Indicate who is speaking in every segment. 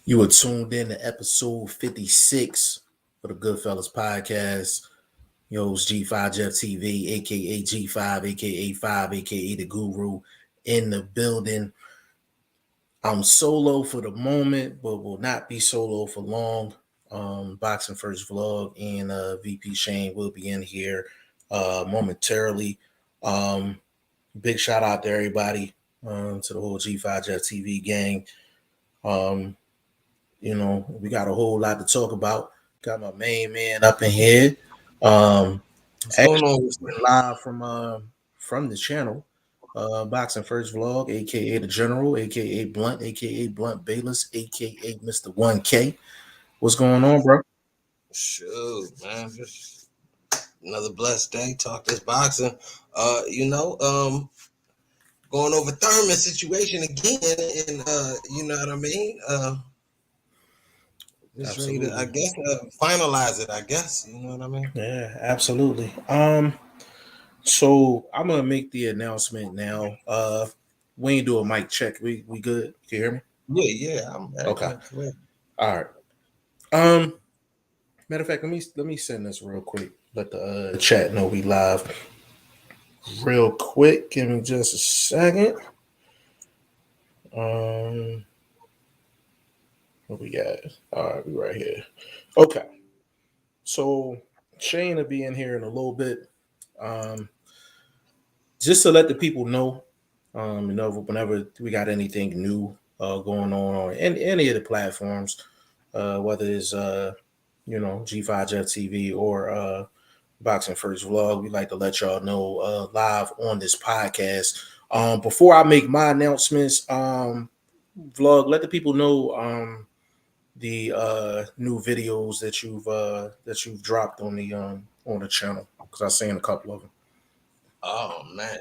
Speaker 1: You are tuned in to episode 56 for the Goodfellas podcast. Yo, it's G5 Jeff TV, aka G5, aka 5, aka the Guru in the building. I'm solo for the moment, but will not be solo for long. Boxing First Vlog and VP Shane will be in here momentarily. Big shout out to everybody, to the whole G5 Jeff TV gang. We got a whole lot to talk about. Got my main man up in here.
Speaker 2: What's going
Speaker 1: Actually
Speaker 2: on?
Speaker 1: live from the channel. Boxing First Vlog, aka the General, aka Blunt, aka Blunt Bayless, aka Mr. 1K. What's going on, bro?
Speaker 2: Shoot, man, just another blessed day. Talk this boxing. Going over Thurman situation again, and you know what I mean. Just ready to, I
Speaker 1: Absolutely.
Speaker 2: guess, finalize it. I guess you know what I mean.
Speaker 1: Yeah, absolutely. So I'm gonna make the announcement now. We ain't do a mic check. We good? Can you hear me?
Speaker 2: Yeah. I'm
Speaker 1: Okay.
Speaker 2: everything correct.
Speaker 1: All right. Um, Matter of fact, let me send this real quick. Let the chat know we live real quick. Give me just a second. Um, what we got? All right, we right here. Okay, so Shane will be in here in a little bit. Um, just to let the people know, whenever we got anything new going on any of the platforms, whether it's G5 Jeff TV or Boxing First Vlog. We like to let y'all know live on this podcast. Before I make my announcements, Vlog, let the people know the new videos that you've dropped on the channel because I've seen a couple of them.
Speaker 2: Oh man,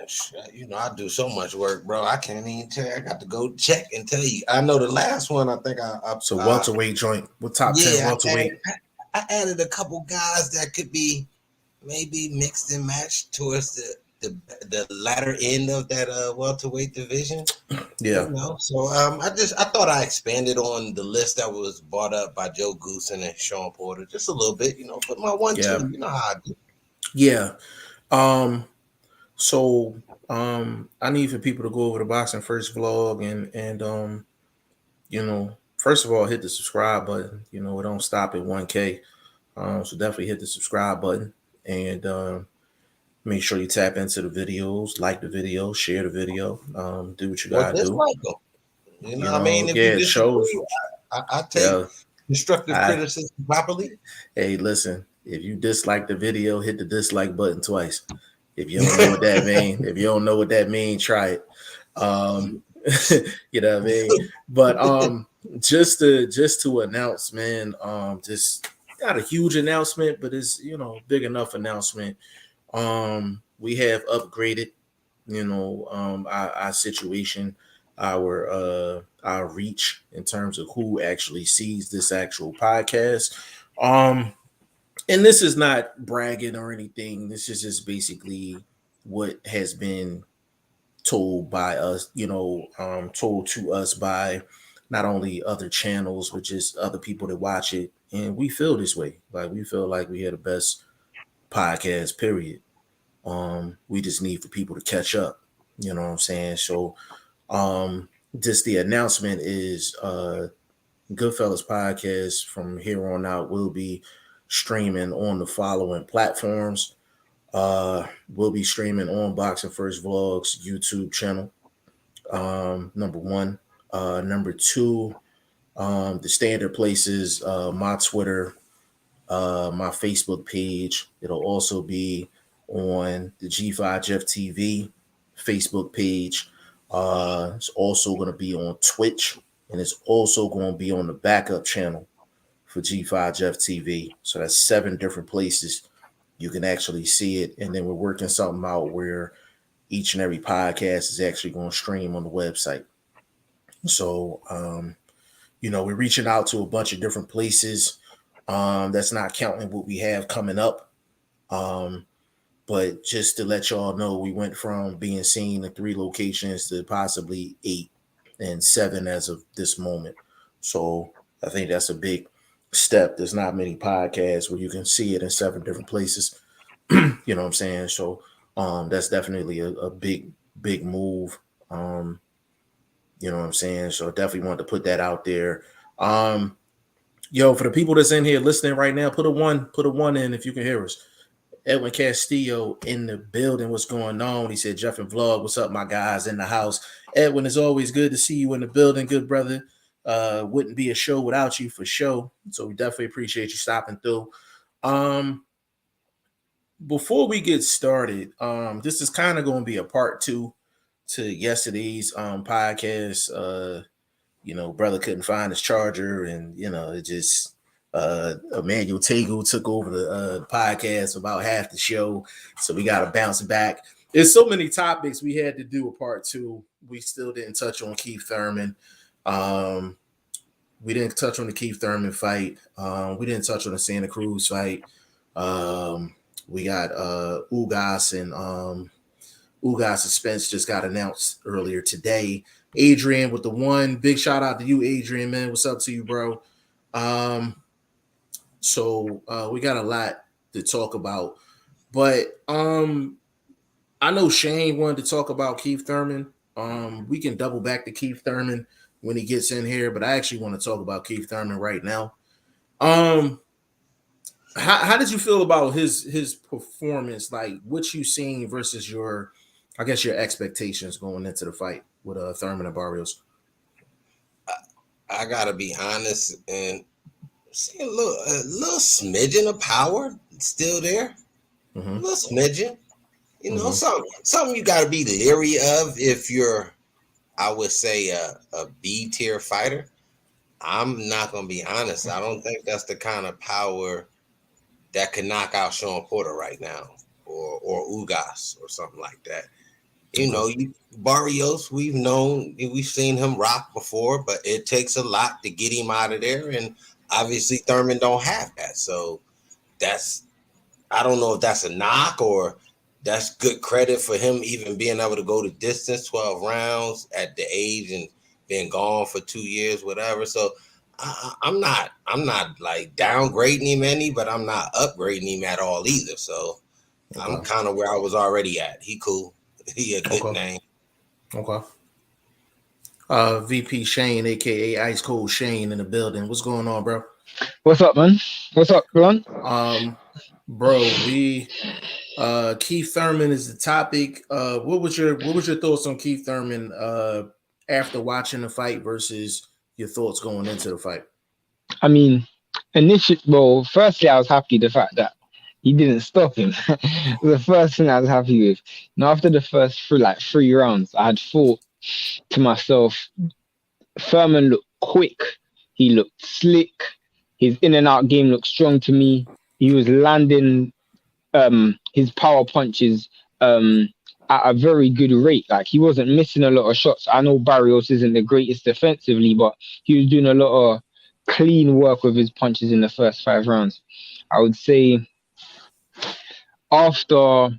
Speaker 2: I do so much work, bro. I can't even tell you. I got to go check and tell you. I know the last one. I think
Speaker 1: So welterweight joint, with top 10
Speaker 2: yeah,
Speaker 1: welterweight.
Speaker 2: I added a couple guys that could be maybe mixed and matched towards the latter end of that welterweight division.
Speaker 1: Yeah,
Speaker 2: So I thought I expanded on the list that was brought up by Joe Goosen and Sean Porter just a little bit, but my 1-2,
Speaker 1: yeah,
Speaker 2: you know how I do.
Speaker 1: yeah. Um, so I need for people to go over the Boxing First Vlog and first of all, hit the subscribe button. It don't stop at 1K. So definitely hit the subscribe button and make sure you tap into the videos, like the video, share the video, do what you
Speaker 2: Or
Speaker 1: gotta do.
Speaker 2: dislike them. You know what I mean? If you
Speaker 1: Yeah, it shows.
Speaker 2: disagree, I take
Speaker 1: Yeah,
Speaker 2: constructive
Speaker 1: I
Speaker 2: criticism properly.
Speaker 1: hey, listen. If you dislike the video, hit the dislike button twice. If you don't know what that means, try it. Um, you know what I mean? But just to announce, man, just not a huge announcement, but it's big enough announcement. We have upgraded, our situation, our reach in terms of who actually sees this actual podcast. Um, and this is not bragging or anything. This is just basically what has been told by us, told to us by not only other channels, but just other people that watch it. And we feel this way. Like we feel like we had the best podcast, period. We just need for people to catch up. You know what I'm saying? So just the announcement is Goodfellas podcast from here on out will be streaming on the following platforms. We'll be streaming on Boxing First Vlogs YouTube channel. Number one. Number two, the standard places, my Twitter, my Facebook page. It'll also be on the G5 Jeff TV Facebook page. It's also going to be on Twitch, and it's also going to be on the backup channel for G5 Jeff TV. So that's 7 different places you can actually see it. And then we're working something out where each and every podcast is actually going to stream on the website. So, we're reaching out to a bunch of different places. That's not counting what we have coming up. Um, but just to let y'all know, we went from being seen in 3 locations to possibly 8 and 7 as of this moment. So I think that's a big step. There's not many podcasts where you can see it in 7 different places. You know what I'm saying? So that's definitely a big move. Um, you know what I'm saying? So definitely want to put that out there. Um, Yo, for the people that's in here listening right now, put a one in if you can hear us. Edwin Castillo in the building. What's going on? He said, Jeff and Vlog, what's up, my guys in the house? Edwin, it's always good to see you in the building, good brother. Wouldn't be a show without you for sure. So we definitely appreciate you stopping through. Um, Before we get started, this is kind of going to be a part 2 to yesterday's podcast. Brother couldn't find his charger, and it just Emmanuel Tagle took over the podcast about half the show, so we got to bounce back. There's so many topics we had to do a part 2. We still didn't touch on Keith Thurman. We didn't touch on the Keith Thurman fight. We didn't touch on the Santa Cruz fight. We got Ugas and Ugas suspense just got announced earlier today. Adrian with the one. Big shout out to you, Adrian, man. What's up to you, bro? So we got a lot to talk about. But I know Shane wanted to talk about Keith Thurman. We can double back to Keith Thurman when he gets in here, but I actually want to talk about Keith Thurman right now. How did you feel about his performance? Like what you seen versus your expectations going into the fight with Thurman and Barrios?
Speaker 2: I gotta be honest and see a little smidgen of power still there. A little smidgen. Something you gotta be leery of if you're, I would say, a B tier fighter. I'm not gonna be honest. I don't think that's the kind of power that could knock out Sean Porter right now, or Ugas or something like that. Barrios, we've seen him rock before, but it takes a lot to get him out of there, and obviously Thurman don't have that. So I don't know if that's a knock or that's good credit for him even being able to go the distance, 12 rounds at the age and being gone for 2 years, whatever. So I'm not like downgrading him any, but I'm not upgrading him at all either. So okay. I'm kind of where I was already at. He cool. He a good name.
Speaker 1: Okay. VP Shane, aka Ice Cold Shane, in the building. What's going on, bro?
Speaker 3: What's up, man? What's up, Ron?
Speaker 1: Bro, Keith Thurman is the topic. What was your thoughts on Keith Thurman after watching the fight versus your thoughts going into the fight?
Speaker 3: I mean, firstly, I was happy the fact that he didn't stop him. The first thing I was happy with. After the first 3 rounds, I had thought to myself, Thurman looked quick. He looked slick. His in and out game looked strong to me. He was landing his power punches at a very good rate. Like he wasn't missing a lot of shots. I know Barrios isn't the greatest defensively, but he was doing a lot of clean work with his punches in the first 5 rounds. I would say after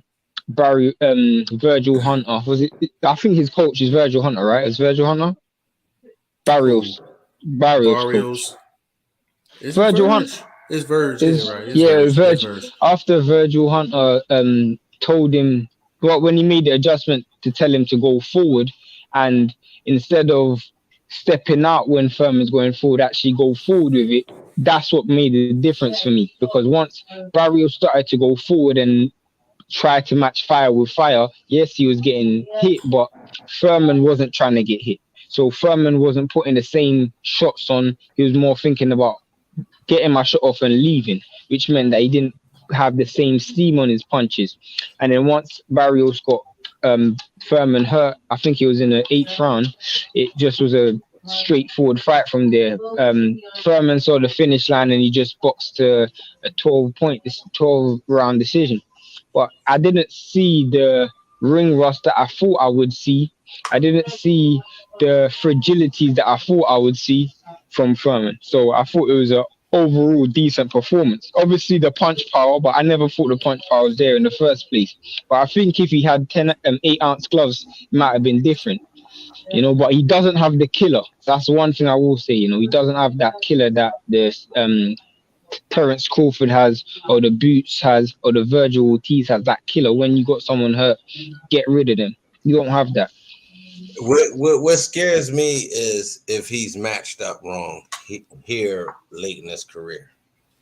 Speaker 3: Virgil Hunter, I think his coach is Virgil Hunter, right? Is Virgil Hunter? Barrios.
Speaker 1: Is
Speaker 3: Virgil Hunter.
Speaker 1: It's Virg, right?
Speaker 3: It's Virg. After Virgil Hunter told him, when he made the adjustment to tell him to go forward, and instead of stepping out when Thurman's going forward, actually go forward with it, that's what made the difference for me. Because once Barrios started to go forward and try to match fire with fire, yes, he was getting hit, but Thurman wasn't trying to get hit. So Thurman wasn't putting the same shots on. He was more thinking about getting my shot off and leaving, which meant that he didn't have the same steam on his punches. And then once Barrios got Thurman hurt, I think it was in the 8th round, it just was a straightforward fight from there. Thurman saw the finish line and he just boxed to a 12-round decision. But I didn't see the ring rust that I thought I would see. I didn't see the fragilities that I thought I would see from Thurman. So I thought it was a overall decent performance. Obviously the punch power, but I never thought the punch power was there in the first place. But I think if he had 8-ounce gloves, it might have been different. But he doesn't have the killer. That's one thing I will say. He doesn't have that killer that the Terence Crawford has, or the Boots has, or the Virgil Ortiz has. That killer. When you got someone hurt, get rid of them. You don't have that.
Speaker 2: What scares me is if he's matched up wrong here late in his career.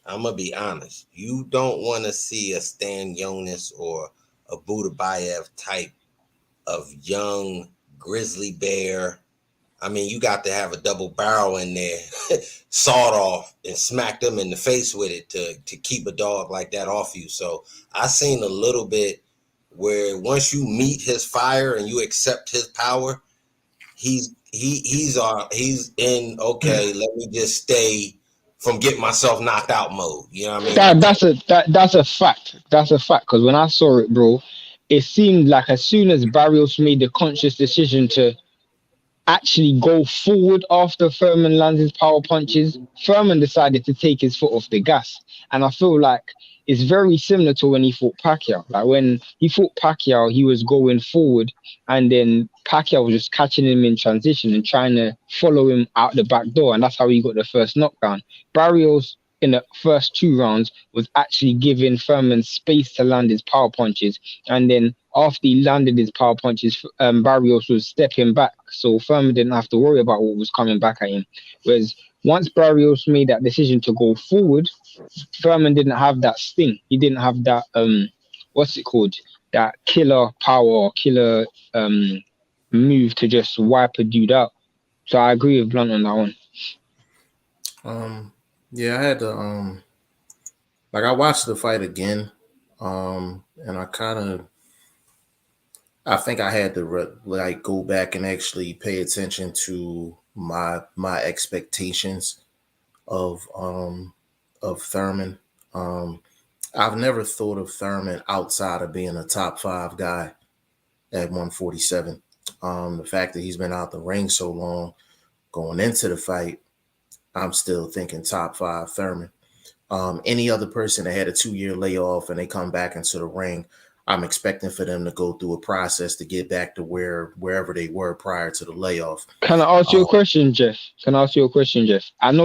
Speaker 2: I'm gonna be honest. You don't want to see a Stan Jonas or a Budabayev type of young grizzly bear. I mean, you got to have a double barrel in there, sawed off, and smack them in the face with it to keep a dog like that off you. So I seen a little bit where once you meet his fire and you accept his power, he's in okay. Let me just stay from getting myself knocked out mode. You know what I mean?
Speaker 3: That's a fact. That's a fact. Because when I saw it, bro, it seemed like as soon as Barrios made the conscious decision to actually go forward after Thurman lands his power punches, Thurman decided to take his foot off the gas. And I feel like it's very similar to when he fought Pacquiao. Like when he fought Pacquiao, he was going forward, and then Pacquiao was just catching him in transition and trying to follow him out the back door. And that's how he got the first knockdown. Barrios, in the first 2 rounds, was actually giving Thurman space to land his power punches. And then after he landed his power punches, Barrios was stepping back. So Thurman didn't have to worry about what was coming back at him. Whereas once Barrios made that decision to go forward, Thurman didn't have that sting. He didn't have that, what's it called? That killer power or killer move to just wipe a dude out. So I agree with Blunt on that
Speaker 1: one. Yeah, I had to like I watched the fight again, and I think I had to like go back and actually pay attention to my expectations of Thurman. I've never thought of Thurman outside of being a top 5 guy at 147. The fact that he's been out the ring so long, going into the fight, I'm still thinking top 5 Thurman. Any other person that had a 2-year layoff and they come back into the ring, I'm expecting for them to go through a process to get back to wherever they were prior to the layoff.
Speaker 3: Can I ask you a question, Jeff? I know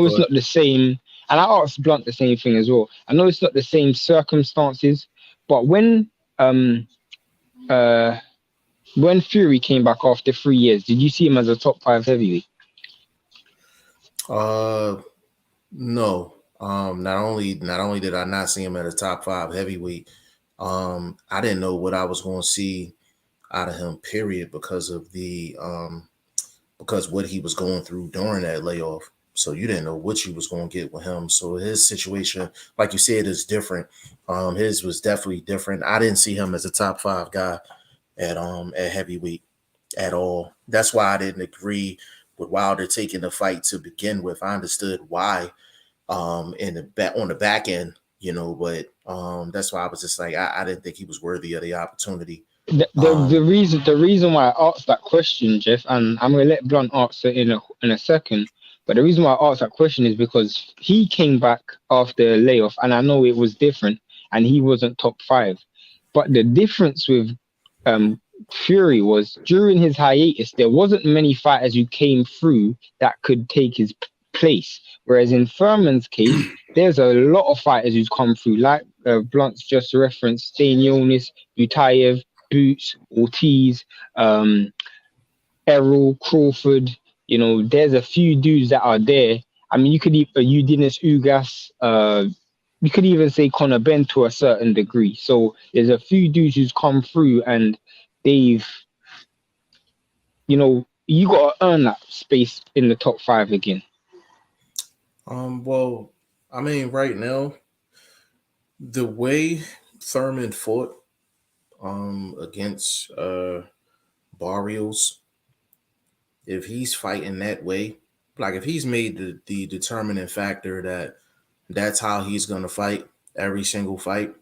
Speaker 3: it's not the same, and I asked Blunt the same thing as well. I know it's not the same circumstances, but when Fury came back after 3 years, did you see him as a top 5 heavyweight?
Speaker 1: No. Not only did I not see him at a top 5 heavyweight, I didn't know what I was going to see out of him, period, because of because what he was going through during that layoff. So you didn't know what you was going to get with him. So his situation, like you said, is different. His was definitely different. I didn't see him as a top 5 guy at heavyweight at all. That's why I didn't agree with Wilder taking the fight to begin with. I understood why on the back end, but that's why I was just like, I didn't think he was worthy of the opportunity.
Speaker 3: The reason why I asked that question, Jeff, and I'm gonna let Blunt answer in a second, but the reason why I asked that question is because he came back after layoff, and I know it was different, and he wasn't top 5. But the difference with Fury was during his hiatus, there wasn't many fighters who came through that could take his place. Whereas in Thurman's case, there's a lot of fighters who's come through, like Blunt's just referenced, Stan Jonas, Butayev, Boots, Ortiz, Errol, Crawford. There's a few dudes that are there. I mean, you could even Udinis Ugas, you could even say Conor Benn to a certain degree. So there's a few dudes who's come through and they've, you got to earn that space in the top 5 again.
Speaker 1: Well, I mean, right now, the way Thurman fought against Barrios, if he's fighting that way, like if he's made the determining factor that that's how he's gonna fight every single fight,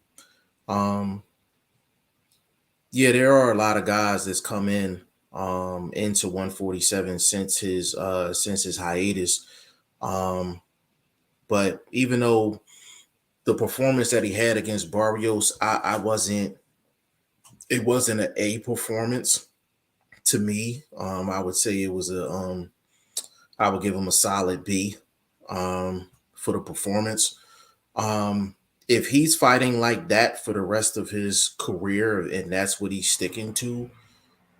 Speaker 1: yeah, there are a lot of guys that's come in into 147 since his hiatus. But even though the performance that he had against Barrios, it wasn't an A performance. to me, I would say it was I would give him a solid B for the performance. If he's fighting like that for the rest of his career and that's what he's sticking to,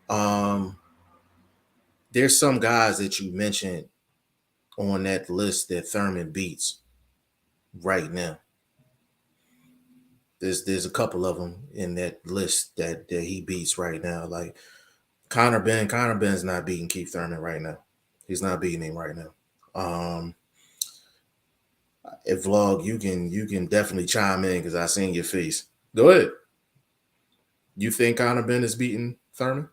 Speaker 1: um, there's some guys that you mentioned on that list that Thurman beats right now. There's a couple of them in that list that he beats right now. Like Conor Ben's not beating Keith Thurman right now. He's not beating him right now. If Vlog, you can definitely chime in because I seen your face. Go ahead. You think Conor Ben is beating Thurman?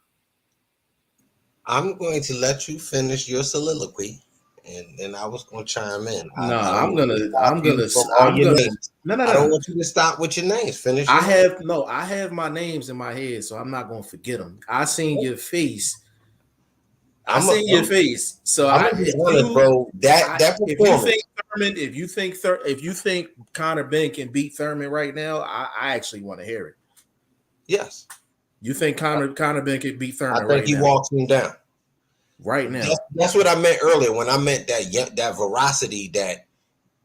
Speaker 2: I'm going to let you finish your soliloquy, and then I was going to chime in.
Speaker 1: No,
Speaker 2: I don't
Speaker 1: I'm
Speaker 2: want
Speaker 1: gonna,
Speaker 2: you to stop
Speaker 1: I'm
Speaker 2: you
Speaker 1: gonna,
Speaker 2: from all
Speaker 1: I'm
Speaker 2: your
Speaker 1: gonna.
Speaker 2: names.
Speaker 1: No, no,
Speaker 2: I
Speaker 1: no,
Speaker 2: don't
Speaker 1: no.
Speaker 2: want you to stop with your names. Finish
Speaker 1: I
Speaker 2: your names.
Speaker 1: have no. I have my names in my head, so I'm not gonna forget them. I seen your face. I
Speaker 2: I'm a,
Speaker 1: seen your face. So
Speaker 2: I'm gonna be
Speaker 1: if
Speaker 2: honest, bro. That
Speaker 1: if you
Speaker 2: performance.
Speaker 1: think Thurman, if you think Conor Ben can beat Thurman right now, I actually want to hear it.
Speaker 2: Yes,
Speaker 1: You think Conor Ben can beat
Speaker 2: I
Speaker 1: Thurman
Speaker 2: think
Speaker 1: right
Speaker 2: he
Speaker 1: now?
Speaker 2: walks him down.
Speaker 1: Right now.
Speaker 2: That's what I meant earlier when I meant that veracity that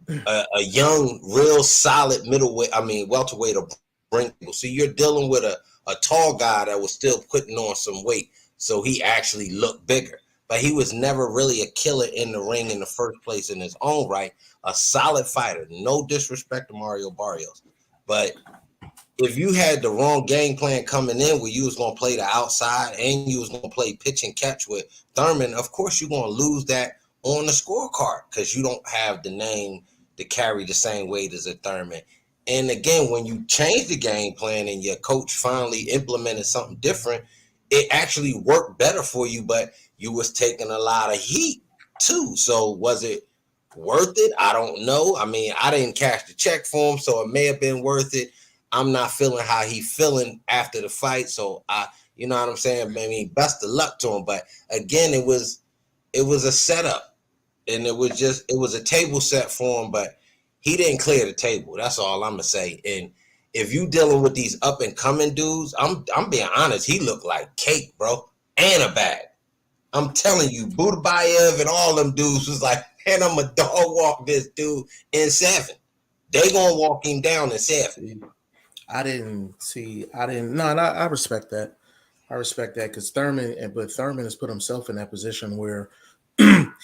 Speaker 2: a young, real solid middleweight, welterweight will bring people. See, you're dealing with a tall guy that was still putting on some weight, so he actually looked bigger. But he was never really a killer in the ring in the first place in his own right. A solid fighter. No disrespect to Mario Barrios. But if you had the wrong game plan coming in where you was going to play the outside and you was going to play pitch and catch with Thurman, of course you're going to lose that on the scorecard because you don't have the name to carry the same weight as a Thurman. And again, when you change the game plan and your coach finally implemented something different, it actually worked better for you, but you was taking a lot of heat too. So was it worth it? I don't know. I mean, I didn't cash the check for him, so it may have been worth it. I'm not feeling how he feeling after the fight. So you know what I'm saying? I mean, best of luck to him. But again, it was a setup. And it was a table set for him, but he didn't clear the table. That's all I'm gonna say. And if you dealing with these up and coming dudes, I'm being honest, he looked like cake, bro, and a bag. I'm telling you, Budabayev and all them dudes was like, man, I'm a dog walk this dude in 7. They gonna walk him down in 7.
Speaker 1: I didn't see. I didn't. No, I respect that. I respect that because Thurman has put himself in that position where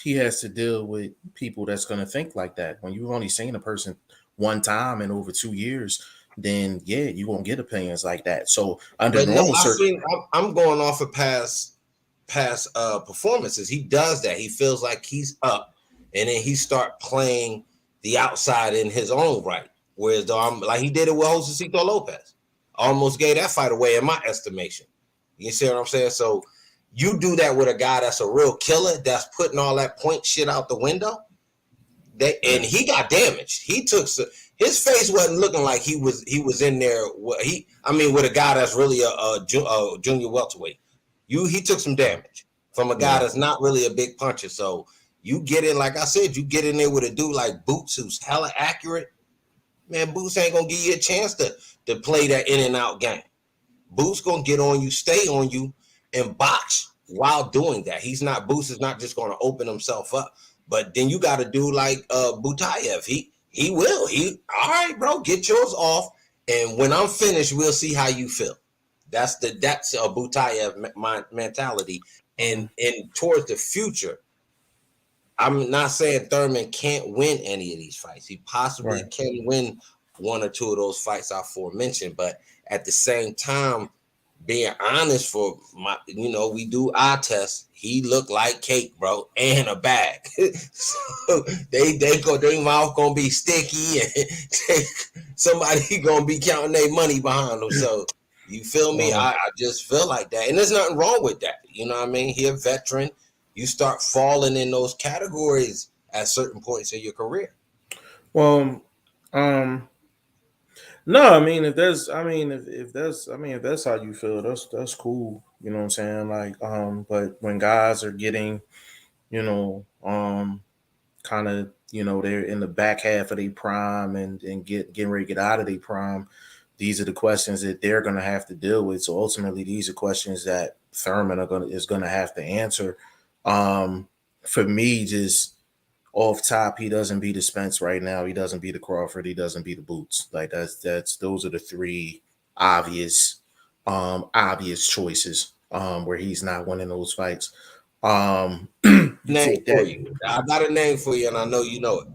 Speaker 1: he has to deal with people that's going to think like that. When you've only seen a person one time in over 2 years, then yeah, you won't get opinions like that. So under
Speaker 2: But no,
Speaker 1: normal circumstances,
Speaker 2: I'm going off of past performances. He does that. He feels like he's up, and then he start playing the outside in his own right. Whereas though I'm like he did it with Josecito Lopez, almost gave that fight away in my estimation. You see what I'm saying? So you do that with a guy that's a real killer, that's putting all that point shit out the window. And he got damaged. He took his face wasn't looking like he was in there. With a guy that's really a junior welterweight. He took some damage from a guy that's not really a big puncher. So you get in, like I said, you get in there with a dude like Boots who's hella accurate. Man, Boots ain't gonna give you a chance to play that in and out game. Boots gonna get on you, stay on you, and box while doing that. Boots is not just gonna open himself up. But then you got a dude like Butayev. He will. All right, bro, get yours off. And when I'm finished, we'll see how you feel. That's a Butayev mentality. And towards the future, I'm not saying Thurman can't win any of these fights. He possibly can win one or two of those fights I aforementioned, but at the same time, being honest, for we do eye tests. He looked like cake, bro, and a bag. So their mouth gonna be sticky, and somebody gonna be counting their money behind them. So you feel me? I just feel like that, and there's nothing wrong with that. You know what I mean? He a veteran. You start falling in those categories at certain points in your career.
Speaker 1: well, no, I mean if that's how you feel, that's cool. You know what I'm saying? Like, but when guys are getting, you know, kind of, they're in the back half of their prime and getting ready to get out of their prime, these are the questions that they're gonna have to deal with. So ultimately, these are questions that Thurman is gonna have to answer. For me, just off top, he doesn't beat the Spence right now. He doesn't beat the Crawford. He doesn't beat the Boots. Like that's those are the three obvious choices where he's not winning those fights. You
Speaker 2: Name
Speaker 1: take
Speaker 2: for
Speaker 1: that.
Speaker 2: you. I got a name for you, and I know you know it.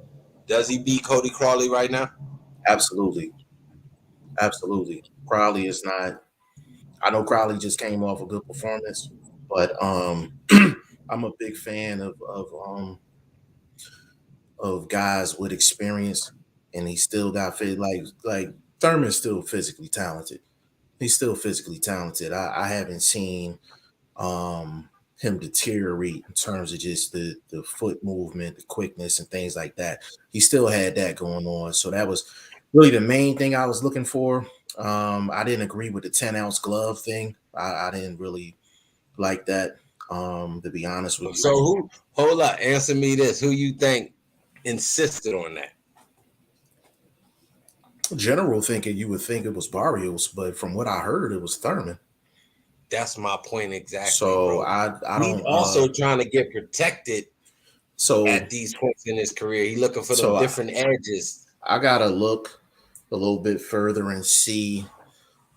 Speaker 2: Does he beat Cody Crawley right now?
Speaker 1: Absolutely. Absolutely. Crowley is not. I know Crowley just came off a good performance, but I'm a big fan of guys with experience, and he still got fit. Like Thurman's still physically talented. He's still physically talented. I haven't seen him deteriorate in terms of just the foot movement, the quickness, and things like that. He still had that going on. So that was really the main thing I was looking for. I didn't agree with the 10-ounce glove thing. I didn't really like that. To be honest with you.
Speaker 2: So who? Hold up, answer me this: who you think insisted on that?
Speaker 1: General thinking you would think it was Barrios, but from what I heard, it was Thurman.
Speaker 2: That's my point exactly,
Speaker 1: So
Speaker 2: bro.
Speaker 1: I
Speaker 2: He's
Speaker 1: don't.
Speaker 2: also trying to get protected
Speaker 1: So
Speaker 2: at these points in his career. He's looking for them
Speaker 1: so
Speaker 2: different edges.
Speaker 1: I gotta look a little bit further and see.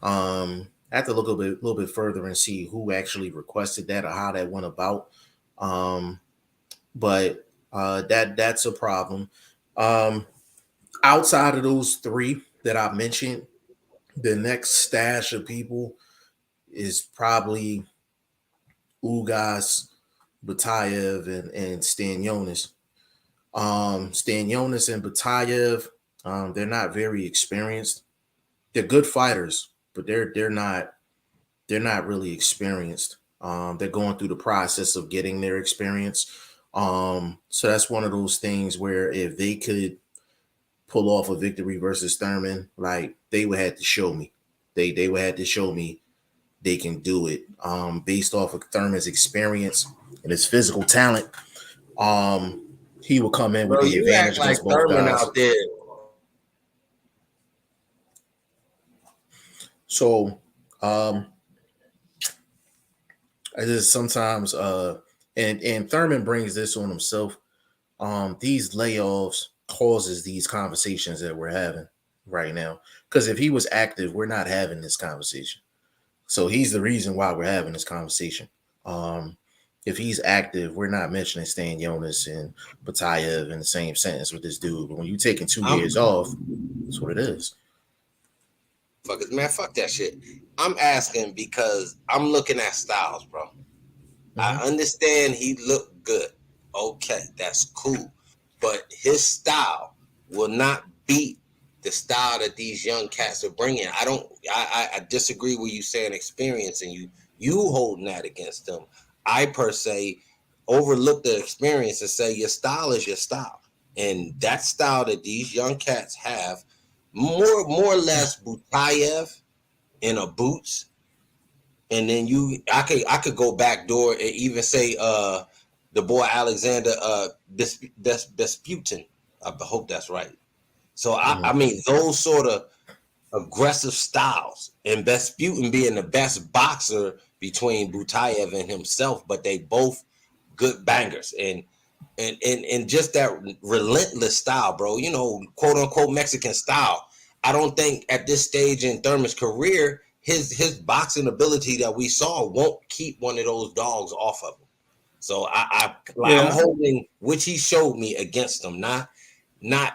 Speaker 1: I have to look a little bit further and see who actually requested that or how that went about. Um, but that's a problem. Um, Outside of those three that I mentioned, the next stash of people is probably Ugas, Batayev, and Stanionis. Stanionis and Batayev, they're not very experienced. They're good fighters, but they're not really experienced. They're going through the process of getting their experience. So that's one of those things where if they could pull off a victory versus Thurman, like they would have to show me. They would have to show me they can do it. Based off of Thurman's experience and his physical talent, he will come in with
Speaker 2: Bro,
Speaker 1: the
Speaker 2: you act
Speaker 1: advantage
Speaker 2: like
Speaker 1: against both
Speaker 2: Thurman
Speaker 1: guys.
Speaker 2: out there.
Speaker 1: So I just sometimes and Thurman brings this on himself. These layoffs causes these conversations that we're having right now. Because if he was active, we're not having this conversation. So he's the reason why we're having this conversation. If he's active, we're not mentioning Stan Jonas and Batayev in the same sentence with this dude. But when you're taking 2 years off, that's what it is.
Speaker 2: Fuckers, man, fuck that shit. I'm asking because I'm looking at Styles, bro. Mm-hmm. I understand he looked good. Okay, that's cool. But his style will not beat the style that these young cats are bringing. I disagree with you saying experience and you holding that against them. I per se overlook the experience and say your style is your style. And that style that these young cats have, more or less Butayev in a boots. And then I could go back door and even say the boy Alexander Disputin. I hope that's right. So I mean those sort of aggressive styles, and Disputin being the best boxer between Butayev and himself, but they both good bangers and just that relentless style, bro. You know, quote unquote Mexican style. I don't think at this stage in Thurman's career, his boxing ability that we saw won't keep one of those dogs off of him. So I'm holding which he showed me against him, not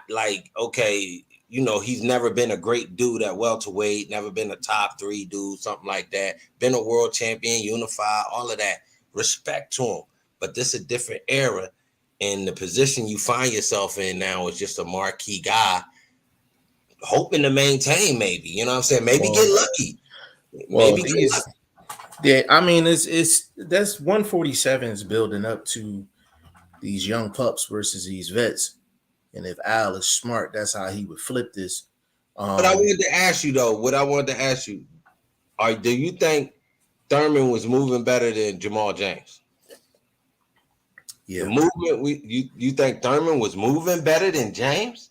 Speaker 2: like, okay, you know, he's never been a great dude at welterweight, never been a top 3 dude, something like that. Been a world champion, unified, all of that. Respect to him. But this is a different era. And the position you find yourself in now is just a marquee guy, hoping to maintain, maybe. You know what I'm saying? Maybe get lucky. Maybe get lucky.
Speaker 1: Yeah, I mean, it's that's 147 is building up to these young pups versus these vets. And if Al is smart, that's how he would flip this.
Speaker 2: But I wanted to ask you, though, do you think Thurman was moving better than Jamal James? Yeah. The movement, you think Thurman was moving better than James?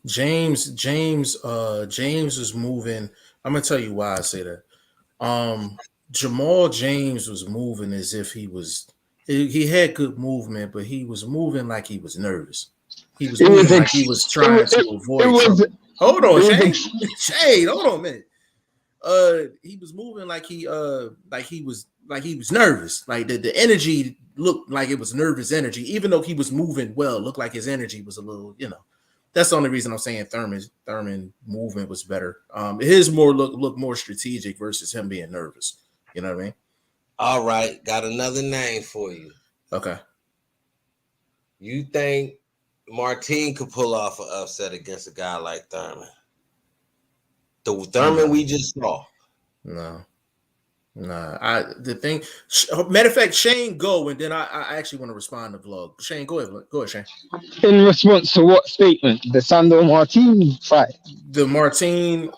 Speaker 1: James was moving. I'm gonna tell you why I say that. Jamal James was moving as if he had good movement, but he was moving like he was nervous. He was
Speaker 3: It was
Speaker 1: moving like he was trying to
Speaker 3: it
Speaker 1: avoid
Speaker 3: was
Speaker 1: trouble. Hold on,
Speaker 3: it was
Speaker 1: Shane. Shane, hold on a minute. He was moving like he was nervous. Like the energy looked like it was nervous energy, even though he was moving well. Looked like his energy was a little, That's the only reason I'm saying Thurman movement was better. His look more strategic versus him being nervous. You know what I mean?
Speaker 2: All right, got another name for you.
Speaker 1: Okay.
Speaker 2: You think Martin could pull off an upset against a guy like Thurman? The Thurman we just saw.
Speaker 1: No. Matter of fact, Shane, go, and then I actually want to respond to vlog. Shane, go ahead, Shane.
Speaker 3: In response to what statement? The Sandor Martin fight.
Speaker 1: The Martin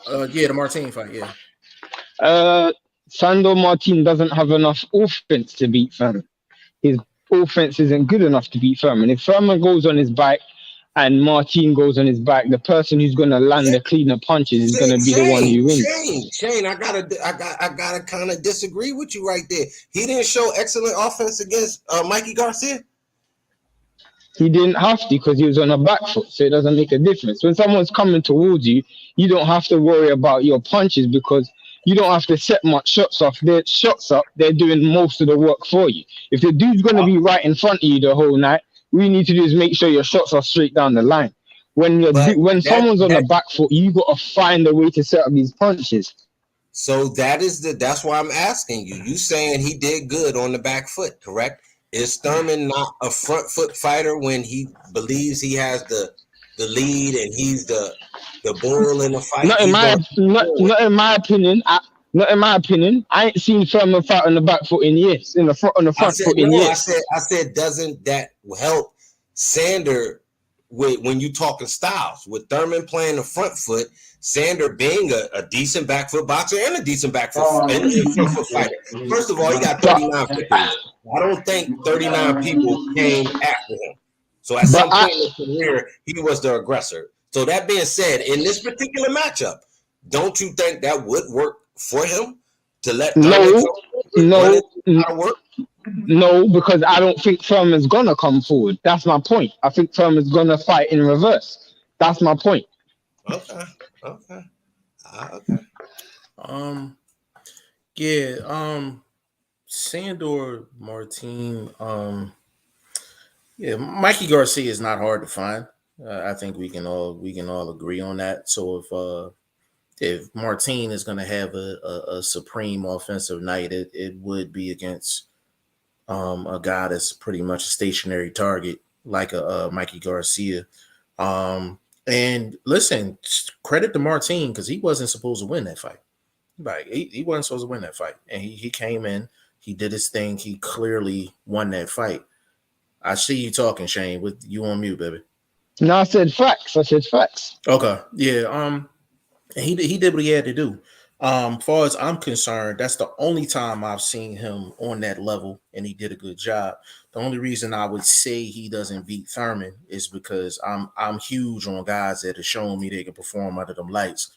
Speaker 1: fight, yeah.
Speaker 3: Sandor Martin doesn't have enough offense to beat Thurman. His offense isn't good enough to beat Thurman. If Thurman goes on his bike and Martin goes on his back, the person who's going to land the cleaner punches is going to be the one who wins.
Speaker 2: Shane, I gotta kind of disagree with you right there. He didn't show excellent offense against Mikey Garcia.
Speaker 3: He didn't have to because he was on a back foot, so it doesn't make a difference. When someone's coming towards you, you don't have to worry about your punches because you don't have to set much shots off. Their shots up, they're doing most of the work for you. If the dude's going to be right in front of you the whole night, all you need to do is make sure your shots are straight down the line. When someone's on the back foot, you got to find a way to set up these punches.
Speaker 2: So that's why I'm asking you. You saying he did good on the back foot, correct? Is Thurman not a front foot fighter when he believes he has the lead and he's the bull in the fight?
Speaker 3: Not in my opinion. Not in my opinion. I ain't seen Thurman fight on the back foot in years. On the front foot in years.
Speaker 2: I said, doesn't that help Sander when you talking styles? With Thurman playing the front foot, Sander being a decent back foot boxer and a decent back foot, front foot fighter. First of all, he got 39 victories. I don't think 39 people came after him. So at some point in his career, he was the aggressor. So that being said, in this particular matchup, don't you think that would work for him to let Thurman work?
Speaker 3: No, because I don't think Thurman's gonna come forward. That's my point. I think Thurman's gonna fight in reverse. That's my point.
Speaker 2: Okay.
Speaker 1: Sandor Martin. Mikey Garcia is not hard to find. I think we can all agree on that. So if Martin is going to have a supreme offensive night, it would be against a guy that's pretty much a stationary target like a Mikey Garcia. And listen, credit to Martin because he wasn't supposed to win that fight. Like he wasn't supposed to win that fight, and he came in, he did his thing, he clearly won that fight. I see you talking, Shane. With you on mute, baby.
Speaker 3: No, I said facts.
Speaker 1: Okay, yeah. He did what he had to do. As far as I'm concerned, that's the only time I've seen him on that level, and he did a good job. The only reason I would say he doesn't beat Thurman is because I'm huge on guys that have shown me they can perform under them lights.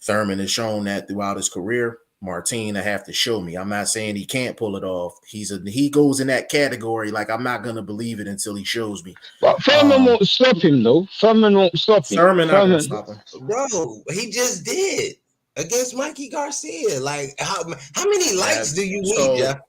Speaker 1: Thurman has shown that throughout his career. Martin, I have to show me. I'm not saying he can't pull it off. He goes in that category. Like I'm not gonna believe it until he shows me.
Speaker 3: But Thurman won't stop him though. Thurman won't stop him.
Speaker 1: Thurman not gonna stop him.
Speaker 2: Bro, he just did against Mikey Garcia. Like how many likes do you need, Jeff?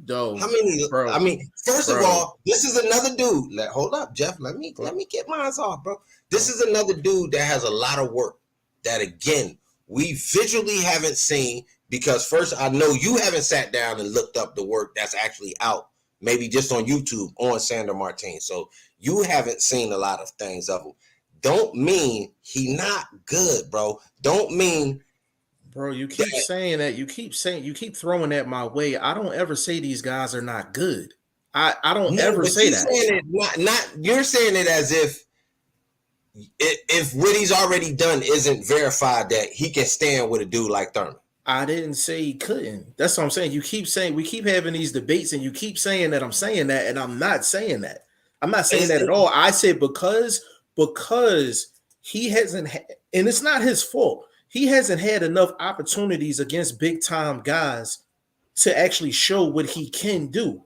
Speaker 2: How many? Bro, I mean, first of all, this is another dude. Hold up, Jeff. Let me get mine off, bro. This is another dude that has a lot of work that again we visually haven't seen. Because first, I know you haven't sat down and looked up the work that's actually out, maybe just on YouTube on Sandor Martin. So you haven't seen a lot of things of him. Don't mean he not good, bro. Don't mean,
Speaker 1: bro. You keep saying that. You keep throwing that my way. I don't ever say these guys are not good. I don't ever say that.
Speaker 2: You're saying it as if what he's already done isn't verified that he can stand with a dude like Thurman.
Speaker 1: I didn't say he couldn't. That's what I'm saying. You keep saying we keep having these debates, and you keep saying that I'm saying that, and I'm not saying that. I'm not saying that at all. I said because he hasn't, and it's not his fault. He hasn't had enough opportunities against big time guys to actually show what he can do.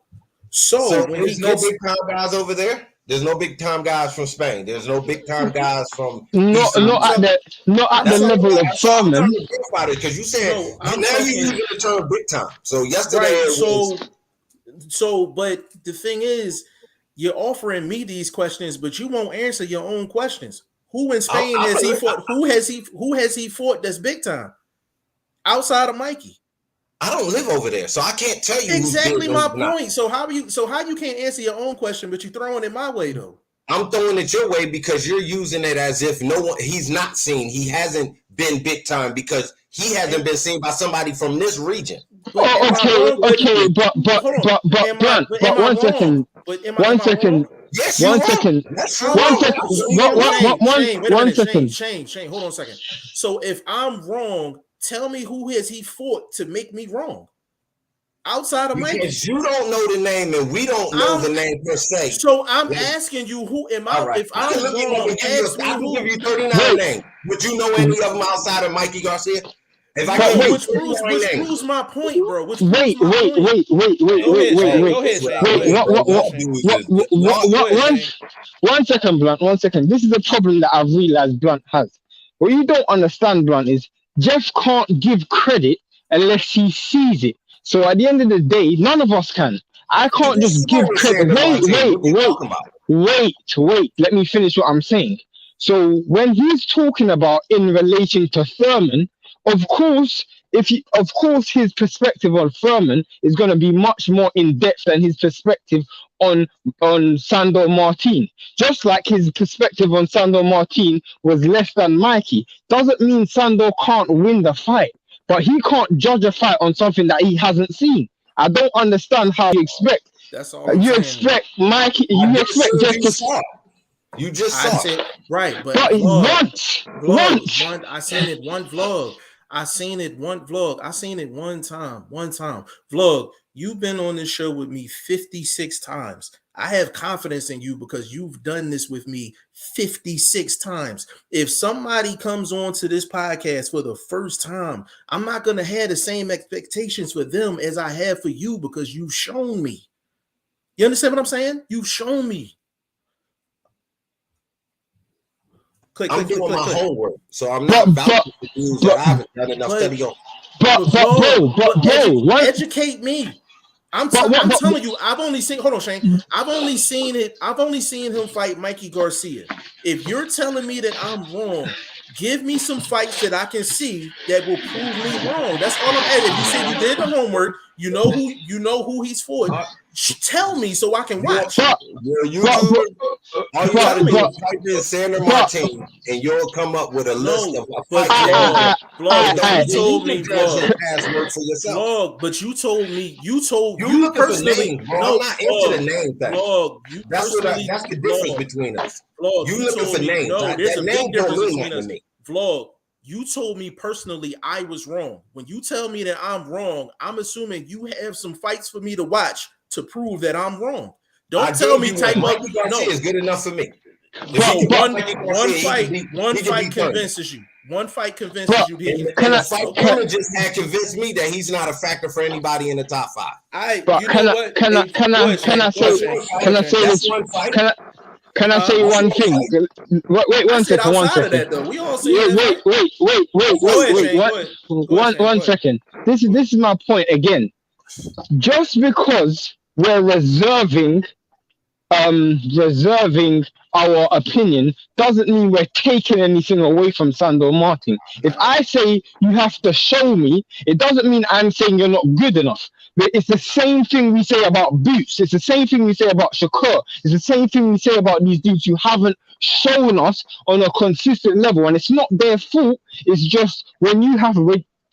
Speaker 1: So when
Speaker 2: there's
Speaker 1: he
Speaker 2: no
Speaker 1: gets
Speaker 2: big time guys over there. There's no big time guys from Spain. There's no big time guys from
Speaker 3: not at the level of Thurman.
Speaker 2: Because you said you're using the term big time. So yesterday,
Speaker 1: but the thing is, you're offering me these questions, but you won't answer your own questions. Who in Spain has he fought? Who has he fought that's big time outside of Mikey?
Speaker 2: I don't live over there, so I can't tell you
Speaker 1: exactly my point. So how you can't answer your own question, but you throwing it my way though?
Speaker 2: I'm throwing it your way because you're using it as if he's not seen. He hasn't been big time because he hasn't been seen by somebody from this region.
Speaker 3: Okay, but one second.
Speaker 2: Yes,
Speaker 3: one second.
Speaker 1: Shane, hold on a second. So if I'm wrong, tell me who has he fought to make me wrong? Outside of Mikey.
Speaker 2: Because you don't know the name and we don't know the name per se.
Speaker 1: So I'm asking you, who am I? Right. If I'm wrong,
Speaker 2: I can give you 39 names. Would you know any of them outside of Mikey Garcia? If I
Speaker 1: which proves my point, bro.
Speaker 3: Wait. One second, Blunt. 1 second. This is the problem that I've realized Blunt has. What you don't understand, Blunt, is Jeff can't give credit unless he sees it. So at the end of the day, none of us can. I can't just give credit. Wait. Let me finish what I'm saying. So when he's talking about in relation to Thurman, of course, his perspective on Thurman is going to be much more in depth than his perspective on Sandor Martin. Just like his perspective on Sandor Martin was less than Mikey. Doesn't mean Sandor can't win the fight, but he can't judge a fight on something that he hasn't seen. I don't understand how you expect.
Speaker 1: That's all.
Speaker 3: Expect Mikey. You expect Jeff to.
Speaker 2: You just saw
Speaker 1: it, right? But
Speaker 3: once.
Speaker 1: I seen it one vlog. I seen it one time. Vlog, you've been on this show with me 56 times. I have confidence in you because you've done this with me 56 times. If somebody comes on to this podcast for the first time, I'm not going to have the same expectations for them as I have for you because you've shown me. You understand what I'm saying? You've shown me.
Speaker 2: I'm doing my homework, so I'm not vouching for news that I haven't done enough study on.
Speaker 3: Bro,
Speaker 1: educate me. I'm telling you, I've only seen. Hold on, Shane. I've only seen him fight Mikey Garcia. If you're telling me that I'm wrong, give me some fights that I can see that will prove me wrong. That's all I'm asking. You said you did the homework. You know who he's fought. Tell me so I can watch.
Speaker 2: All you gotta do is type in Sandor Martin, and you'll come up with a list of fights.
Speaker 1: You told me,
Speaker 2: but
Speaker 1: you told me,
Speaker 2: you personally. I'm not into the name thing. That's the difference between us. You looking for names.
Speaker 1: There's a big difference between us. Vlog. You told me personally I was wrong. When you tell me that I'm wrong, I'm assuming you have some fights for me to watch to prove that I'm wrong. Don't tell me type up.
Speaker 2: No, is good enough for me.
Speaker 1: One fight convinces you. One fight convinces you.
Speaker 2: Thurman just had convinced me that he's not a factor for anybody in the top five.
Speaker 3: Can I say one thing? Wait one second. One second. This is my point again. Just because we're reserving our opinion doesn't mean we're taking anything away from Sandor Martin. If I say you have to show me, it doesn't mean I'm saying you're not good enough. But it's the same thing we say about Boots. It's the same thing we say about Shakur. It's the same thing we say about these dudes who haven't shown us on a consistent level. And it's not their fault. It's just when you have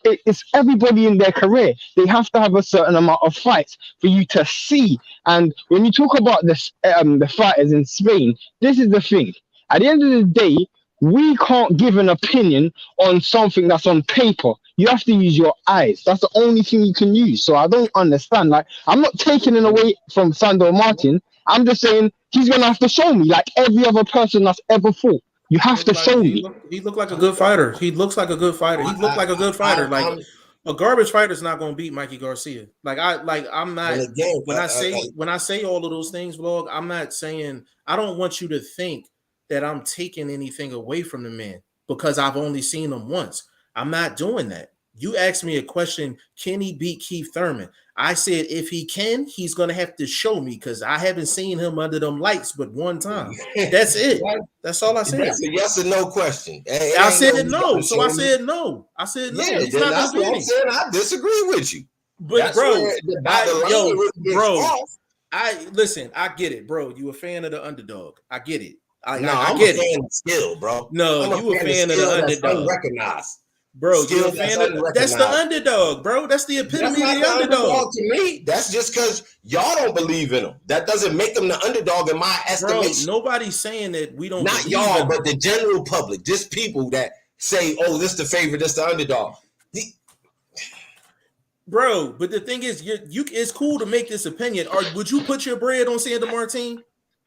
Speaker 3: it's everybody in their career. They have to have a certain amount of fights for you to see. And when you talk about this, the fighters in Spain, this is the thing. At the end of the day, we can't give an opinion on something that's on paper. You have to use your eyes. That's the only thing you can use. So I don't understand. Like, I'm not taking it away from Sandor Martin. I'm just saying he's going to have to show me like every other person that's ever fought. You have to show me.
Speaker 1: He looked like a good fighter. He looks like a good fighter. He looked like a good fighter. Like A garbage fighter is not going to beat Mikey Garcia. I'm not.
Speaker 2: And again,
Speaker 1: When I say all of those things, vlog, I'm not saying I don't want you to think that I'm taking anything away from the man because I've only seen him once. I'm not doing that. You asked me a question: can he beat Keith Thurman? I said if he can, he's going to have to show me because I haven't seen him under them lights but one time. That's it. That's all I said.
Speaker 2: That's a yes or no question.
Speaker 1: I said no, so I said no. I said no.
Speaker 2: Yeah,
Speaker 1: He's not
Speaker 2: that's what I'm saying. I disagree with you.
Speaker 1: But bro, listen. I get it, bro. You a fan of the underdog? I get it. I get it.
Speaker 2: Of skill, bro.
Speaker 1: No, you a fan of the underdog.
Speaker 2: Unrecognized.
Speaker 1: Bro, you a fan of that's the underdog, bro. That's the epitome of the underdog.
Speaker 2: To me, that's just because y'all don't believe in him. That doesn't make him the underdog in my estimation.
Speaker 1: Bro, nobody's saying that we don't.
Speaker 2: Not y'all, but the general public, just people that say, "Oh, this the favorite, this the underdog."
Speaker 1: Bro, but the thing is, it's cool to make this opinion. Or would you put your bread on Sandor Martin?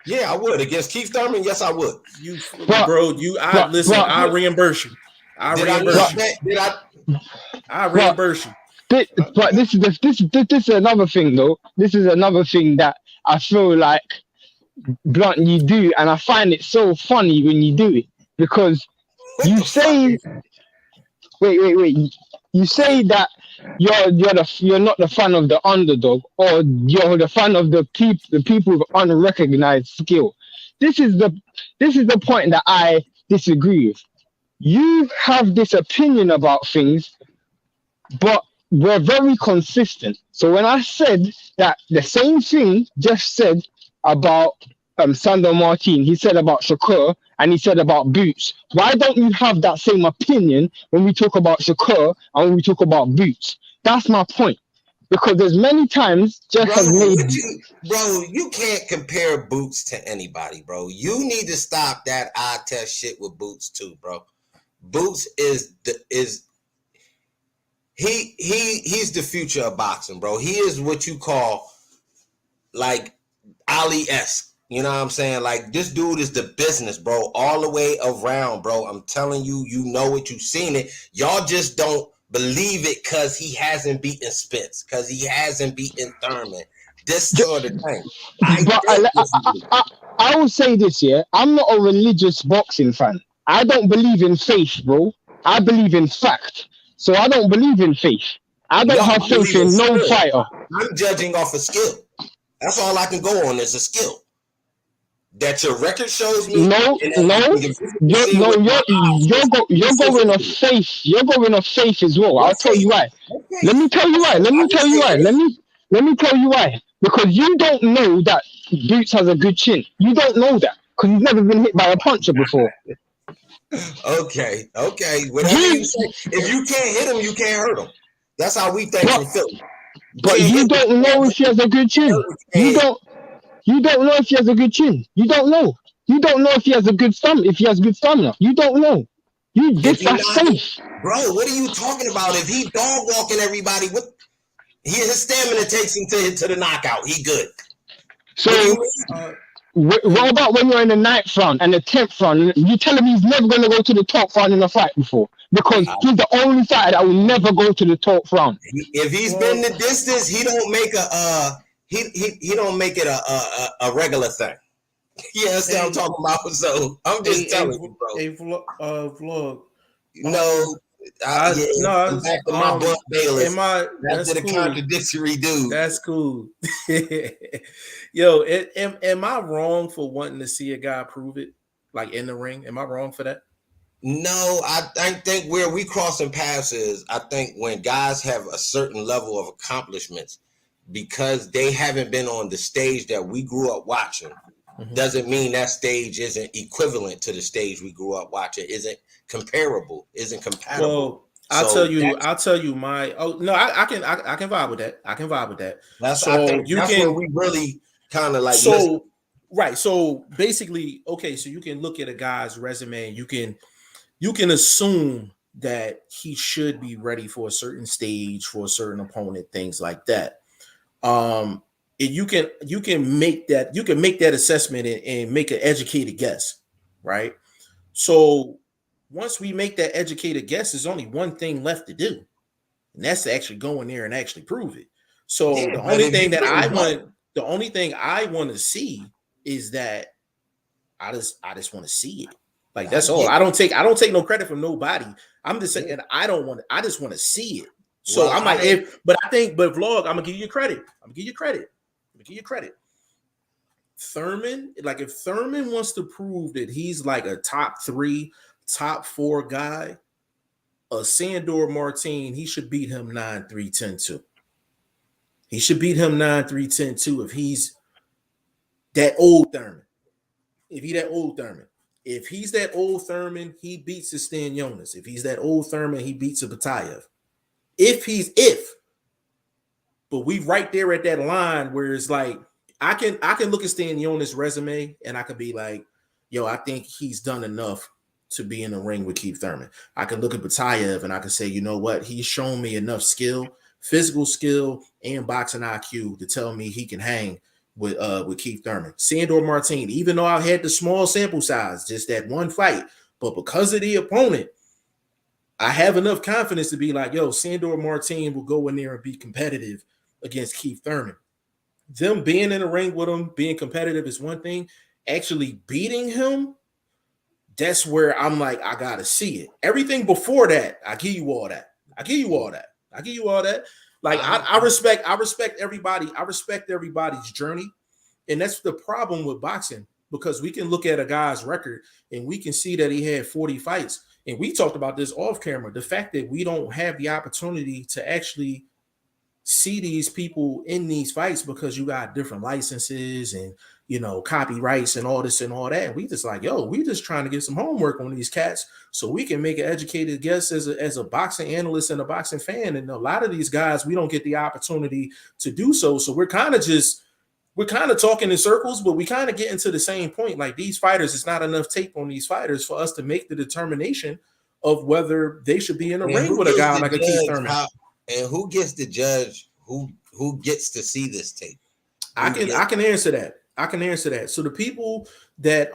Speaker 2: Yeah, I would. Against Keith Thurman, yes, I would.
Speaker 1: I reimburse you. I reimburse you.
Speaker 3: But this is another thing, though. This is another thing that I feel like, Blunt, you do, and I find it so funny when you do it because you say, wait. You say that you're not the fan of the underdog, or you're the fan of the people with unrecognized skill. This is the point that I disagree with. You have this opinion about things, but we're very consistent. So when I said that the same thing just said about Sandor Martin, he said about Shakur, and he said about Boots. Why don't you have that same opinion when we talk about Shakur and when we talk about Boots? That's my point. Because there's many times you
Speaker 2: can't compare Boots to anybody, bro. You need to stop that eye test shit with Boots too, bro. Boots he's the future of boxing, bro. He is what you call like Ali-esque. You know what I'm saying? Like, this dude is the business, bro, all the way around, bro. I'm telling you, you know it, you've seen it. Y'all just don't believe it because he hasn't beaten Spence, because he hasn't beaten Thurman. This sort of thing.
Speaker 3: I will say this, yeah. I'm not a religious boxing fan. I don't believe in faith, bro. I believe in fact. So I don't believe in faith. I don't have faith in no fighter.
Speaker 2: I'm judging off of skill. That's all I can go on is a skill. That your record shows me.
Speaker 3: You're going off faith. You're going off faith as well. I'll tell you why. Let me tell you why. Because you don't know that Boots has a good chin. You don't know that because he's never been hit by a puncher before.
Speaker 2: Okay. Whatever you say. If you can't hit him, you can't hurt him. That's how we think from Philly.
Speaker 3: But you don't know if he has a good chin. You don't know if he has a good chin. You don't know. You don't know if he has a good stomach. If he has good stamina, you don't know. That's safe,
Speaker 2: bro. What are you talking about? If he dog walking everybody, his stamina takes him to the knockout. He good.
Speaker 3: So what about when you're in the 9th round and the 10th round? You tell him he's never going to go to the top round in a fight before because he's the only fighter that will never go to the top round.
Speaker 2: If he's been the distance, he don't make he don't make it a regular thing. Yeah, that's what I'm talking about. So I'm just telling you, bro.
Speaker 1: Vlog.
Speaker 2: No, back to my boy Bayless. That's the contradictory dude.
Speaker 1: That's cool. Yo, am I wrong for wanting to see a guy prove it, like in the ring? Am I wrong for that?
Speaker 2: No, I think where we crossing paths is, I think when guys have a certain level of accomplishments, because they haven't been on the stage that we grew up watching, doesn't mean that stage isn't equivalent to the stage we grew up watching, isn't comparable, isn't compatible. Well,
Speaker 1: I'll tell you my I can vibe with that. I can vibe with that.
Speaker 2: That's where we really kind of like
Speaker 1: right. So basically, okay, so you can look at a guy's resume and you can assume that he should be ready for a certain stage, for a certain opponent, things like that. You can make that assessment and make an educated guess, right? So once we make that educated guess, there's only one thing left to do. and that's to actually go in there and actually prove it. So
Speaker 2: Yeah,
Speaker 1: the
Speaker 2: but
Speaker 1: only
Speaker 2: if
Speaker 1: thing
Speaker 2: you
Speaker 1: that I
Speaker 2: win, what?
Speaker 1: want, the only thing I want to see is that I just want to see it. Like
Speaker 2: I
Speaker 1: that's all.
Speaker 2: get
Speaker 1: I don't take no credit from nobody. I'm just saying
Speaker 2: it.
Speaker 1: I don't want. I just want to see it. So
Speaker 2: Well,
Speaker 1: I'm like, but vlog, I'm gonna give you credit. I'm gonna give you credit. I'm gonna give you credit. Thurman, like if Thurman wants to prove that he's like a top 3, top 4 guy, Sandor Martin, he should beat him 9-3, 10-2. He should beat him 9-3, 10-2 if he's that old Thurman. If he that old Thurman. If he's that old Thurman, he beats a Stanionis. If he's that old Thurman, he beats a Batayev. But we right there at that line where it's like I can look at Stanionis' resume and I could be like, yo, I think he's done enough to be in the ring with Keith Thurman. I can look at Batayev and I can say, you know what, he's shown me enough skill, physical skill, and boxing IQ to tell me he can hang with Keith Thurman. Sandor Martin, even though I had the small sample size, just that one fight, but because of the opponent, I have enough confidence to be like, yo, Sandor Martin will go in there and be competitive against Keith Thurman. Them being in the ring with him, being competitive is one thing. Actually beating him, that's where I'm like, I gotta see it. Everything before that, I give you all that. Like I respect everybody. I respect everybody's journey. And that's the problem with boxing, because we can look at a guy's record and we can see that he had 40 fights. And we talked about this off camera. The fact that we don't have the opportunity to actually see these people in these fights because you got different licenses and copyrights and all this and all that. And we just like, yo, we just trying to get some homework on these cats so we can make an educated guess as a boxing analyst and a boxing fan. And a lot of these guys, we don't get the opportunity to do so. So we're kind of talking in circles, but we kind of get into the same point. Like these fighters, it's not enough tape on these fighters for us to make the determination of whether they should be in a ring with a guy like a Keith Thurman.
Speaker 2: And who gets to judge who gets to see this tape?
Speaker 1: I can answer that. So the people that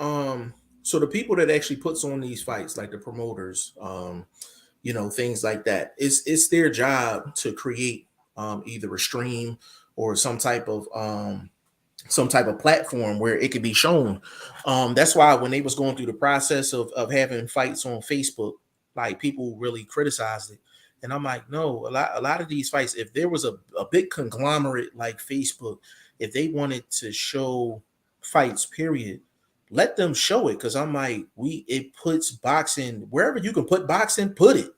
Speaker 1: actually puts on these fights, like the promoters, things like that, it's their job to create either a stream or some type of platform where it could be shown. That's why when they was going through the process of having fights on Facebook, like people really criticized it. And I'm like, no, a lot of these fights, if there was a big conglomerate like Facebook, if they wanted to show fights, period, let them show it. Cause I'm like, it puts boxing wherever you can put boxing, put it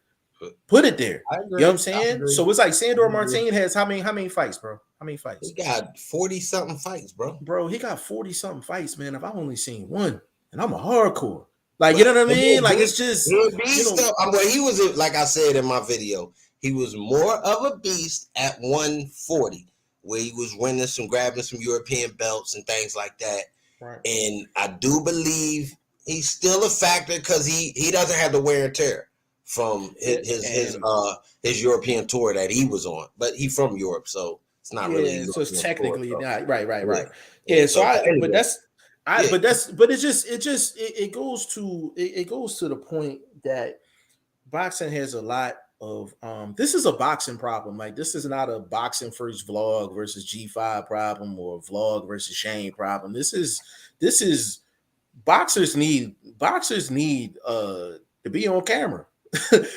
Speaker 1: there. You know what I'm saying? So it's like Sandor Martin has how many fights, bro? How many fights?
Speaker 2: He got 40-something fights, bro.
Speaker 1: Bro, he got 40-something fights, man. If I've only seen one, and I'm a hardcore. Like, you know what I mean? Like, it's just,
Speaker 2: he was, like I said in my video, he was more of a beast at 140, where he was grabbing some European belts and things like that.
Speaker 1: Right.
Speaker 2: And I do believe he's still a factor because he doesn't have the wear and tear from his European tour that he was on, but he's from Europe, so it's not really.
Speaker 1: So it's technically not right.
Speaker 2: Yeah.
Speaker 1: Yeah. So it goes to the point that boxing has a lot of this is a boxing problem. Like this is not a boxing first vlog versus G5 problem or vlog versus Shane problem. This is boxers need to be on camera.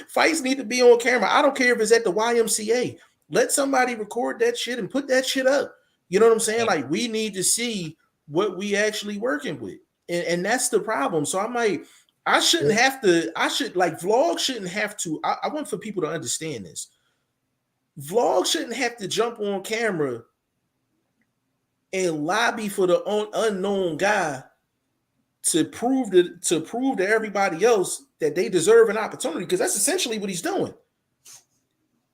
Speaker 1: Fights need to be on camera. I don't care if it's at the YMCA. Let somebody record that shit and put that shit up. You know what I'm saying? Like we need to see what we actually working with. And that's the problem. So I'm like, vlog shouldn't have to. I want for people to understand this. Vlog shouldn't have to jump on camera and lobby for the unknown guy to prove to everybody else that they deserve an opportunity, because that's essentially what he's doing.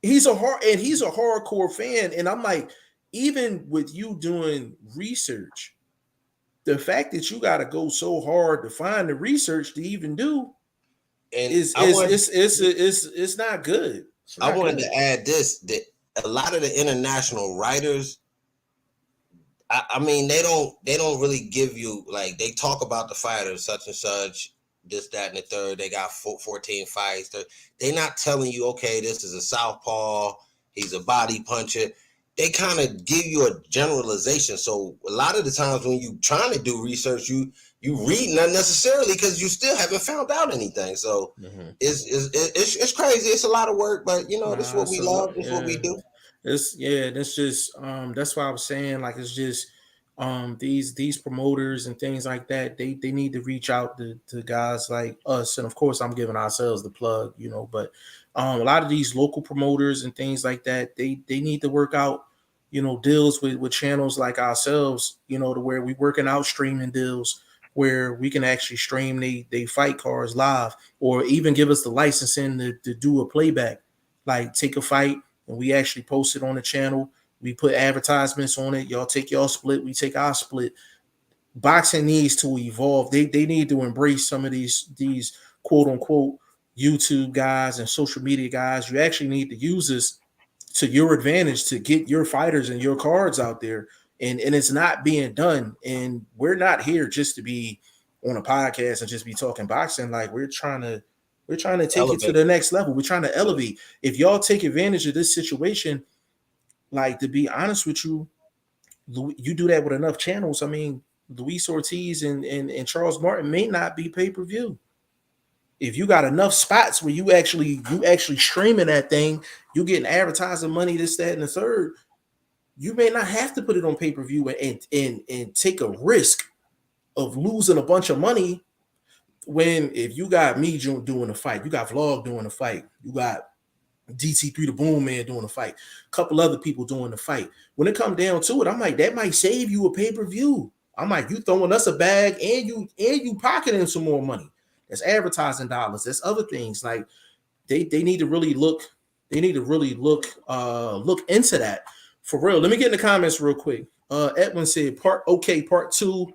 Speaker 1: He's a hardcore fan, and I'm like, even with you doing research, the fact that you got to go so hard to find the research to even do it's not good.
Speaker 2: I wanted to add this, that a lot of the international writers, I mean, they don't really give you, like, they talk about the fighters such and such, this, that, and the third. They got 14 fights. They're not telling you, okay, this is a southpaw. He's a body puncher. They kind of give you a generalization. So a lot of the times when you trying to do research, you read not necessarily because you still haven't found out anything. So it's crazy. It's a lot of work, but this is what we love. This is what we do.
Speaker 1: That's just that's why I was saying, like, it's just these promoters and things like that, they need to reach out to guys like us, and of course I'm giving ourselves the plug, but a lot of these local promoters and things like that, they need to work out deals with channels like ourselves, to where we working out streaming deals where we can actually stream they fight cards live, or even give us the licensing to do a playback, like take a fight and we actually post it on the channel. We put advertisements on it. Y'all take y'all split. We take our split. Boxing needs to evolve. They need to embrace some of these quote unquote YouTube guys and social media guys. You actually need to use this to your advantage to get your fighters and your cards out there. And it's not being done. And we're not here just to be on a podcast and just be talking boxing. Like, we're trying to take it to the next level. We're trying to elevate. If y'all take advantage of this situation, like, to be honest with you, you do that with enough channels. I mean, Luis Ortiz and Charles Martin may not be pay-per-view. If you got enough spots where you actually streaming that thing, you getting advertising money, this, that, and the third, you may not have to put it on pay-per-view and take a risk of losing a bunch of money. When if you got me doing a fight, you got Vlog doing a fight, you got DT3 the Boom Man doing a fight, a couple other people doing the fight. When it come down to it, I'm like, that might save you a pay-per-view. I'm like, you throwing us a bag and you pocketing some more money. That's advertising dollars. That's other things. Like, they need to really look. They need to really look into that for real. Let me get in the comments real quick. Edwin said part 2.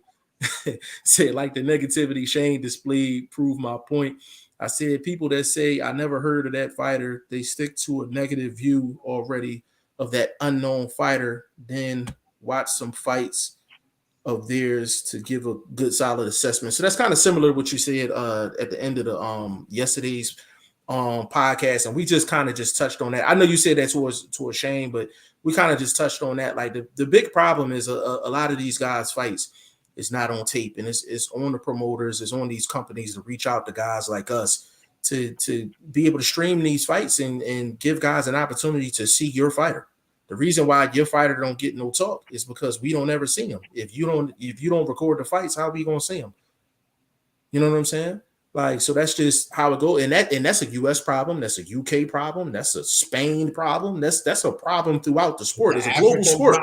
Speaker 1: Said, like, the negativity Shane displayed proved my point. I said, people that say I never heard of that fighter, they stick to a negative view already of that unknown fighter, then watch some fights of theirs to give a good solid assessment. So that's kind of similar to what you said at the end of the yesterday's podcast, and we just kind of just touched on that. I know you said that to a Shane, but we kind of just touched on that. Like, the big problem is a lot of these guys' fights is not on tape, and it's on the promoters, it's on these companies to reach out to guys like us to be able to stream these fights and give guys an opportunity to see your fighter. The reason why your fighter don't get no talk is because we don't ever see him. If you don't record the fights, how are we gonna see him? You know what I'm saying? Like, so that's just how it goes. And that's a US problem, that's a UK problem, that's a Spain problem, that's a problem throughout the sport. It's a global sport.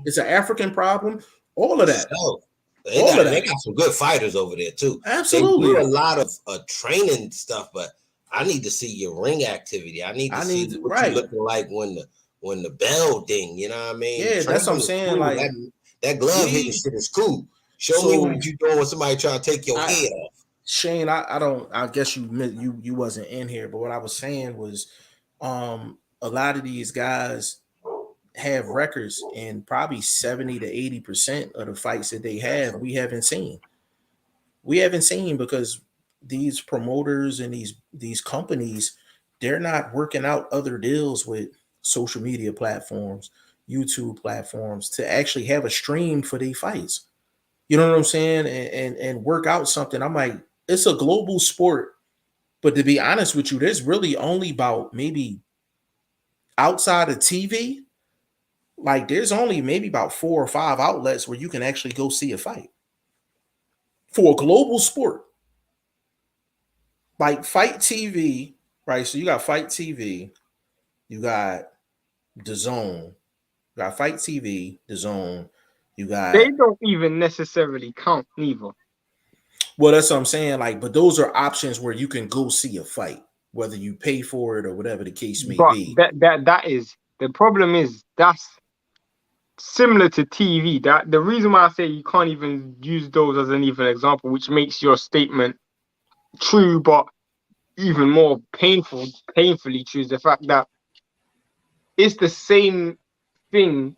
Speaker 1: It's an African problem. All of that.
Speaker 2: So, they got some good fighters over there too.
Speaker 1: Absolutely.
Speaker 2: They do a lot of training stuff, but I need to see your ring activity. I need to see what you're looking like when the bell ding. You know what I mean?
Speaker 1: Yeah, that's what I'm saying. Like,
Speaker 2: that glove hitting shit is cool. Show me what you doing when somebody trying to take your head off.
Speaker 1: Shane, I guess you wasn't in here, but what I was saying was, a lot of these guys have records, and probably 70 to 80% of the fights that they have, we haven't seen. Because these promoters and these companies, they're not working out other deals with social media platforms, YouTube platforms, to actually have a stream for their fights. You know what I'm saying? And work out something. I'm like, it's a global sport, but to be honest with you, there's really only about, maybe outside of TV, like, there's only maybe about 4 or 5 outlets where you can actually go see a fight for a global sport. Like Fight TV, right? So you got Fight TV, you got DAZN, you got Fight TV, DAZN, you got.
Speaker 3: They don't even necessarily count neither.
Speaker 1: Well, that's what I'm saying. Like, but those are options where you can go see a fight, whether you pay for it or whatever the case may be.
Speaker 3: That is the problem. Is that's similar to TV. That the reason why I say you can't even use those as an even example, which makes your statement true, but even more painfully true, is the fact that it's the same thing,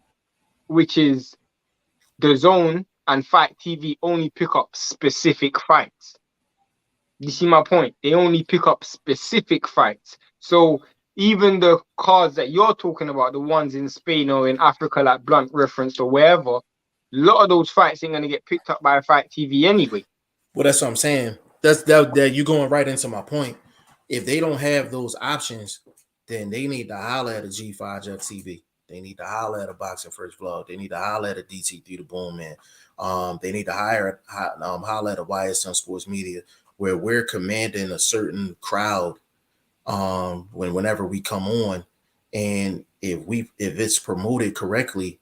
Speaker 3: which is DAZN and Fight TV only pick up specific fights.
Speaker 4: You see my point? They only pick up specific fights. So even the cards that you're talking about, the ones in Spain or in Africa, like Blunt referenced or wherever, a lot of those fights ain't gonna get picked up by Fight TV anyway.
Speaker 1: Well, that's what I'm saying. That you're going right into my point. If they don't have those options, then they need to holler at a G5 Jeff TV. They need to holler at a Boxing First Vlog. They need to holler at a DT3 the Boom Man. They need to holler at a YSM Sports Media, where we're commanding a certain crowd whenever we come on. And if it's promoted correctly,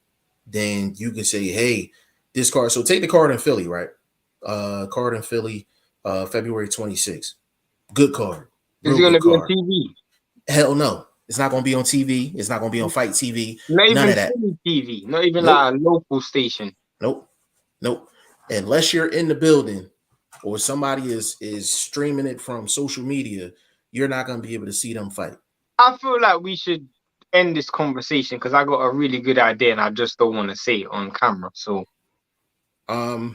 Speaker 1: then you can say, hey, this card. So take the card in Philly, right? Card in Philly, February 26th. Good card.
Speaker 4: Is
Speaker 1: Real
Speaker 4: it gonna
Speaker 1: good
Speaker 4: be on
Speaker 1: card.
Speaker 4: TV?
Speaker 1: Hell no. It's not going to be on TV. It's not going to be on Fight TV.
Speaker 4: Not
Speaker 1: None
Speaker 4: even
Speaker 1: of that.
Speaker 4: Philly TV. Not even
Speaker 1: Nope.
Speaker 4: like a local station.
Speaker 1: Nope. Unless you're in the building or somebody is streaming it from social media, you're not going to be able to see them fight.
Speaker 4: I feel like we should end this conversation because I got a really good idea and I just don't want to say it on camera. So
Speaker 1: I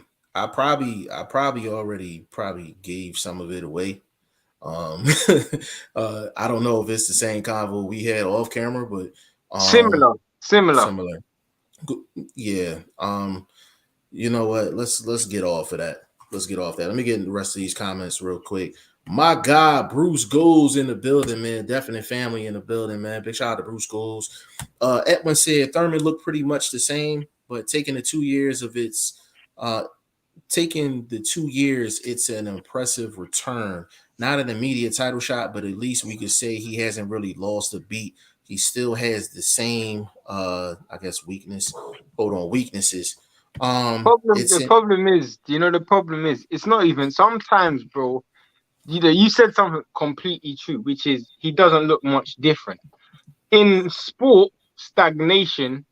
Speaker 1: probably already gave some of it away. I don't know if it's the same convo we had off camera, but
Speaker 4: similar.
Speaker 1: Yeah. You know what? Let's get off of that. Let me get in the rest of these comments real quick. My God, Bruce Goals in the building, man. Definite family in the building, man. Big shout out to Bruce Goals. Edwin said Thurman looked pretty much the same, but taking the 2 years, it's an impressive return. Not an immediate title shot, but at least we could say he hasn't really lost a beat. He still has the same, weaknesses.
Speaker 4: The problem is, it's not even sometimes, bro. You said something completely true, which is he doesn't look much different. In sport, stagnation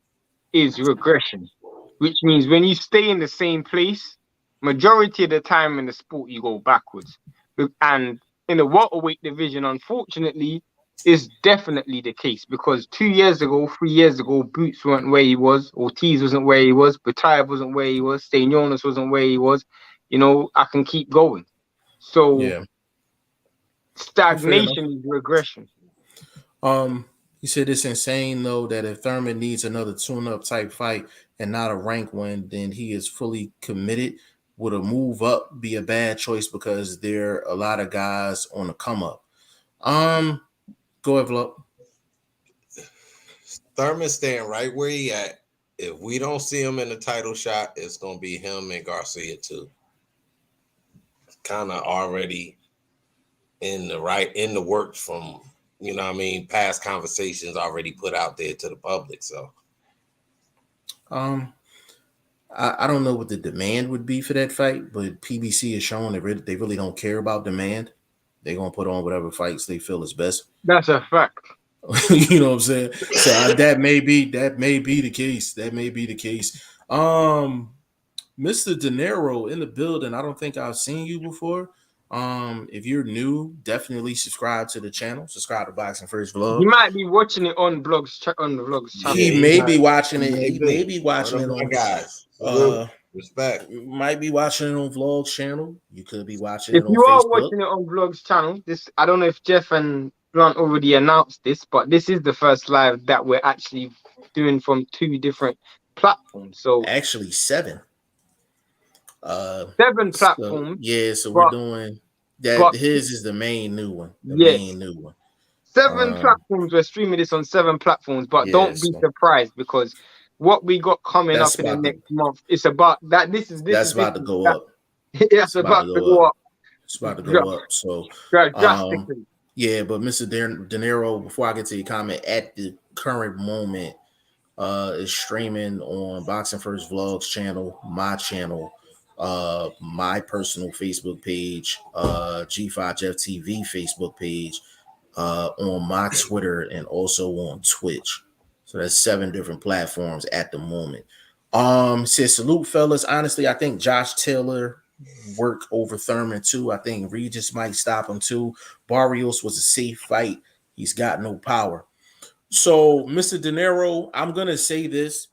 Speaker 4: is regression, which means when you stay in the same place, majority of the time in the sport, you go backwards. And in the welterweight division, unfortunately, is definitely the case because 2 years ago, 3 years ago, Boots weren't where he was, Ortiz wasn't where he was, Batayev wasn't where he was, Stanionis wasn't where he was. I can keep going. So
Speaker 1: yeah,
Speaker 4: stagnation is regression.
Speaker 1: He said it's insane though that if Thurman needs another tune-up type fight and not a rank win, then he is fully committed. Would a move up be a bad choice because there are a lot of guys on the come up? Go ahead, Vlog.
Speaker 2: Thurman staying right where he at. If we don't see him in the title shot, it's gonna be him and Garcia too. Kind of already in the works from past conversations already put out there to the public. So
Speaker 1: I don't know what the demand would be for that fight, but PBC has shown that they really don't care about demand. They're gonna put on whatever fights they feel is best.
Speaker 4: That's a fact.
Speaker 1: You know what I'm saying? So that may be the case. Mr. De Niro in the building. I don't think I've seen you before. If you're new, definitely subscribe to the channel. Subscribe to Boxing First Vlog.
Speaker 4: You might be watching it on the vlogs channel.
Speaker 1: He may be watching it. He may be watching it on
Speaker 2: guys. Respect.
Speaker 1: Might be watching it on Vlog's channel. You could be watching
Speaker 4: If
Speaker 1: it on
Speaker 4: you
Speaker 1: Facebook.
Speaker 4: are watching it on Vlogs channel, I don't know if Jeff and Blunt already announced this, but this is the first live that we're actually doing from 2 different platforms. So
Speaker 1: actually 7.
Speaker 4: 7 platforms.
Speaker 1: So we're doing that. His is the main new one. Main new one.
Speaker 4: 7 platforms. We're streaming this on 7 platforms, but don't be surprised because what we got coming up in the next month, it's about that. That's
Speaker 1: about to go up.
Speaker 4: It's about to go up.
Speaker 1: It's about to go up. So
Speaker 4: drastically.
Speaker 1: Yeah, but Mr. De Niro, before I get to your comment, at the current moment, is streaming on Boxing First Vlogs channel, my channel, my personal Facebook page, G5 Jeff TV Facebook page, on my Twitter, and also on Twitch. So that's 7 different platforms at the moment. Says salute, fellas. Honestly, I think Josh Taylor work over Thurman too. I think Regis might stop him too. Barrios was a safe fight. He's got no power. So, Mr. De Niro, I'm gonna say this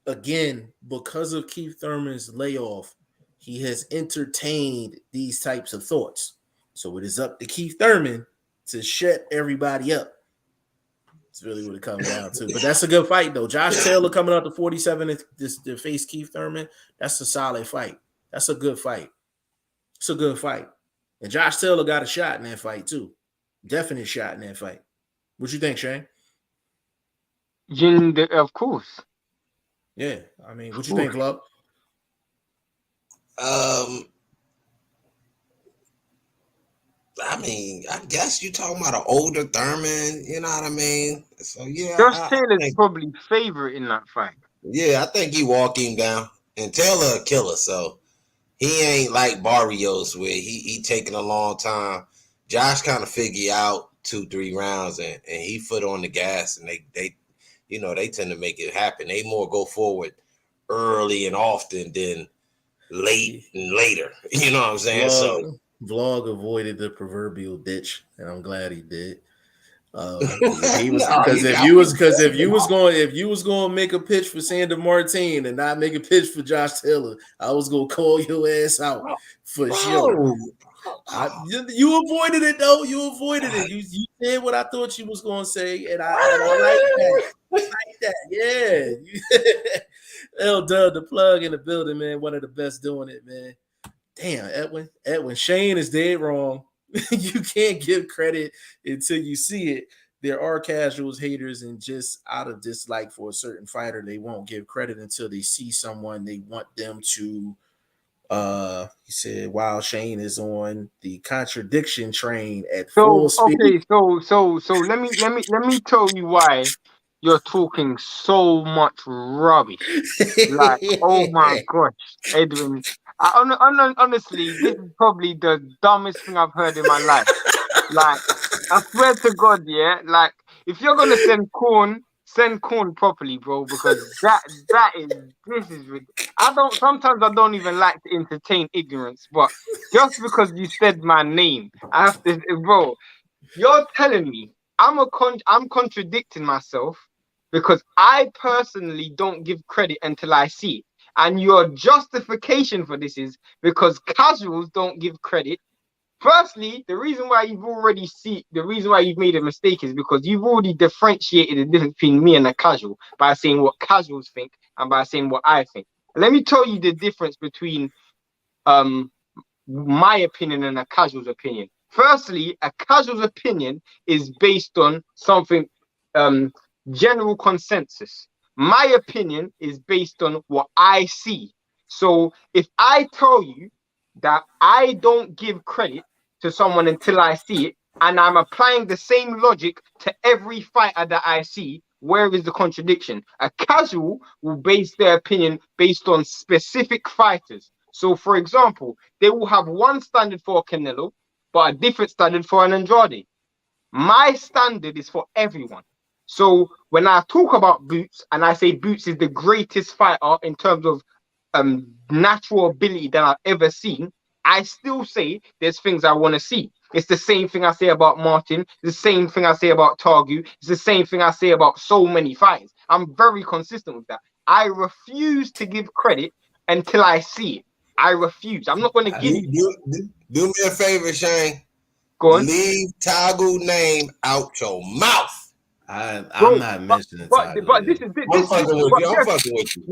Speaker 1: again because of Keith Thurman's layoff. He has entertained these types of thoughts. So it is up to Keith Thurman to shut everybody up. It's really what it comes down to. But that's a good fight, though. Josh Taylor coming up to 47 to face Keith Thurman. That's a solid fight. That's a good fight. It's a good fight. And Josh Taylor got a shot in that fight, too. Definite shot in that fight. What you think, Shane?
Speaker 4: Of course.
Speaker 1: Yeah. I mean, what you think, Love?
Speaker 2: I mean, I guess you're talking about an older Thurman, you know what I mean? So yeah,
Speaker 4: Josh Taylor's probably favorite in that fight.
Speaker 2: Yeah, I think he walk him down. And Taylor a killer, so he ain't like Barrios where he taking a long time. Josh kind of figure out 2-3 rounds and he foot on the gas, and they you know, they tend to make it happen. They more go forward early and often than late and later. You know what I'm saying?
Speaker 1: Vlog avoided the proverbial ditch, and I'm glad he did. If you was going to make a pitch for Sander Martin and not make a pitch for Josh Taylor, I was going to call your ass out for sure. You avoided it though. You avoided it. You said what I thought you was going to say, and I like that. Yeah. L Dub, the plug in the building, man. One of the best doing it, man. Damn, Edwin. Shane is dead wrong. You can't give credit until you see it. There are casuals, haters, and just out of dislike for a certain fighter, they won't give credit until they see someone they want them to. He said, while Shane is on the contradiction train at full speed.
Speaker 4: Okay, so let me tell you why you're talking so much rubbish. Like, oh my gosh, Edwin. Honestly, this is probably the dumbest thing I've heard in my life. Like, I swear to God, yeah. Like, if you're gonna send corn properly, bro, because this is ridiculous. Sometimes I don't even like to entertain ignorance, but just because you said my name, I have to, bro. You're telling me I'm contradicting myself because I personally don't give credit until I see it. And your justification for this is because casuals don't give credit. Firstly, the reason why you've made a mistake is because you've already differentiated the difference between me and a casual by saying what casuals think and by saying what I think. Let me tell you the difference between my opinion and a casual's opinion. Firstly, a casual's opinion is based on something general consensus. My opinion is based on what I see. So if I tell you that I don't give credit to someone until I see it, and I'm applying the same logic to every fighter that I see, where is the contradiction? A casual will base their opinion based on specific fighters. So, for example, they will have one standard for Canelo, but a different standard for an Andrade. My standard is for everyone. So when I talk about Boots and I say Boots is the greatest fighter in terms of natural ability that I've ever seen, I still say there's things I want to see. It's the same thing I say about Martin. It's the same thing I say about Targu. It's the same thing I say about so many fighters. I'm very consistent with that. I refuse to give credit until I see it. I refuse. I'm not going to give you.
Speaker 2: Do me a favor, Shane.
Speaker 4: Go on.
Speaker 2: Leave Targu name out your mouth.
Speaker 1: I'm not mentioning Targu.
Speaker 4: But this is
Speaker 2: I'm fucking with you.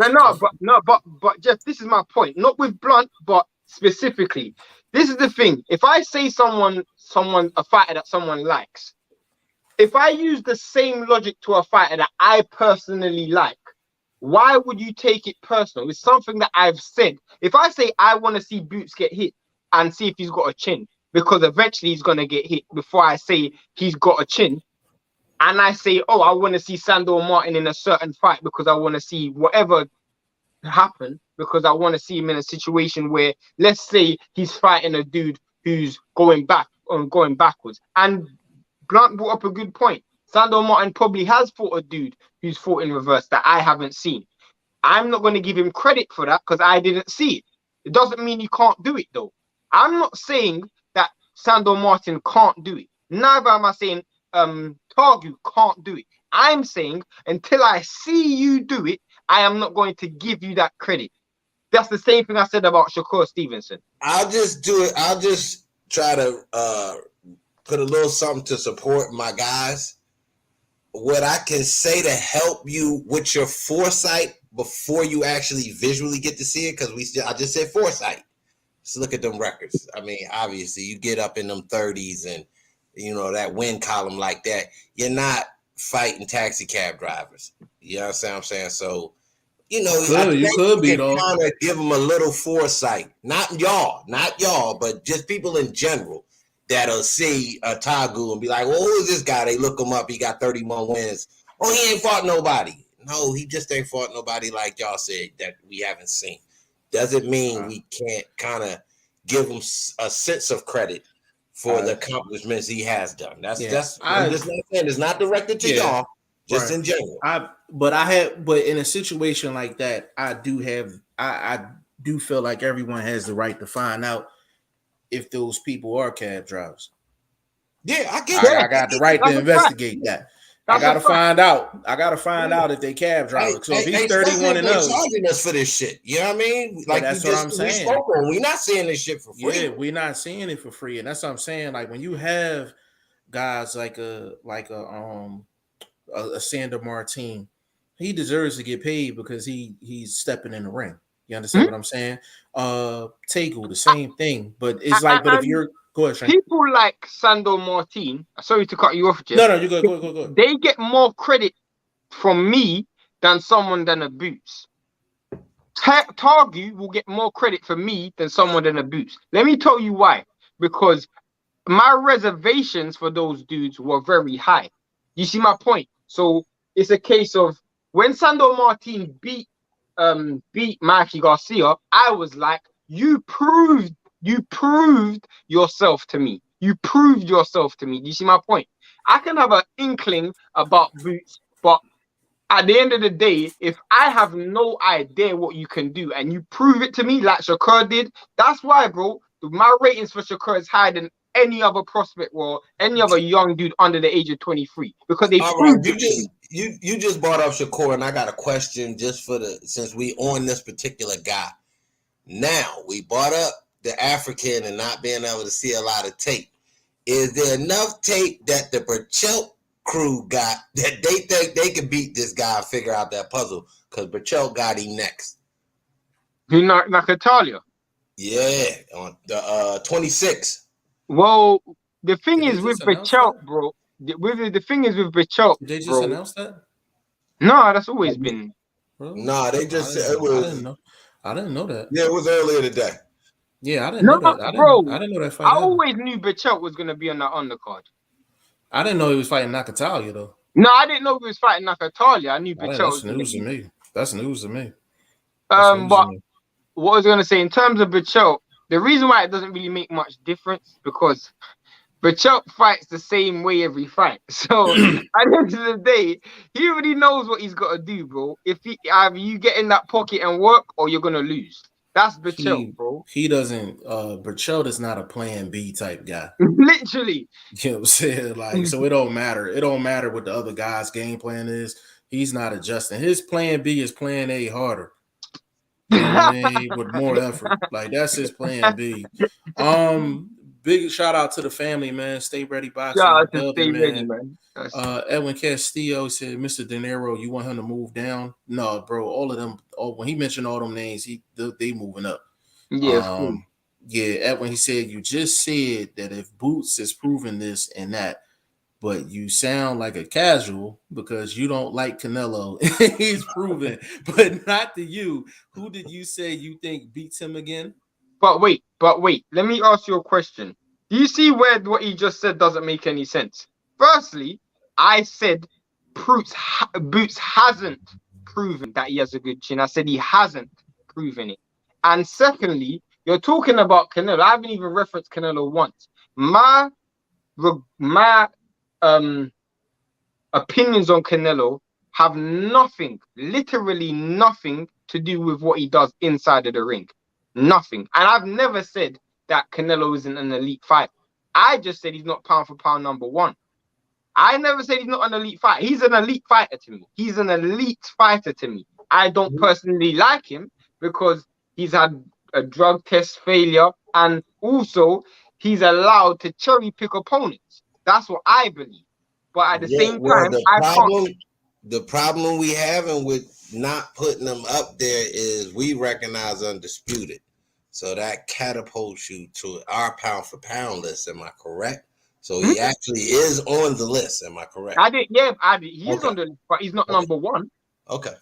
Speaker 4: But Jeff, this is my point. Not with Blunt, but specifically. This is the thing. If I say a fighter that someone likes, if I use the same logic to a fighter that I personally like, why would you take it personal? It's something that I've said. If I say I want to see Boots get hit and see if he's got a chin, because eventually he's going to get hit before I say he's got a chin, and I say, oh, I want to see Sandor Martin in a certain fight because I want to see whatever happen, because I want to see him in a situation where, let's say he's fighting a dude who's going backwards. And Blunt brought up a good point. Sandor Martin probably has fought a dude who's fought in reverse that I haven't seen. I'm not going to give him credit for that because I didn't see it. It doesn't mean he can't do it, though. I'm not saying that Sandor Martin can't do it. Neither am I saying Targu can't do it. I'm saying until I see you do it, I am not going to give you that credit. That's the same thing I said about Shakur Stevenson.
Speaker 2: I'll just do it. I'll just try to put a little something to support my guys. What I can say to help you with your foresight before you actually visually get to see it, because I just said foresight. Just look at them records. I mean, obviously, you get up in them 30s and, that win column like that. You're not fighting taxi cab drivers. You know what I'm saying? So,
Speaker 1: you could be though.
Speaker 2: Kind of give them a little foresight. Not y'all, but just people in general that'll see a Tagu and be like, well, who is this guy? They look him up. He got 31 wins. Oh, he ain't fought nobody. No, he just ain't fought nobody like y'all said that we haven't seen. Doesn't mean we can't kind of give him a sense of credit for the accomplishments he has done. I'm just not saying it's not directed to y'all, just in general.
Speaker 1: But in a situation like that, I do feel like everyone has the right to find out if those people are cab drivers.
Speaker 2: Yeah, I get it.
Speaker 1: I got the right to investigate that. I gotta find out. I gotta find out if they cab drivers. So if he's 31 and 0,
Speaker 2: charging us for this shit. You know what I mean? Like
Speaker 1: that's what I'm saying.
Speaker 2: We're not seeing this shit for free.
Speaker 1: Yeah, we're not seeing it for free, and that's what I'm saying. Like when you have guys like a Sander Martin, he deserves to get paid because he's stepping in the ring. You understand what I'm saying? Tagu, the same thing, but it's like, but if you're go ahead, Shane.
Speaker 4: People like Sando Martin, sorry to cut you off, Jeff.
Speaker 1: No, you go.
Speaker 4: They get more credit from me than a Boots. Tagu will get more credit for me than someone than a Boots. Let me tell you why. Because my reservations for those dudes were very high. You see my point? So it's a case of when Sando Martin beat Mikey Garcia, I was like, you proved yourself to me. You proved yourself to me. Do you see my point? I can have an inkling about Boots, but at the end of the day, if I have no idea what you can do and you prove it to me like Shakur did, that's why, bro, my ratings for Shakur is higher than any other prospect or any other young dude under the age of 23 because they proved it.
Speaker 2: You just brought up Shakur, and I got a question just since we on this particular guy. Now we brought up the African and not being able to see a lot of tape. Is there enough tape that the Burchell crew got that they think they can beat this guy and figure out that puzzle? Because Burchell got him next.
Speaker 4: You not Natalia?
Speaker 2: Yeah, on the 26.
Speaker 4: Well, the thing is with Burchell, bro. The thing is with Burchell,
Speaker 1: did they just announce that?
Speaker 4: No, that's always been.
Speaker 1: Really?
Speaker 2: No, they just said it was.
Speaker 1: I didn't know that.
Speaker 2: Yeah, it was earlier today.
Speaker 1: Yeah, I didn't know that. I didn't know that fight.
Speaker 4: I always knew Burchell was gonna be on that undercard.
Speaker 1: I didn't know he was fighting Nakatalia though.
Speaker 4: No, I didn't know he was fighting Nakatalia. I knew Burchell.
Speaker 1: That's news to me. That's news to me.
Speaker 4: But what I was gonna say in terms of Burchell, the reason why it doesn't really make much difference because Burchell fights the same way every fight. So at the end of the day, he already knows what he's got to do, bro. If either you get in that pocket and work, or you're gonna lose. That's Burchell, bro.
Speaker 1: He doesn't. Burchell is not a plan B type guy.
Speaker 4: Literally.
Speaker 1: You know what I'm saying? Like, so it don't matter. It don't matter what the other guy's game plan is. He's not adjusting. His plan B is plan A harder. You know what I mean? With more effort. Like that's his plan B. Big shout out to the family, man. Stay ready, boxing.
Speaker 4: Stay ready, man.
Speaker 1: Edwin Castillo said, "Mr. De Niro, you want him to move down?" No, bro. All of them. When he mentioned all them names, they moving up.
Speaker 4: Yeah.
Speaker 1: Yeah. Edwin, he said, "You just said that if Boots is proving this and that, but you sound like a casual because you don't like Canelo. He's proven, but not to you. Who did you say you think beats him again?"
Speaker 4: But wait. Let me ask you a question. Do you see where what he just said doesn't make any sense? Firstly, I said Boots hasn't proven that he has a good chin. I said he hasn't proven it. And secondly, you're talking about Canelo. I haven't even referenced Canelo once. My opinions on Canelo have nothing, literally nothing to do with what he does inside of the ring. Nothing. And I've never said that Canelo isn't an elite fighter. I just said he's not pound for pound number one. I never said he's not an elite fighter. He's an elite fighter to me. He's an elite fighter to me. I don't personally like him because he's had a drug test failure and also he's allowed to cherry pick opponents. That's what I believe. But at the
Speaker 2: Yeah,
Speaker 4: same
Speaker 2: well,
Speaker 4: time, I can't.
Speaker 2: the problem we having with not putting them up there is we recognize undisputed. So that catapults you to our pound for pound list. Am I correct? So he actually is on the list. Am I correct?
Speaker 4: I did. Yeah, I did. He's
Speaker 2: Okay.
Speaker 4: on the list, but he's not
Speaker 2: Okay.
Speaker 4: number one.
Speaker 2: Okay.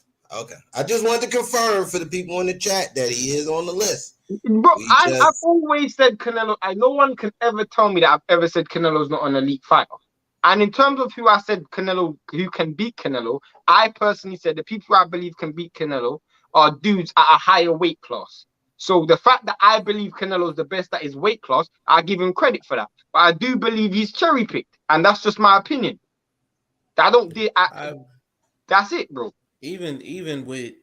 Speaker 2: I just wanted to confirm for the people in the chat that he is on the list.
Speaker 4: Bro, I've always said Canelo. No one can ever tell me that I've ever said Canelo's not an elite fighter. And in terms of who I said Canelo, who can beat Canelo, I personally said the people I believe can beat Canelo are dudes at a higher weight class. So the fact that I believe Canelo's the best at his weight class, I give him credit for that. But I do believe he's cherry picked, and that's just my opinion. That's it, bro.
Speaker 1: Even with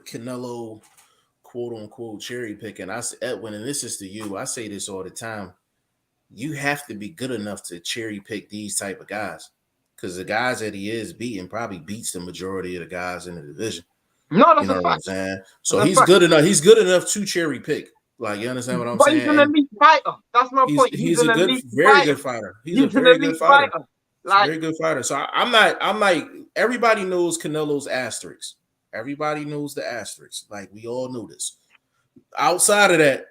Speaker 1: Canelo, quote unquote, cherry picking, Edwin, and this is to you, I say this all the time. You have to be good enough to cherry pick these type of guys, because the guys that he is beating probably beats the majority of the guys in the division.
Speaker 4: No, that's
Speaker 1: you know
Speaker 4: a
Speaker 1: what I'm
Speaker 4: fact.
Speaker 1: saying? So he's good enough. He's good enough to cherry pick. Like, you understand what I'm saying?
Speaker 4: But he's an elite fighter. That's my point.
Speaker 1: He's a good, very good fighter. He's a very good fighter. Very good fighter. So I'm like, everybody knows Canelo's asterisks. Everybody knows the asterisks. Like, we all know this. Outside of that,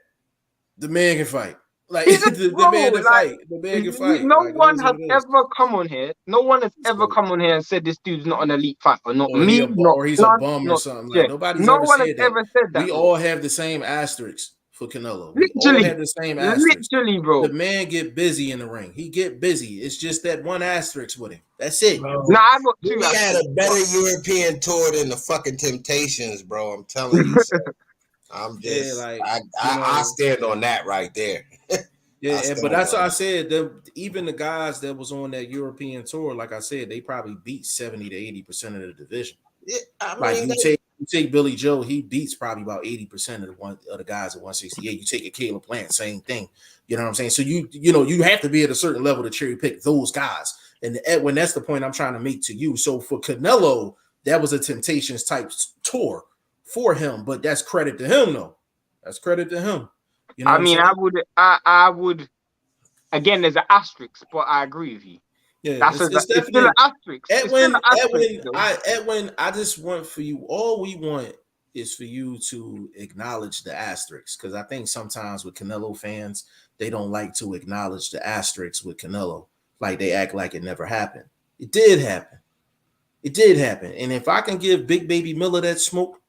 Speaker 1: the man can fight. Like, the man can fight. The man can fight.
Speaker 4: No one has ever come on here. No one has ever come on here and said this dude's not an elite fighter. Not me.
Speaker 1: Or he's a bum or something. Like, nobody's ever said that. We all have the same asterisks for Canelo. We all have the same asterisks.
Speaker 4: Literally, bro.
Speaker 1: The man get busy in the ring. He get busy. It's just that one asterisk with him. That's it.
Speaker 2: Bro,
Speaker 4: I got two.
Speaker 2: We had a better European tour than the fucking Temptations, bro. I'm telling you. So. I'm just, I stand on that right there.
Speaker 1: Yeah, but that's what I said. Even the guys that was on that European tour, like I said, they probably beat 70 to 80% of the division.
Speaker 2: Yeah,
Speaker 1: you take Billy Joe, he beats probably about 80% of the guys at 168. You take a Caleb Plant, same thing. You know what I'm saying? So you have to be at a certain level to cherry pick those guys. And Edwin, that's the point I'm trying to make to you. So for Canelo, that was a Temptations type tour for him, but that's credit to him, though. That's credit to him. You know
Speaker 4: I would. Again, there's an asterisk, but I agree with you.
Speaker 1: Yeah,
Speaker 4: it's still an asterisk.
Speaker 1: Edwin, I just want for you. All we want is for you to acknowledge the asterisks, because I think sometimes with Canelo fans, they don't like to acknowledge the asterisks with Canelo. Like, they act like it never happened. It did happen. It did happen. And if I can give Big Baby Miller that smoke,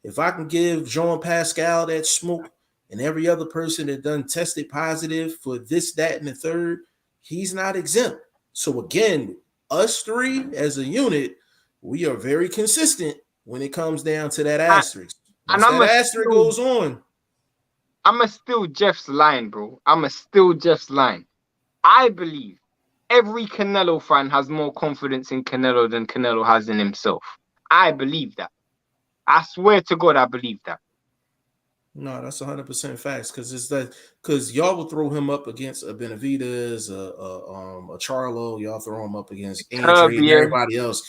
Speaker 1: if I can give Jean Pascal that smoke, and every other person that done tested positive for this, that, and the third, he's not exempt. So again, us three as a unit, we are very consistent when it comes down to that asterisk. Once that asterisk goes on,
Speaker 4: I'm a still Jeff's line, bro. I'm a still Jeff's line. I believe every Canelo fan has more confidence in Canelo than Canelo has in himself. I believe that. I swear to God, I believe that.
Speaker 1: No, that's 100% facts, because y'all will throw him up against a Benavidez, a Charlo. Y'all throw him up against Andre and everybody else,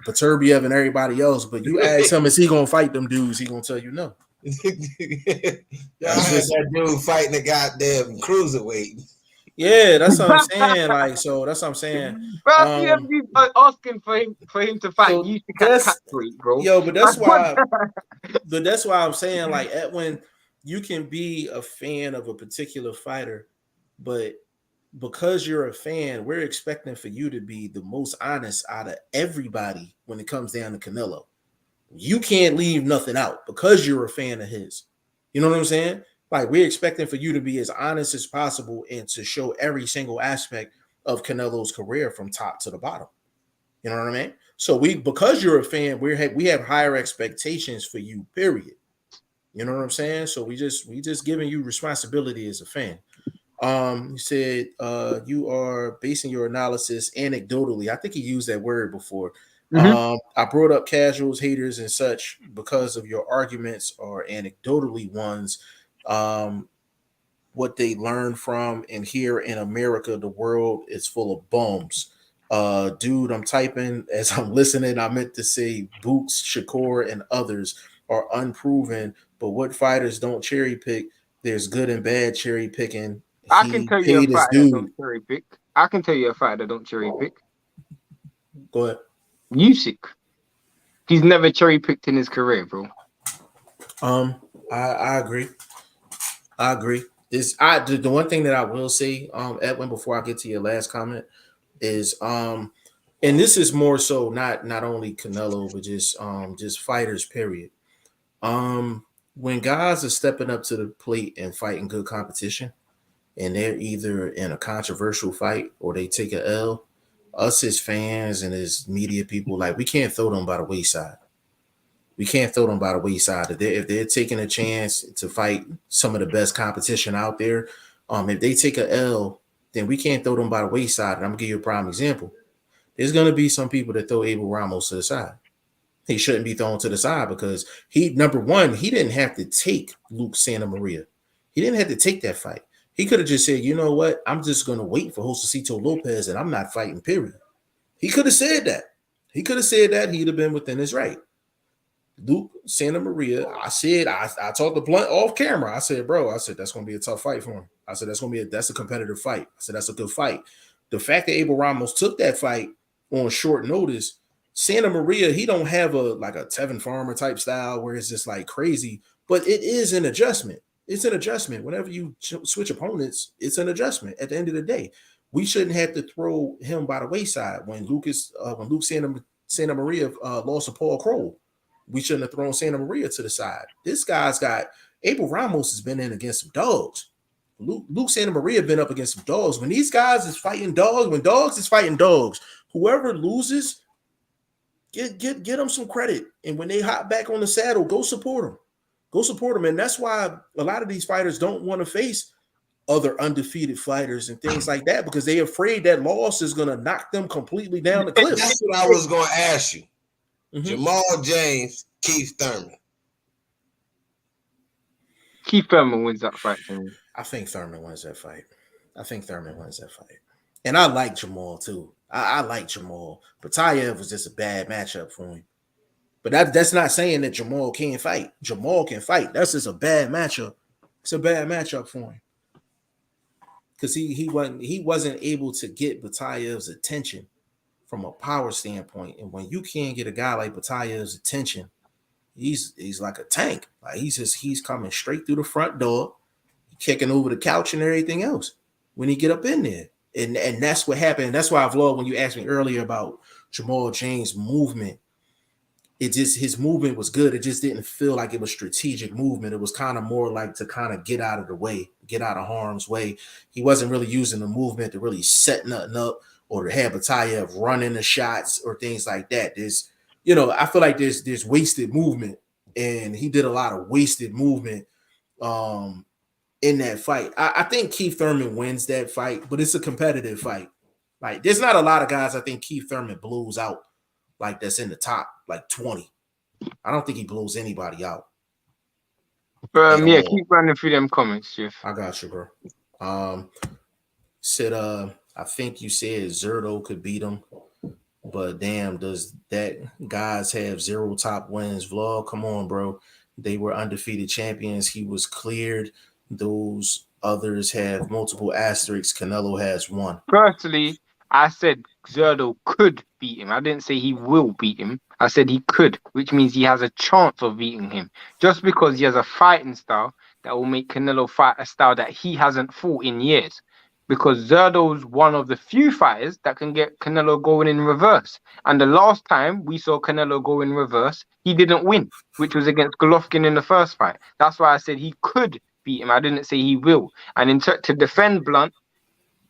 Speaker 1: Peterbiev and everybody else. But you ask him, is he gonna fight them dudes? He gonna tell you no.
Speaker 2: That's just that dude fighting the goddamn cruiserweight.
Speaker 1: Yeah, that's what I'm saying. Like, so that's what I'm saying.
Speaker 4: Asking for him to fight. You bro.
Speaker 1: Yo, but that's why. But that's why I'm saying, like, Edwin, you can be a fan of a particular fighter, but because you're a fan, we're expecting for you to be the most honest out of everybody when it comes down to Canelo. You can't leave nothing out because you're a fan of his. You know what I'm saying? Like, we're expecting for you to be as honest as possible and to show every single aspect of Canelo's career from top to the bottom. You know what I mean? So because you're a fan, we have higher expectations for you, period. You know what I'm saying? So we just giving you responsibility as a fan. You said you are basing your analysis anecdotally. I think he used that word before. Mm-hmm. I brought up casuals, haters, and such because of your arguments are anecdotally ones. What they learn from, and here in America, the world is full of bums. Dude, I'm typing as I'm listening. I meant to say Books, Shakur, and others are unproven, but what fighters don't cherry pick There's good and bad cherry picking.
Speaker 4: I can
Speaker 1: He
Speaker 4: tell you a
Speaker 1: paid his
Speaker 4: fighter that
Speaker 1: dude.
Speaker 4: don't cherry pick. I can tell you a fighter that don't cherry pick.
Speaker 1: Go ahead.
Speaker 4: Usyk. He's never cherry picked in his career, bro.
Speaker 1: I agree. I agree. The one thing that I will say, Edwin, before I get to your last comment, is and this is more so not only Canelo, but just fighters, period. When guys are stepping up to the plate and fighting good competition, and they're either in a controversial fight or they take a L, us as fans and as media people, like, we can't throw them by the wayside. We can't throw them by the wayside. If they're taking a chance to fight some of the best competition out there, if they take a L, then we can't throw them by the wayside. And I'm gonna give you a prime example. There's gonna be some people that throw Abel Ramos to the side. He shouldn't be thrown to the side because number one, he didn't have to take Luke Santa Maria. He didn't have to take that fight. He could have just said, you know what, I'm just gonna wait for Josecito Lopez and I'm not fighting, period. He could have said that. He'd have been within his right. Luke Santa Maria, I talked to Blunt off camera. I said, bro, that's gonna be a tough fight for him. I said that's a competitive fight. I said that's a good fight. The fact that Abel Ramos took that fight on short notice, Santa Maria, he don't have a Tevin Farmer type style where it's just like crazy, but it is an adjustment. It's an adjustment. Whenever you switch opponents, it's an adjustment. At the end of the day, we shouldn't have to throw him by the wayside when Luke Santa Maria lost to Paul Kroll. We shouldn't have thrown Santa Maria to the side. This guy's got Abel Ramos has been in against some dogs. Luke Santa Maria been up against some dogs. When these guys is fighting dogs, when dogs is fighting dogs, whoever loses, get them some credit. And when they hop back on the saddle, go support them. Go support them. And that's why a lot of these fighters don't want to face other undefeated fighters and things like that because they're afraid that loss is going to knock them completely down the cliff.
Speaker 2: That's what I was going to ask you. Mm-hmm. Jamal James, Keith Thurman.
Speaker 4: Keith Thurman wins that fight.
Speaker 1: I think Thurman wins that fight. And I like Jamal too. I like Jamal. But Tayev was just a bad matchup for him. But that's not saying that Jamal can't fight. Jamal can fight. That's just a bad matchup. It's a bad matchup for him. Because he wasn't able to get Batayev's attention from a power standpoint. And when you can't get a guy like Batayev's attention, he's like a tank. Like he's coming straight through the front door, kicking over the couch and everything else when he get up in there. And that's what happened. That's why I vlogged when you asked me earlier about Jamal James' movement. His movement was good. It just didn't feel like it was strategic movement. It was kind of more like to kind of get out of the way, get out of harm's way. He wasn't really using the movement to really set nothing up or to have Batayev running the shots or things like that. I feel like there's wasted movement, and he did a lot of wasted movement in that fight. I think Keith Thurman wins that fight, but it's a competitive fight. Like, there's not a lot of guys I think Keith Thurman blows out like that's in the top, like 20. I don't think he blows anybody out.
Speaker 4: Keep running through them comments, Jeff.
Speaker 1: I got you, bro. Said I think you said Zerto could beat him, but damn, does that guys have 0 top wins vlog? Come on, bro. They were undefeated champions. He was cleared. Those others have multiple asterisks. Canelo has 1.
Speaker 4: Personally, I said Zerto could beat him. I didn't say he will beat him. I said he could, which means he has a chance of beating him. Just because he has a fighting style that will make Canelo fight a style that he hasn't fought in years. Because Zerto's one of the few fighters that can get Canelo going in reverse. And the last time we saw Canelo go in reverse, he didn't win, which was against Golovkin in the first fight. That's why I said he could beat him. I didn't say he will. And to defend Blunt,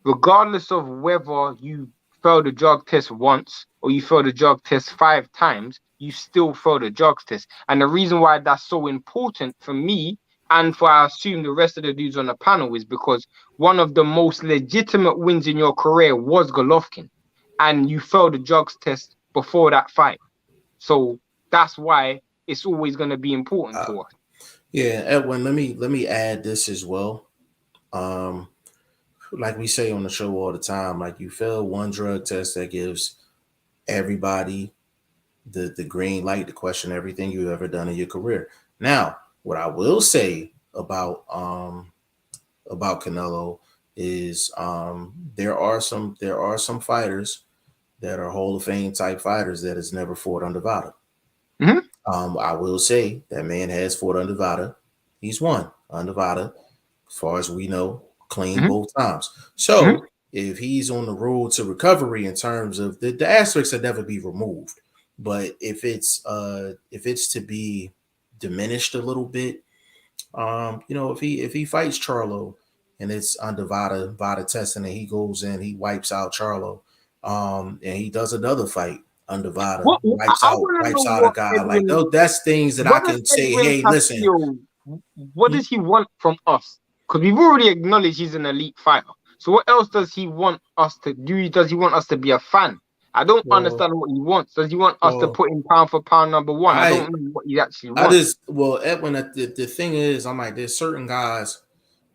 Speaker 4: regardless of whether you fail the drug test once or you fail the drug test 5 times, you still fail the drug test. And the reason why that's so important for me and for I assume the rest of the dudes on the panel is because one of the most legitimate wins in your career was Golovkin. And you failed the drugs test before that fight. So that's why it's always going to be important to us.
Speaker 1: Yeah, Edwin, let me add this as well. Like we say on the show all the time, like you fail one drug test that gives everybody the green light to question everything you've ever done in your career. Now, what I will say about Canelo is there are some fighters that are Hall of Fame type fighters that has never fought under Vada.
Speaker 4: Mhm.
Speaker 1: I will say that man has fought under Vada. He's won under Vada, as far as we know, clean
Speaker 4: Mhm.
Speaker 1: both times.
Speaker 4: Mhm.
Speaker 1: So if he's on the road to recovery in terms of the asterisks will never be removed. But if it's to be diminished a little bit, if he fights Charlo and it's under Vada testing and he goes in, he wipes out Charlo, and he does another fight under Vada,
Speaker 4: What I want to know
Speaker 1: wipes out a
Speaker 4: what
Speaker 1: guy like
Speaker 4: Edwin.
Speaker 1: those. That's things that I
Speaker 4: What does
Speaker 1: can say.
Speaker 4: Edwin
Speaker 1: Hey, listen,
Speaker 4: Castillo? What does he want from us? Because we've already acknowledged he's an elite fighter. So what else does he want us to do? Does he want us to be a fan? I don't
Speaker 1: well,
Speaker 4: understand what he wants. Does he want us to
Speaker 1: well,
Speaker 4: put in pound for pound number one? I
Speaker 1: I
Speaker 4: don't know what he actually
Speaker 1: I
Speaker 4: wants.
Speaker 1: just well, Edwin. The thing is, I'm like, there's certain guys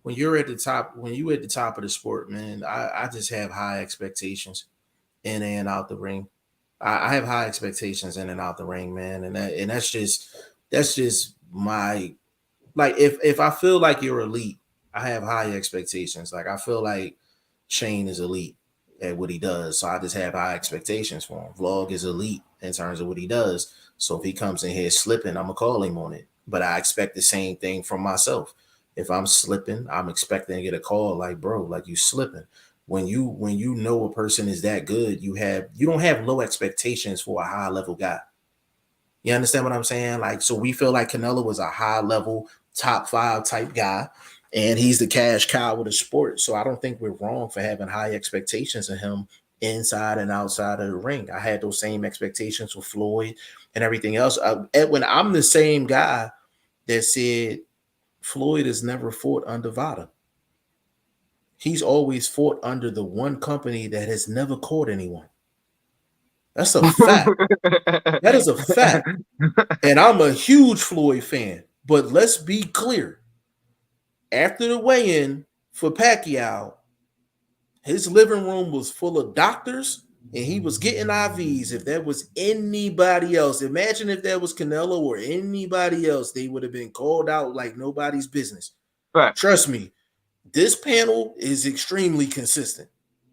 Speaker 1: when you're at the top, when you at the top of the sport, man. I just have high expectations in and out the ring. I have high expectations in and out the ring, man, and that's just my like if I feel like you're elite, I have high expectations. Like I feel like Shane is elite at what he does, so I just have high expectations for him. Vlog is elite in terms of what he does, so if he comes in here slipping, I'm gonna call him on it. But I expect the same thing from myself. If I'm slipping, I'm expecting to get a call like, bro, like you slipping. When you know a person is that good, you don't have low expectations for a high level guy. You understand what I'm saying? Like, so we feel like Canelo was a high level, top 5 type guy, and he's the cash cow of the sport. So I don't think we're wrong for having high expectations of him inside and outside of the ring. I had those same expectations with Floyd and everything else. Edwin, I'm the same guy that said Floyd has never fought under Vada. He's always fought under the one company that has never caught anyone. That's a fact. That is a fact. And I'm a huge Floyd fan. But let's be clear. After the weigh-in for Pacquiao, his living room was full of doctors and he was getting IVs. If that was anybody else, imagine if that was Canelo or anybody else, they would have been called out like nobody's business.
Speaker 4: Right.
Speaker 1: Trust me, this panel is extremely consistent.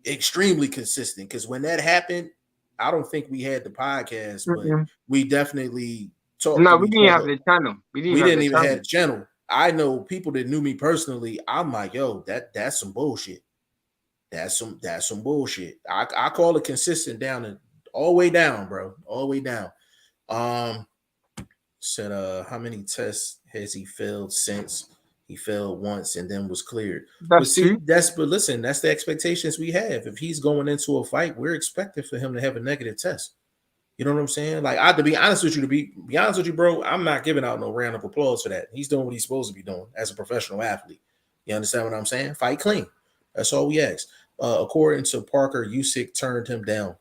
Speaker 1: Extremely consistent. Because when that happened, I don't think we had the podcast, but we definitely talked
Speaker 4: No,
Speaker 1: to
Speaker 4: we
Speaker 1: each
Speaker 4: didn't have
Speaker 1: other.
Speaker 4: the channel.
Speaker 1: We didn't even have a channel. I know people that knew me personally. I'm like, yo, that's some bullshit. That's some bullshit. I call it consistent down and all the way down, bro. All the way down. Said how many tests has he failed since? He failed once and then was cleared.
Speaker 4: That's true.
Speaker 1: But listen, that's the expectations we have. If he's going into a fight, we're expecting for him to have a negative test. You know what I'm saying? Like, to be honest with you, bro, I'm not giving out no round of applause for that. He's doing what he's supposed to be doing as a professional athlete. You understand what I'm saying? Fight clean. That's all we ask. According to Parker, Usyk turned him down.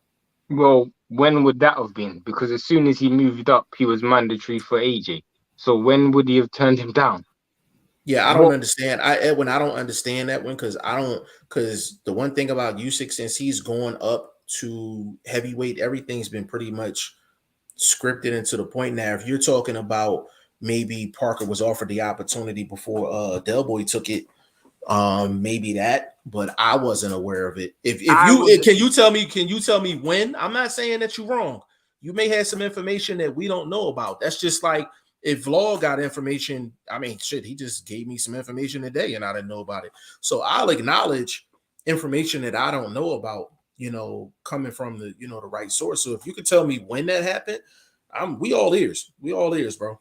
Speaker 4: Well, when would that have been? Because as soon as he moved up, he was mandatory for AJ. So when would he have turned him down?
Speaker 1: Yeah, I don't understand. Edwin, I don't understand that one because the one thing about Usyk, since he's going up to heavyweight, everything's been pretty much scripted and to the point. Now, if you're talking about maybe Parker was offered the opportunity before Del Boy took it, maybe that, but I wasn't aware of it. Can you tell me when? I'm not saying that you're wrong. You may have some information that we don't know about. That's just like if Vlog got information. I mean, shit, he just gave me some information today and I didn't know about it. So I'll acknowledge information that I don't know about, coming from the right source. So if you could tell me when that happened, we all ears, bro.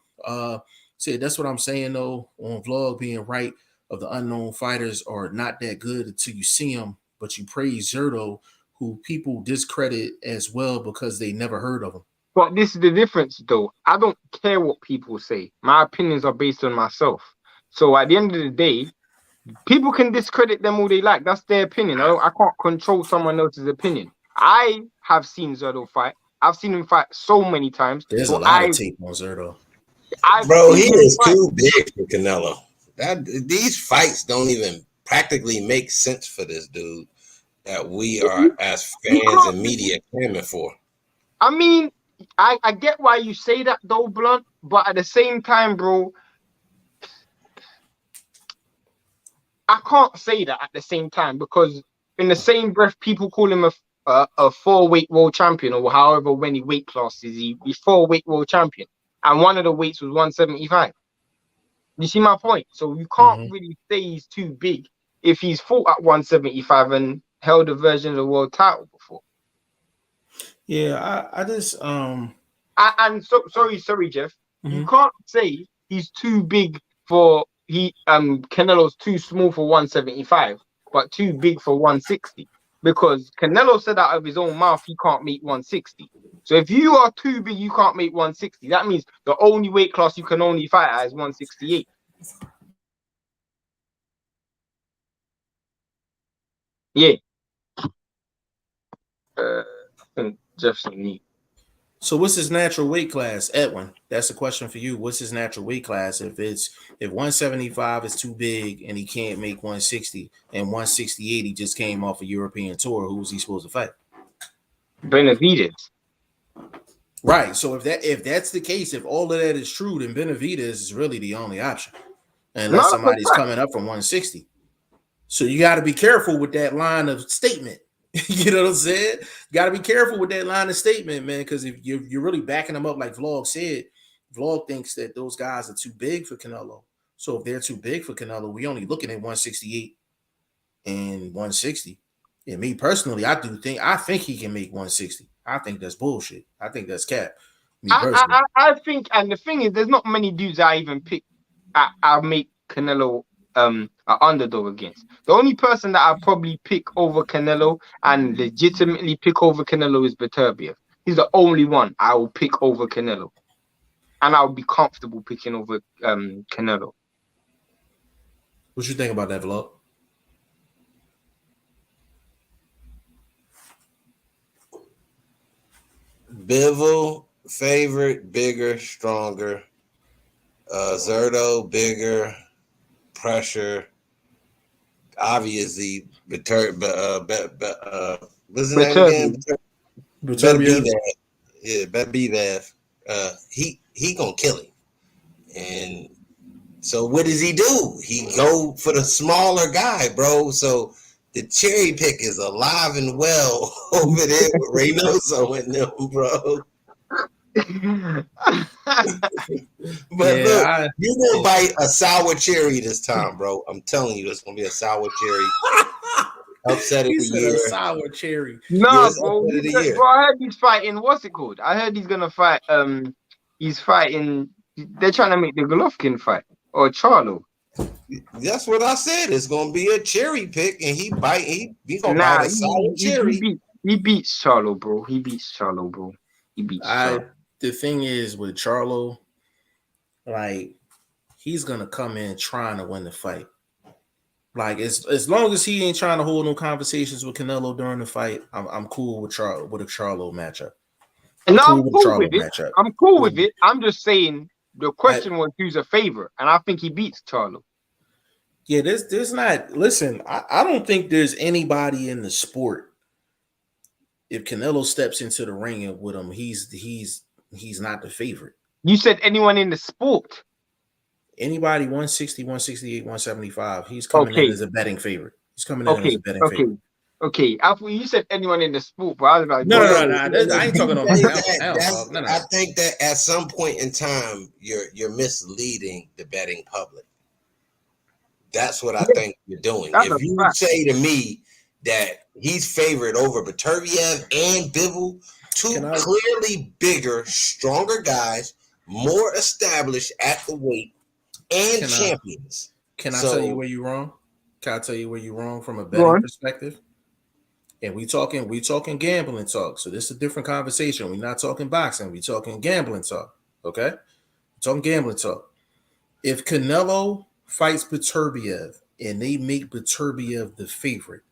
Speaker 1: See, that's what I'm saying though, on Vlog being right of the unknown fighters are not that good until you see them, but you praise Zerto, who people discredit as well because they never heard of him.
Speaker 4: But this is the difference, though. I don't care what people say. My opinions are based on myself. So at the end of the day, people can discredit them all they like. That's their opinion. I can't control someone else's opinion. I have seen Zerto fight. I've seen him fight so many times.
Speaker 1: There's a lot of tape on Zerto.
Speaker 2: Bro, he is too big for Canelo. These fights don't even practically make sense for this dude that we are as fans and media clamoring for.
Speaker 4: I mean, I get why you say that though, Blunt, but at the same time, bro, can't say that at the same time, because in the same breath, people call him a 4-weight world champion, or however many weight classes he's 4-weight world champion, and one of the weights was 175. You see my point? So you can't really say he's too big if he's fought at 175 and held a version of the world title before.
Speaker 1: Yeah, I just
Speaker 4: sorry, Jeff. You can't say he's too big for Canelo's too small for 175, but too big for 160. Because Canelo said out of his own mouth he can't meet 160. So if you are too big, you can't make 160. That means the only weight class you can only fight at is 168. Yeah. I think Jeff's neat.
Speaker 1: So what's his natural weight class, Edwin? That's a question for you. What's his natural weight class? If 175 is too big and he can't make 160, and 168 he just came off a European tour, who was he supposed to fight?
Speaker 4: Benavidez.
Speaker 1: Right. So if that's the case, if all of that is true, then Benavidez is really the only option, unless somebody's coming up from 160. So you got to be careful with that line of statement. You know what I'm saying? You got to be careful with that line of statement, man, because if you're really backing them up, like Vlog said, Vlog thinks that those guys are too big for Canelo. So if they're too big for Canelo, we only looking at 168 and 160. And me personally, I think he can make 160. I think that's bullshit. I think that's cap.
Speaker 4: I think, and the thing is, there's not many dudes I even pick. I make Canelo an underdog against. The only person that I probably pick over Canelo and legitimately pick over Canelo is Beterbiev. He's the only one I will pick over Canelo, and I'll be comfortable picking over Canelo.
Speaker 1: What you think about that, Vlog?
Speaker 2: Bivol, favorite, bigger, stronger. Zerto, bigger, pressure. Obviously, what's his name again? Beterbiev. Yeah, Beterbiev. He gonna kill him. And so what does he do? He go for the smaller guy, bro. So the cherry pick is alive and well over there with Reynoso and them, bro. But yeah, look, you're gonna bite a sour cherry this time, bro. I'm telling you, it's gonna be a sour cherry. Upset of the year.
Speaker 1: A sour cherry.
Speaker 4: No, bro. I heard he's fighting. What's it called? I heard he's gonna fight. He's fighting. They're trying to make the Golovkin fight or Charlo.
Speaker 2: That's what I said. It's gonna be a cherry pick, and he's gonna bite a sour cherry.
Speaker 4: He beats Charlo, bro. He beats Charlo.
Speaker 1: The thing is with Charlo, like, he's gonna come in trying to win the fight. Like, as long as he ain't trying to hold no conversations with Canelo during the fight, I'm cool with a Charlo matchup.
Speaker 4: I'm cool with it. I'm just saying the question was who's a favorite, and I think he beats Charlo.
Speaker 1: Yeah, there's not. Listen, I don't think there's anybody in the sport. If Canelo steps into the ring with him, he's not the favorite.
Speaker 4: You said anyone in the sport?
Speaker 1: Anybody 160, 168, 175. He's coming in as a betting favorite. He's coming in as a betting favorite.
Speaker 4: Okay. After you said anyone in the sport, but I was like,
Speaker 1: no. I ain't talking about
Speaker 2: I think that at some point in time, you're misleading the betting public. That's what I think you're doing. If you say to me that he's favored over Beterbiev and Bivol, two clearly bigger, stronger guys, more established at the weight and champions.
Speaker 1: Can I tell you where you're wrong? Can I tell you where you're wrong from a betting perspective? And we talking gambling talk. So this is a different conversation. We're not talking boxing. We're talking gambling talk. Okay? We're talking gambling talk. If Canelo fights Beterbiev and they make Beterbiev the favorite,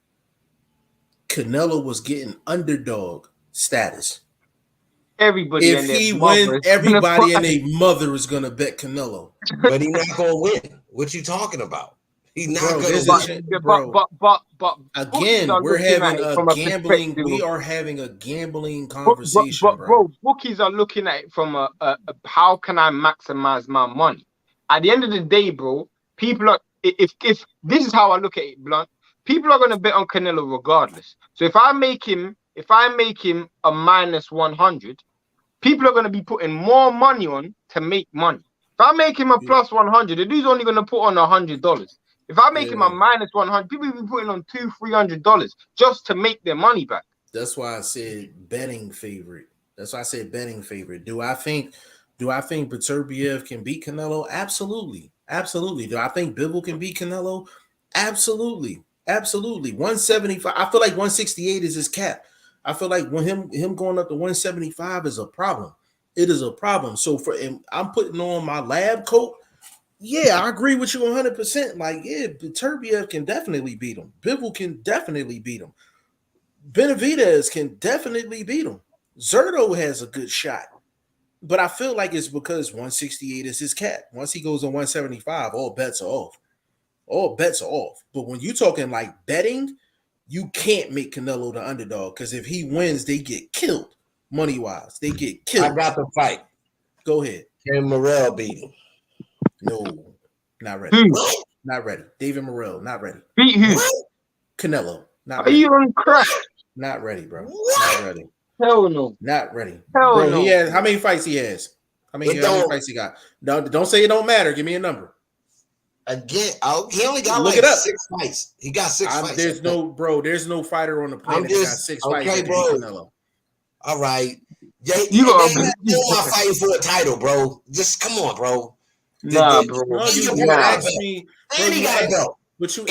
Speaker 1: Canelo was getting underdog status.
Speaker 4: Everybody,
Speaker 1: if he wins, everybody and their mother is gonna bet Canelo,
Speaker 2: but he's not gonna win. What you talking about? He's not gonna win.
Speaker 4: But
Speaker 1: again, we're having a gambling. We are having a gambling conversation,
Speaker 4: bro. Bookies are looking at it from a how can I maximize my money? At the end of the day, bro, people are. if this is how I look at it, Blunt, people are gonna bet on Canelo regardless. So if I make him a minus 100, people are gonna be putting more money on to make money. If I make him a plus 100, the dude's only gonna put on $100. If I make him a minus 100, people will be putting on $200-$300 just to make their money back.
Speaker 1: That's why I said betting favorite. That's why I said betting favorite. Do I think Beterbiev can beat Canelo? Absolutely. Absolutely. Do I think Bivol can beat Canelo? Absolutely. Absolutely. 175. I feel like 168 is his cap. I feel like when him going up to 175 is a problem. It is a problem. So I'm putting on my lab coat. Yeah, I agree with you 100%. Like, yeah, Beterbiev can definitely beat him. Bivol can definitely beat him. Benavidez can definitely beat him. Zerto has a good shot. But I feel like it's because 168 is his cap. Once he goes on 175, all bets are off. All bets are off. But when you're talking like betting, you can't make Canelo the underdog because if he wins, they get killed money-wise. They get killed.
Speaker 2: I got the fight.
Speaker 1: Go ahead.
Speaker 2: Can Morrell beat him?
Speaker 1: No, not ready. Not ready. David Morrell, not ready.
Speaker 4: Beat who?
Speaker 1: Canelo, not
Speaker 4: ready. Are you on crack?
Speaker 1: Not ready, bro. Not ready.
Speaker 4: Hell no.
Speaker 1: Not ready.
Speaker 4: Hell
Speaker 1: bro,
Speaker 4: no.
Speaker 1: He has how many fights he has? How many fights he got? No, don't say it don't matter. Give me a number.
Speaker 2: Again, he only got
Speaker 1: Look
Speaker 2: like
Speaker 1: it up.
Speaker 2: 6 fights. He got 6 fights.
Speaker 1: There's no fighter on the planet that got 6 fights.
Speaker 2: Okay, bro.
Speaker 1: Canelo.
Speaker 2: All right. You're not fighting for a title, bro. Just come on, bro.
Speaker 4: Nah, bro.
Speaker 1: You asked me.
Speaker 2: And he got a belt.
Speaker 1: But you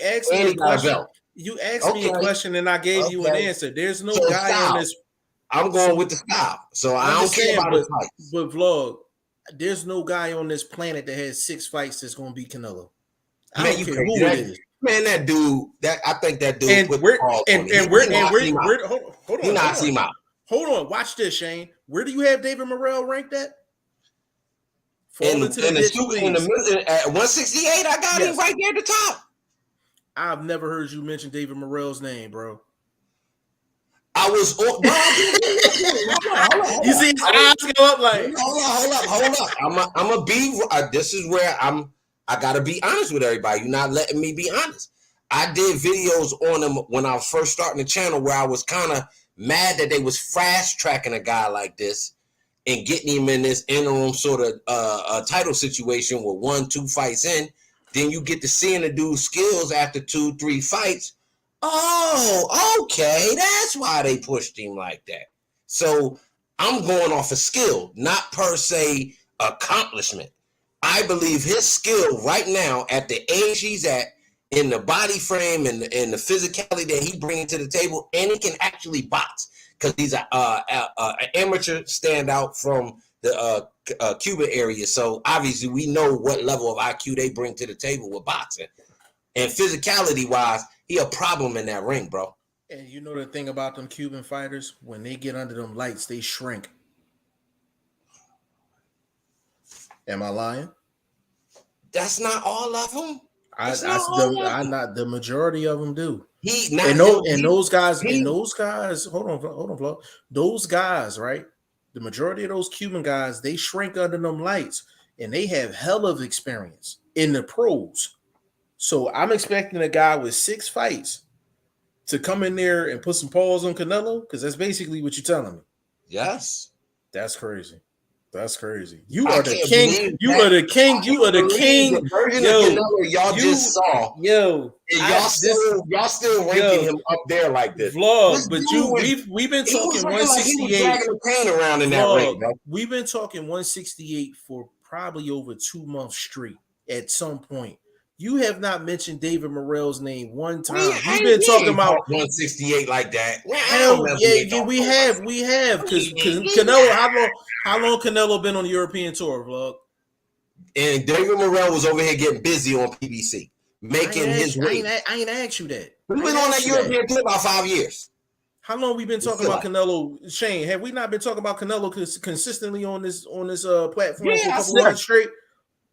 Speaker 1: asked me a question. You asked me a question and I gave you an answer. There's no guy on this.
Speaker 2: I'm going with the style. So I don't care about the fights.
Speaker 1: But vlog, there's no guy on this planet that has 6 fights that's going to beat Canelo. I don't care who it is.
Speaker 2: Man, that dude, I think that dude.
Speaker 1: And we're hold on. Hold on, watch this, Shane. Where do you have David Morrell ranked at?
Speaker 2: In the middle at 168, I got him right there at the top.
Speaker 1: I've never heard you mention David Morrell's name, bro.
Speaker 2: I was bro,
Speaker 1: you see his eyes go up like
Speaker 2: hold up. I'm a be this is where I gotta be honest with everybody. You're not letting me be honest. I did videos on him when I was first starting the channel where I was kind of mad that they was fast tracking a guy like this and getting him in this interim sort of title situation with 1-2 fights in. Then you get to seeing the dude's skills after 2-3 fights. Oh, okay. That's why they pushed him like that. So I'm going off of skill, not per se accomplishment. I believe his skill right now at the age he's at, in the body frame and the physicality that he brings to the table, and he can actually box because he's an amateur standout from the Cuban area. So obviously we know what level of IQ they bring to the table with boxing. And physicality wise, he a problem in that ring, bro.
Speaker 1: And you know the thing about them Cuban fighters, when they get under them lights, they shrink. Am I lying?
Speaker 2: That's not all of them.
Speaker 1: The majority of them do. Those guys. Hold on, Flo. Those guys, right? The majority of those Cuban guys, they shrink under them lights, and they have hell of experience in the pros. So I'm expecting a guy with 6 fights to come in there and put some paws on Canelo, because that's basically what you're telling me.
Speaker 2: Yes,
Speaker 1: that's crazy. That's crazy. You are the king. You are the king. You are the king.
Speaker 2: The version of Canelo y'all just saw. Y'all still ranking him up there like this.
Speaker 1: Vlog, but we've been talking 168
Speaker 2: around in that ring, bro.
Speaker 1: We've been talking 168 for probably over 2 months straight. At some point, you have not mentioned David Morrell's name one time. We've been talking about
Speaker 2: 168 like that.
Speaker 1: We have because Canelo. How long Canelo been on the European tour, Vlog?
Speaker 2: And David Morrell was over here getting busy on PBC, making his way.
Speaker 1: I ain't asked you that.
Speaker 2: We've been on that European tour about 5 years.
Speaker 1: How long we been talking about Canelo? Shane, have we not been talking about Canelo consistently on this platform for a couple months straight?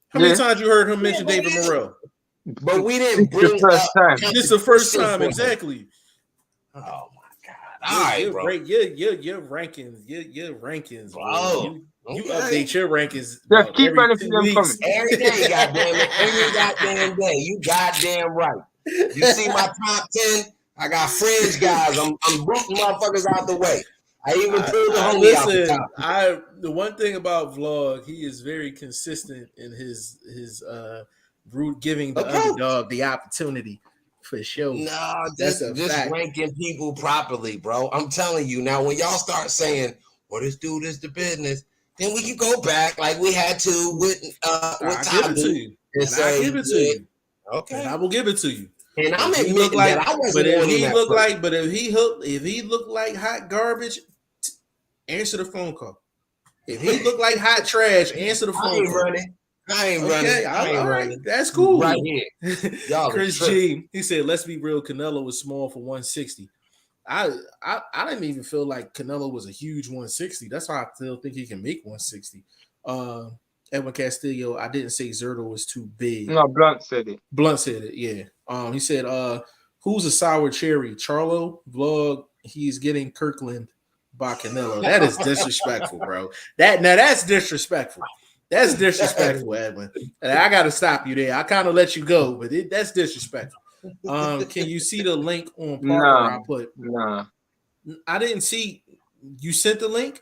Speaker 1: How many times you heard him mention David Morrell?
Speaker 2: But we didn't bring
Speaker 4: first time.
Speaker 1: This is the first time, exactly.
Speaker 2: Oh my God! All right, bro.
Speaker 1: Your rankings, your rankings,
Speaker 2: bro.
Speaker 1: You
Speaker 2: Okay.
Speaker 1: update your rankings
Speaker 4: Just keep
Speaker 1: every
Speaker 4: running
Speaker 1: 2
Speaker 4: for them
Speaker 1: weeks.
Speaker 4: comments.
Speaker 2: Every day, goddamn it. Every goddamn day. You goddamn right. You see my top 10? I got fringe guys. I'm booting motherfuckers out the way. I even pulled the homie out the
Speaker 1: Listen,
Speaker 2: top.
Speaker 1: the one thing about Vlog, he is very consistent in his root giving the
Speaker 2: Approach.
Speaker 1: underdog the opportunity for sure.
Speaker 2: No,
Speaker 1: That's
Speaker 2: just
Speaker 1: a fact.
Speaker 2: ranking people properly, bro. I'm telling you. Now, when y'all start saying, well, this dude is the business, then we can go back like we had to with
Speaker 1: I give it to
Speaker 2: Tabu
Speaker 1: you.
Speaker 2: and
Speaker 1: And
Speaker 2: say,
Speaker 1: I give it to you.
Speaker 2: okay.
Speaker 1: And I will give it to you.
Speaker 2: And I'm
Speaker 1: If he look
Speaker 2: admitting
Speaker 1: like,
Speaker 2: that I
Speaker 1: but
Speaker 2: wasn't
Speaker 1: if
Speaker 2: on him
Speaker 1: he
Speaker 2: at
Speaker 1: look
Speaker 2: first.
Speaker 1: like, but if he looked like hot garbage, answer the phone call. If he look like hot trash, answer the
Speaker 2: I
Speaker 1: phone
Speaker 2: ain't
Speaker 1: call.
Speaker 2: running. I ain't
Speaker 1: Okay,
Speaker 2: running. I ain't
Speaker 1: all right,
Speaker 2: running.
Speaker 1: that's cool.
Speaker 2: Right here. Y'all
Speaker 1: Chris G, he said, "Let's be real. Canelo was small for 160. I didn't even feel like Canelo was a huge 160. That's why I still think he can make 160. Edwin Castillo, I didn't say Zerto was too big.
Speaker 4: No, Blunt said it.
Speaker 1: Blunt said it, yeah. He said, who's a sour cherry? Charlo Vlog, he's getting Kirkland by Canelo. That is disrespectful, bro. That's disrespectful. That's disrespectful, Edwin. And I gotta stop you there. I kind of let you go, but that's disrespectful. Can you see the link on Parker? I put.
Speaker 4: Nah.
Speaker 1: I didn't see. You sent the link.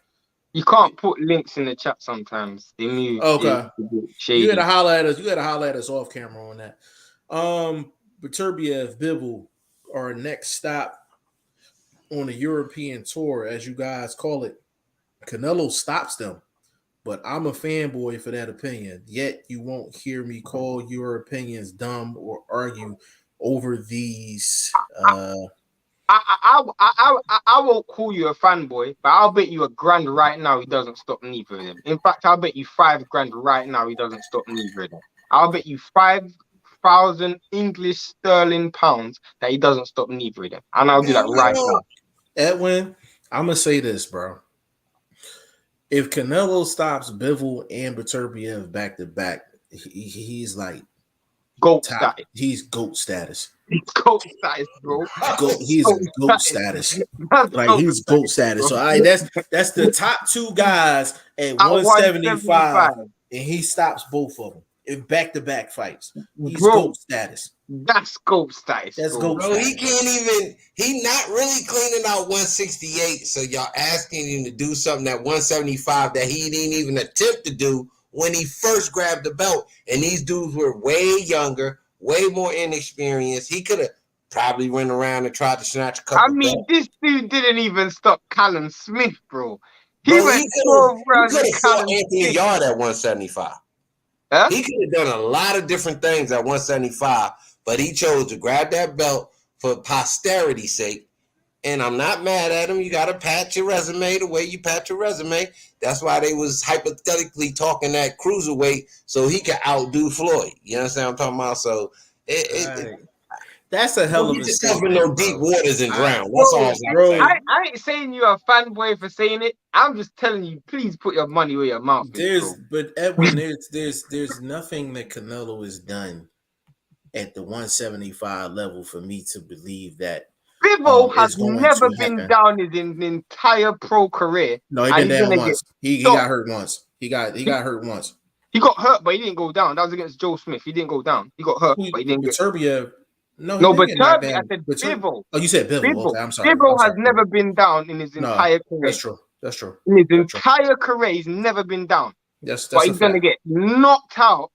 Speaker 4: You can't put links in the chat sometimes. They move.
Speaker 1: Okay.
Speaker 4: Shady.
Speaker 1: You had to holler at us. You had to holler at us off camera on that. Beterbiev, Bivol, our next stop on the European tour, as you guys call it. Canelo stops them, but I'm a fanboy for that opinion. Yet you won't hear me call your opinions dumb or argue over these.
Speaker 4: I won't call you a fanboy, but I'll bet you £1,000 right now he doesn't stop neither of them. In fact, I'll bet you £5,000 right now he doesn't stop neither of them. I'll bet you 5,000 English sterling pounds that he doesn't stop neither of them. And I'll do that right now.
Speaker 1: Edwin, I'm gonna say this, bro. If Canelo stops Bivol and Beterbiev back to back, he's like
Speaker 4: GOAT
Speaker 1: top.
Speaker 4: status.
Speaker 1: He's GOAT status.
Speaker 4: He's GOAT status, bro.
Speaker 1: He's GOAT status. Like he's GOAT status. So that's the top two guys at 175, and he stops both of them in back-to-back fights. He's GOAT status.
Speaker 4: That's GOAT status.
Speaker 1: That's
Speaker 4: bro.
Speaker 1: GOAT status.
Speaker 2: He can't even. He not really cleaning out 168. So y'all asking him to do something at 175 that he didn't even attempt to do when he first grabbed the belt. And these dudes were way younger, way more inexperienced. He could have probably went around and tried to snatch a couple.
Speaker 4: This dude didn't even stop Callum Smith, bro. He went 12 rounds with Callum
Speaker 2: Anthony
Speaker 4: Smith.
Speaker 2: Yard at 175.
Speaker 4: Huh?
Speaker 2: He could have done a lot of different things at 175, but he chose to grab that belt for posterity's sake. And I'm not mad at him. You got to pat your resume the way you pat your resume. That's why they was hypothetically talking that cruiserweight so he could outdo Floyd. You understand what I'm talking about? So
Speaker 1: that's a hell of a statement.
Speaker 2: No deep waters and ground. That's all,
Speaker 4: bro. I ain't saying you're a fanboy for saying it. I'm just telling you, please put your money where your mouth is.
Speaker 1: But Edwin, there's nothing that Canelo has done at the 175 level for me to believe that.
Speaker 4: Bivol has never been down his entire pro career.
Speaker 1: No, he been down once. He got hurt once. He got hurt once.
Speaker 4: He got hurt, but he didn't go down. That was against Joe Smith. He didn't go down. He got hurt, but he didn't get
Speaker 1: Beterbiev.
Speaker 4: But Turby, I said Bivol.
Speaker 1: Oh, you said Bivol. Okay, I'm sorry.
Speaker 4: Bivol has never been down in his entire career.
Speaker 1: That's true.
Speaker 4: In his entire career, he's never been down. But he's going to get knocked out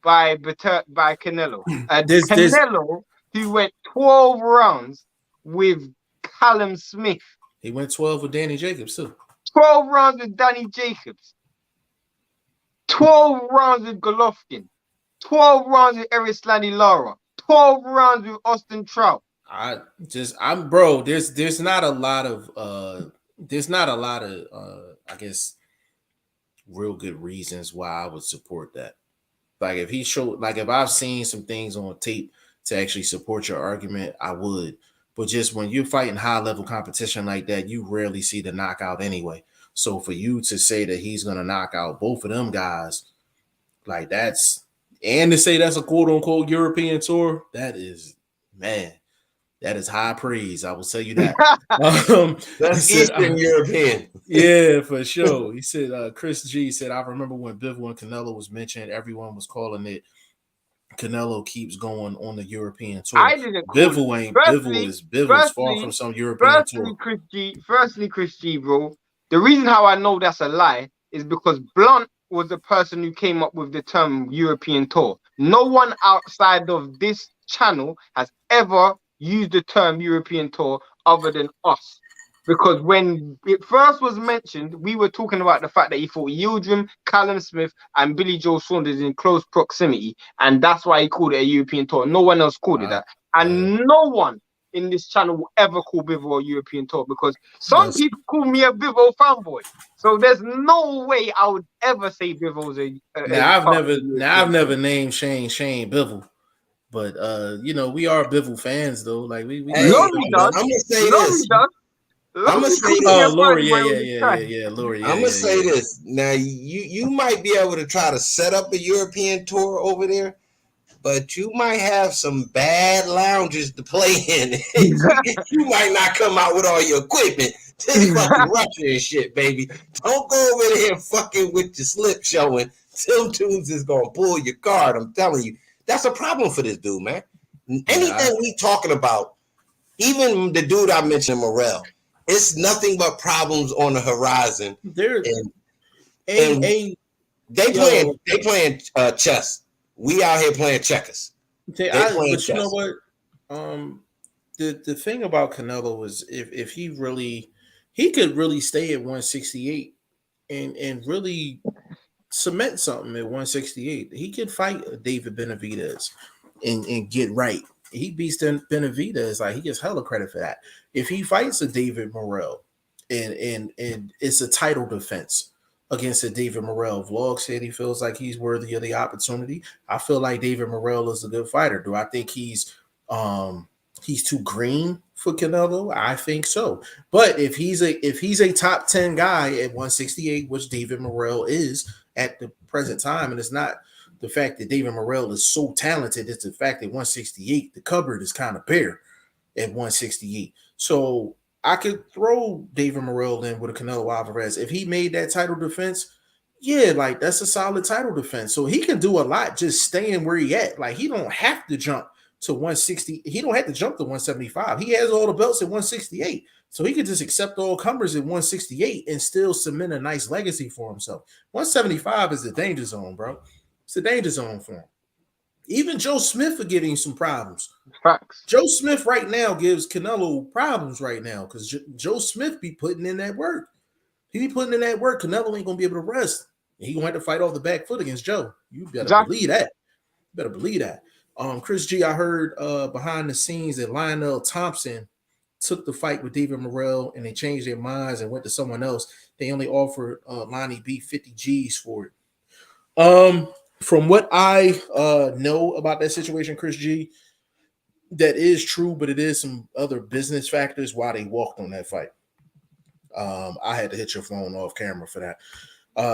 Speaker 4: by Canelo. Canelo, who went 12 rounds with Callum Smith.
Speaker 1: He went 12 with Danny Jacobs, too.
Speaker 4: 12 rounds with Danny Jacobs. 12 rounds with Golovkin. 12 rounds with Erislani Lara. 12 rounds with Austin Trout.
Speaker 1: There's not a lot of I guess real good reasons why I would support that. Like if I've seen some things on tape to actually support your argument, I would. But just when you're fighting high level competition like that, you rarely see the knockout anyway. So for you to say that he's gonna knock out both of them guys, like and to say that's a quote unquote European tour, that is That is high praise. I will tell you that.
Speaker 2: That's Eastern European.
Speaker 1: Yeah, for sure. He said, Chris G said, I remember when Bivol and Canelo was mentioned, everyone was calling it Canelo keeps going on the European tour.
Speaker 4: I didn't call it.
Speaker 1: Bivol is far from some European tour.
Speaker 4: Firstly, Chris G, bro. The reason how I know that's a lie is because Blunt was the person who came up with the term European tour. No one outside of this channel has ever used the term European tour other than us. Because when it first was mentioned, we were talking about the fact that he fought Yildirim, Callum Smith, and Billy Joe Saunders in close proximity, and that's why he called it a European tour. No one else called it that, and no one in this channel will ever call Bivol a European tour because some people call me a Bivol fanboy. So there's no way I would ever say Bivol's
Speaker 1: I've never named Shane Bivol. But you know, we are Bivol fans though. Like we
Speaker 4: Laurie does.
Speaker 2: I'm gonna say this. I'm gonna say
Speaker 1: Laurie, yeah, Laurie.
Speaker 2: I'm gonna say this. Now you might be able to try to set up a European tour over there, but you might have some bad lounges to play in. You might not come out with all your equipment. This fucking Russia and shit, baby. Don't go over there fucking with your slip showing. Tim Tunes is gonna pull your card. I'm telling you, that's a problem for this dude, man. Anything we talking about, even the dude I mentioned, Morel. It's nothing but problems on the horizon. They playing chess. We out here playing checkers.
Speaker 1: But chess. You know what? The thing about Canelo is if he could really stay at 168 and really cement something at 168. He could fight David Benavidez and get right. He beats Benavidez, like he gets hella credit for that. If he fights a David Morrell and it's a title defense against a David Morrell, Vlog said he feels like he's worthy of the opportunity. I feel like David Morrell is a good fighter. Do I think he's too green for Canelo? I think so. But if he's a top 10 guy at 168, which David Morrell is at the present time, and it's not the fact that David Morrell is so talented, it's the fact that 168, the cupboard is kind of bare at 168. So I could throw David Morrell in with a Canelo Alvarez. If he made that title defense, yeah, like that's a solid title defense. So he can do a lot just staying where he at. Like he don't have to jump to 160. He don't have to jump to 175. He has all the belts at 168. So he could just accept all comers at 168 and still cement a nice legacy for himself. 175 is the danger zone, bro. It's a danger zone for him. Even Joe Smith are getting some problems.
Speaker 4: Facts.
Speaker 1: Joe Smith right now gives Canelo problems right now because Joe Smith be putting in that work. He be putting in that work. Canelo ain't gonna be able to rest. He gonna have to fight off the back foot against Joe. You better believe that. You better believe that. Chris G, I heard behind the scenes that Lionel Thompson took the fight with David Morrell and they changed their minds and went to someone else. They only offered Lonnie B 50 G's for it. From what I know about that situation, Chris G, that is true, but it is some other business factors why they walked on that fight. I had to hit your phone off camera for that.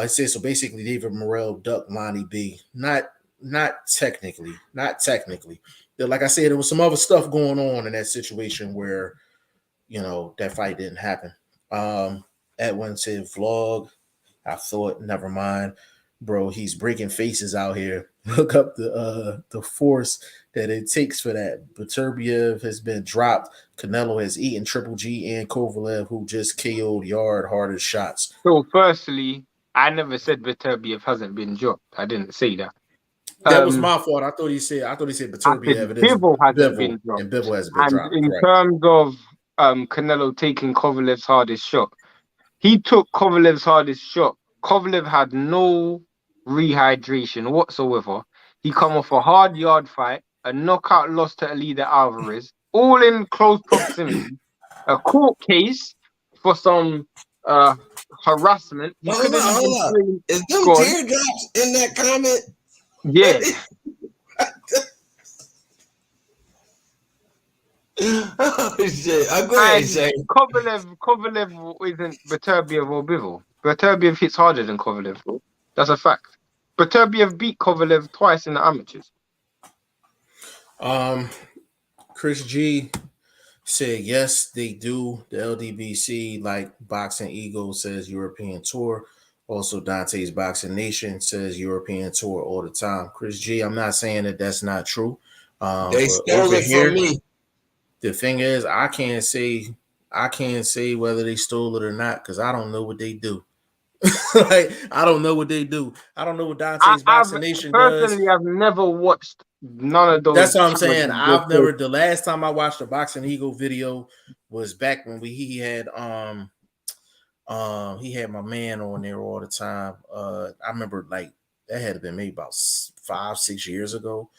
Speaker 1: It says so basically David Morrell ducked Lonnie B. Not technically. Like I said, there was some other stuff going on in that situation where, you know, that fight didn't happen. Edwin said vlog. I thought, never mind. Bro, he's breaking faces out here. Look up the force that it takes for that. Beterbiev has been dropped. Canelo has eaten Triple G and Kovalev, who just KO'd Yard hardest shots.
Speaker 4: So, firstly, I never said Beterbiev hasn't been dropped. I didn't say that.
Speaker 1: That was my fault. I thought he said Beterbiev.
Speaker 4: Bivol hasn't been dropped.
Speaker 1: And Bivol hasn't been dropped.
Speaker 4: In terms of Canelo taking Kovalev's hardest shot, he took Kovalev's hardest shot. Kovalev had no rehydration whatsoever. He come off a hard yard fight, a knockout loss to Alida Alvarez, all in close proximity, a court case for some harassment.
Speaker 2: Hold on. Is them teardrops in that comment?
Speaker 4: Yeah.
Speaker 2: Oh shit! I'm going to say
Speaker 4: Kovalev isn't Beterbiev or Bivol. Beterbiev hits harder than Kovalev. That's a fact. Beterbiev beat Kovalev twice in the amateurs.
Speaker 1: Chris G Said yes, they do. The LDBC, like Boxing Eagle, says European Tour. Also, Dante's Boxing Nation says European Tour all the time. Chris G, I'm not saying that that's not true.
Speaker 2: They
Speaker 1: But
Speaker 2: stole
Speaker 1: over
Speaker 2: it from
Speaker 1: here,
Speaker 2: me.
Speaker 1: the thing is, I can't say whether they stole it or not because I don't know what they do. Like, I don't know what they do. I don't know what Dante's
Speaker 4: I've
Speaker 1: Boxing Nation does.
Speaker 4: personally, I've never watched none of those
Speaker 1: That's what I'm saying.
Speaker 4: channels
Speaker 1: I've
Speaker 4: before.
Speaker 1: never. The last time I watched a Boxing Eagle video was back when he had my man on there all the time. I remember like that had been maybe about 5-6 years ago.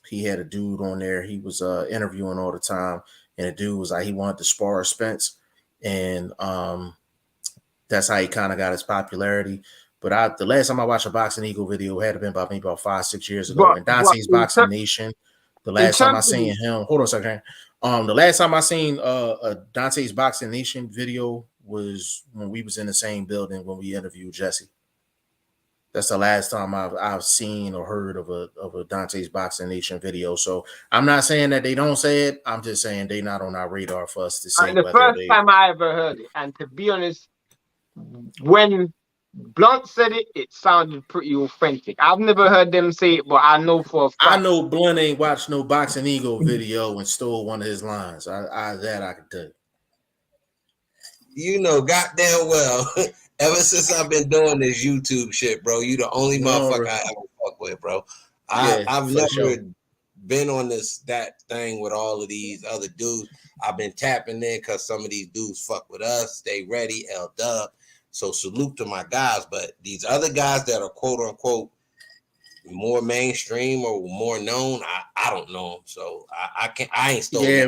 Speaker 1: He had a dude on there. He was interviewing all the time, and the dude was like he wanted to spar Spence, and that's how he kind of got his popularity. But the last time I watched a Boxing Eagle video had been about maybe about 5-6 years ago. And
Speaker 4: But
Speaker 1: Dante's Boxing Nation, the
Speaker 4: in
Speaker 1: last time I
Speaker 4: terms of
Speaker 1: seen him, hold on a second. The last time I seen a Dante's Boxing Nation video was when we was in the same building when we interviewed Jesse. That's the last time I've seen or heard of a Dante's Boxing Nation video. So I'm not saying that they don't say it. I'm just saying they not on our radar for us to say
Speaker 4: the
Speaker 1: whether
Speaker 4: first
Speaker 1: they.
Speaker 4: time I ever heard it, and to be honest, when Blunt said it, it sounded pretty authentic. I've never heard them say it, but I know for a fact.
Speaker 1: I know Blunt ain't watched no Boxing Eagle video and stole one of his lines. I can tell you.
Speaker 2: You know, goddamn well. Ever since I've been doing this YouTube shit, bro, you the only motherfucker I ever fuck with, bro. I've never been on that thing with all of these other dudes. I've been tapping in because some of these dudes fuck with us. Stay ready, L-Dub. So salute to my guys. But these other guys that are quote unquote more mainstream or more known, I don't know them. So I ain't stolen.
Speaker 1: Yeah,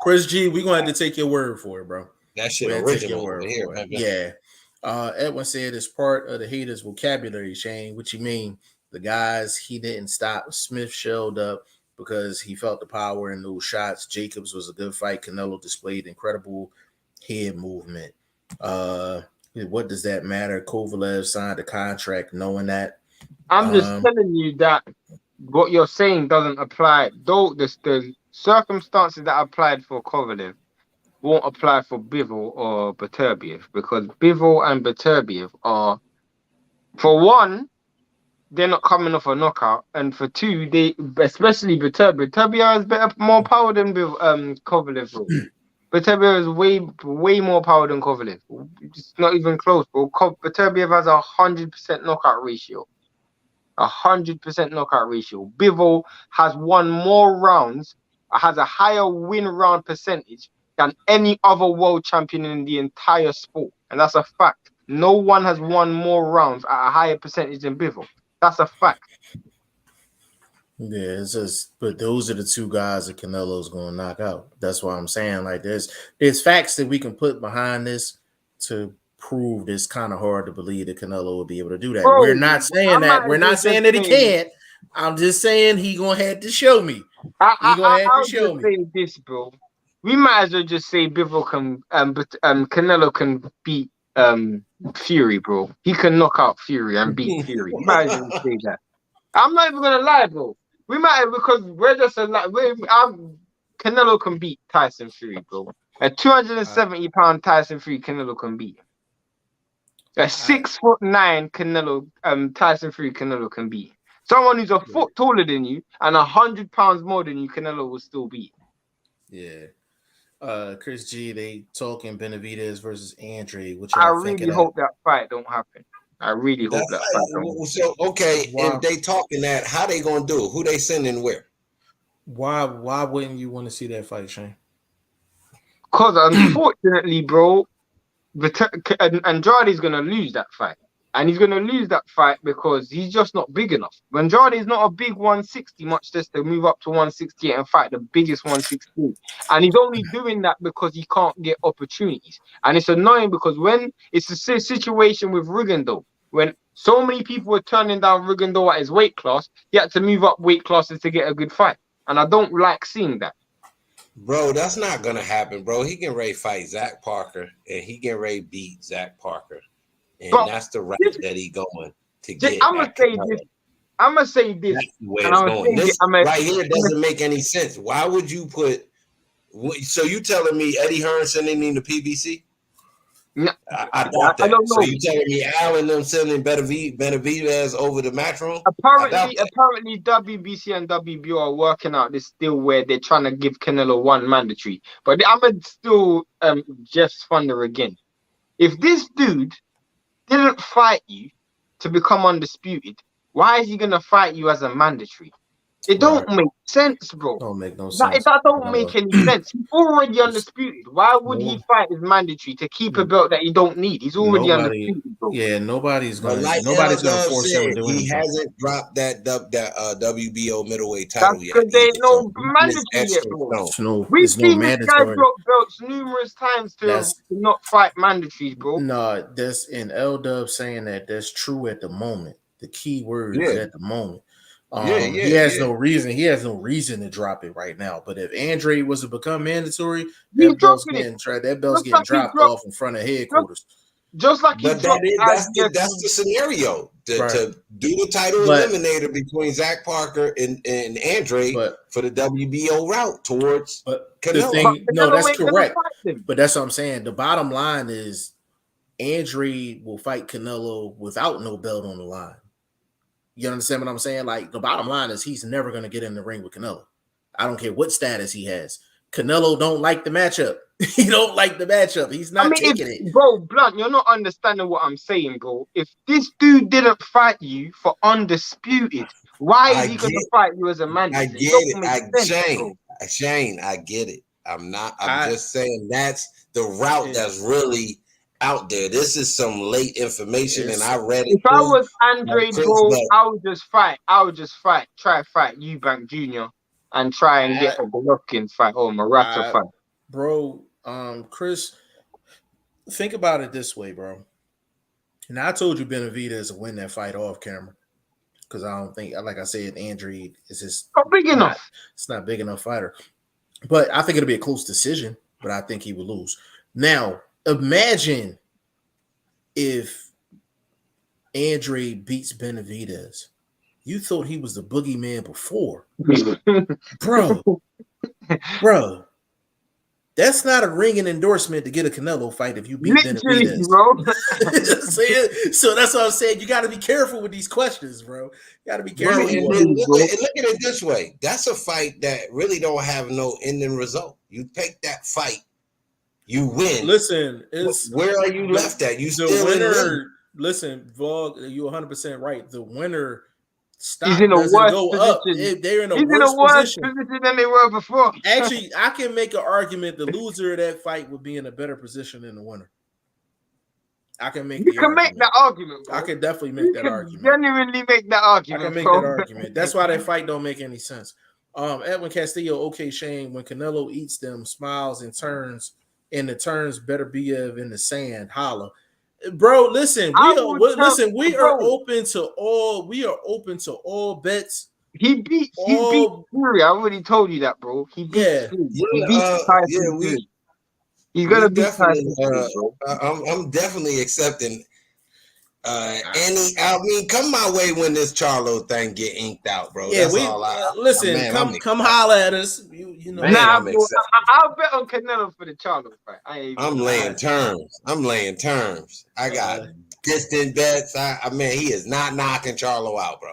Speaker 1: Chris G, we gonna have to take your word for it, bro.
Speaker 2: That shit original over here, man.
Speaker 1: Yeah. Edwin said it's part of the haters' vocabulary, Shane. What you mean? The guys he didn't stop. Smith shelled up because he felt the power in those shots. Jacobs was a good fight. Canelo displayed incredible head movement. What does that matter? Kovalev signed a contract knowing that.
Speaker 4: I'm just telling you that what you're saying doesn't apply. Though the circumstances that applied for Kovalev won't apply for Bivol or Beterbiev, because Bivol and Beterbiev are, for one, they're not coming off a knockout, and for two, they, especially Beterbiev has more power than Kovalev. Beterbiev has way more power than Kovalev. It's not even close, bro. Beterbiev has 100% knockout ratio. 100% knockout ratio. Bivol has won more rounds, has a higher win round percentage than any other world champion in the entire sport. And that's a fact. No one has won more rounds at a higher percentage than Bivol. That's a fact.
Speaker 1: Yeah, it's just, but those are the two guys that Canelo's going to knock out. That's why I'm saying, like, there's facts that we can put behind this to prove it's kind of hard to believe that Canelo will be able to do that.
Speaker 4: Bro,
Speaker 1: we're not saying that. We're not saying that he can't. I'm just saying he going to have to show me. He going to have to show me.
Speaker 4: Say this, bro. We might as well just say Bivol can, Canelo can beat Fury, bro. He can knock out Fury and beat Fury. Might as well say that. I'm not even gonna lie, bro. We might, because we're just Canelo can beat Tyson Fury, bro. A 270-pound Tyson Fury, Canelo can beat. A 6'9" Canelo, Tyson Fury, Canelo can beat. Someone who's a foot taller than you and 100 pounds more than you, Canelo will still beat.
Speaker 1: Yeah. Chris G, they talking Benavidez versus Andre. Which
Speaker 4: I really hope that fight don't happen. I really hope that fight don't happen.
Speaker 2: So, okay, if they talking that, how they gonna do it? Who they sending where?
Speaker 1: Why wouldn't you want to see that fight, Shane?
Speaker 4: Because unfortunately, bro, Andrade's gonna lose that fight. And he's going to lose that fight because he's just not big enough. Andrade is not a big 160, much less to move up to 168 and fight the biggest 160. And he's only doing that because he can't get opportunities. And it's annoying because when it's a situation with Rigondeaux, when so many people were turning down Rigondeaux at his weight class, he had to move up weight classes to get a good fight. And I don't like seeing that.
Speaker 2: Bro, that's not going to happen, bro. He can ready fight Zach Parker, and he can ready beat Zach Parker. And but that's the route that he going to get.
Speaker 4: I'm gonna say this. I'm gonna say this.
Speaker 2: That's where it's going. This right here doesn't make any sense. Why would you put So you telling me Eddie Hearn sending him to PBC?
Speaker 4: No,
Speaker 2: I doubt that.
Speaker 4: I don't know.
Speaker 2: So you telling me Al and them sending Benavidez over the Matchroom?
Speaker 4: Apparently, WBC and WBO are working out this deal where they're trying to give Canelo one mandatory. But I'm gonna still Jeff's Thunder again. If this dude didn't fight you to become undisputed, why is he gonna fight you as a mandatory? It don't make sense, bro.
Speaker 1: Don't make no sense.
Speaker 4: That don't make any sense. He's already undisputed. Why would he fight his mandatory to keep a belt that he don't need? He's already undisputed, bro.
Speaker 1: Yeah, nobody's gonna
Speaker 2: force him to do anything. He hasn't dropped that WBO middleweight title yet.
Speaker 4: Because there ain't no mandatory yet, bro. We've seen this guy drop belts numerous times to not fight mandatories, bro.
Speaker 1: No, that's in L-Dub saying that's true at the moment. The key word is at the moment. He has no reason. He has no reason to drop it right now. But if Andre was to become mandatory, that belt's getting dropped off in front of headquarters.
Speaker 4: Just like
Speaker 2: that's the scenario to do the title eliminator between Zach Parker and Andre for the WBO route towards Canelo.
Speaker 1: That's correct. But that's what I'm saying. The bottom line is Andre will fight Canelo without no belt on the line. You understand what I'm saying? Like, the bottom line is he's never going to get in the ring with Canelo. I don't care what status he has. Canelo don't like the matchup. He don't like the matchup. He's not taking it.
Speaker 4: Bro, Blunt, you're not understanding what I'm saying, bro. If this dude didn't fight you for undisputed, why is he going to fight you as a man?
Speaker 2: I get it. Shane, I get it. I'm just saying that's the route that's really out there. This is some late information, and I read it.
Speaker 4: If I was Andre, bro, I would just fight. Try to fight Eubank Jr. and try and get a Golovkin fight or Murata fight.
Speaker 1: Bro, Chris, think about it this way, bro. And I told you Benavidez will win that fight off camera because I don't think, like I said, Andre is just
Speaker 4: not big enough.
Speaker 1: It's not big enough fighter. But I think it'll be a close decision, but I think he will lose. Now, imagine if Andre beats Benavidez. You thought he was the boogeyman before. Bro. That's not a ringing endorsement to get a Canelo fight if you beat Benavidez.
Speaker 4: Bro.
Speaker 1: So that's what I'm saying. You got to be careful with these questions, bro. You got to be careful.
Speaker 2: Bro, and look at it this way. That's a fight that really don't have no ending result. You take that fight, you win.
Speaker 1: Listen,
Speaker 2: where are you left at? You still
Speaker 1: winner. Listen, Vlog, you're 100% right. The winner
Speaker 4: He's in a worse
Speaker 1: position. They're in a worse position
Speaker 4: than they were before.
Speaker 1: Actually, I can make an argument the loser of that fight would be in a better position than the winner. I can make
Speaker 4: that argument. Bro.
Speaker 1: I can definitely make that argument.
Speaker 4: Genuinely make that argument.
Speaker 1: I can make that argument. That's why that fight don't make any sense. Edwin Castillo, okay, Shane, when Canelo eats them, smiles and turns, and the turns better be in the sand, holla. Bro, listen, we are open to all bets.
Speaker 4: He beat Fury. I already told you that, bro. He beat Tyson. He's gonna beat Tyson.
Speaker 2: I'm definitely accepting come my way when this Charlo thing get inked out, bro.
Speaker 1: Yeah, come holler at us. You know.
Speaker 4: I'll bet on Canelo for the Charlo fight.
Speaker 2: I'm laying terms. I got distant bets. He is not knocking Charlo out, bro.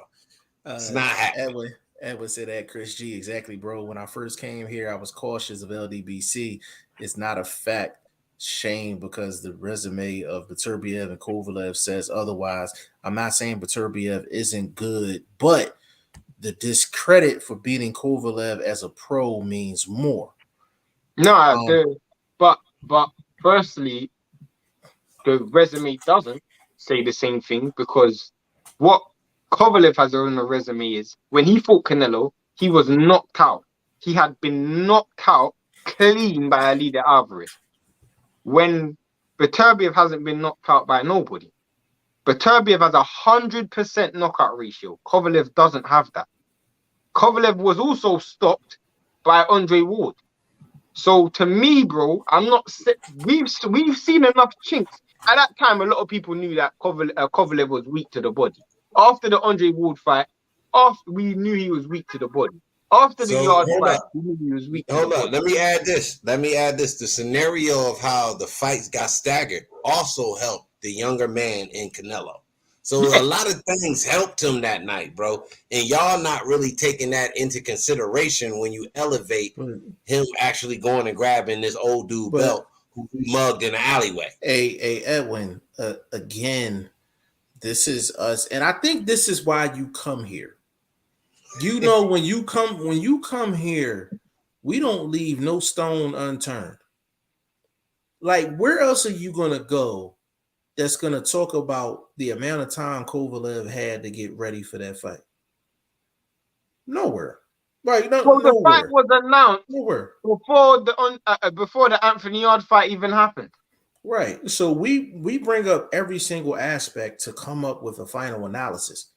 Speaker 2: It's not happening.
Speaker 1: Edwin said that, Chris G. Exactly, bro. When I first came here, I was cautious of LDBC. It's not a fact. Shame because the resume of Beterbiev and Kovalev says otherwise. I'm not saying Beterbiev isn't good, but the discredit for beating Kovalev as a pro means more.
Speaker 4: No, but firstly, the resume doesn't say the same thing because what Kovalev has on the resume is when he fought Canelo, he was knocked out. He had been knocked out clean by Alida Alvarez. When Beterbiev hasn't been knocked out by nobody. Beterbiev has 100% knockout ratio. Kovalev doesn't have that. Kovalev was also stopped by Andre Ward. So to me, bro, we've seen enough chinks. At that time, a lot of people knew that Kovalev was weak to the body. After the Andre Ward fight, we knew he was weak to the body. After the
Speaker 2: So
Speaker 4: yard
Speaker 2: hold
Speaker 4: fight,
Speaker 2: up.
Speaker 4: he knew he was weak to the
Speaker 2: Hold on.
Speaker 4: body.
Speaker 2: Let me add this. The scenario of how the fights got staggered also helped the younger man in Canelo. So
Speaker 4: Yeah.
Speaker 2: a lot of things helped him that night, bro. And y'all not really taking that into consideration when you elevate him actually going and grabbing this old dude belt who he mugged in the alleyway.
Speaker 1: Hey, Edwin, again, this is us, and I think this is why you come here. You know, when you come here, we don't leave no stone unturned. Like, where else are you gonna go that's gonna talk about the amount of time Kovalev had to get ready for that fight? Nowhere. Right? No,
Speaker 4: Well, the fight
Speaker 1: nowhere.
Speaker 4: was announced
Speaker 1: Nowhere.
Speaker 4: before the Anthony Yard fight even happened.
Speaker 1: Right. So we bring up every single aspect to come up with a final analysis.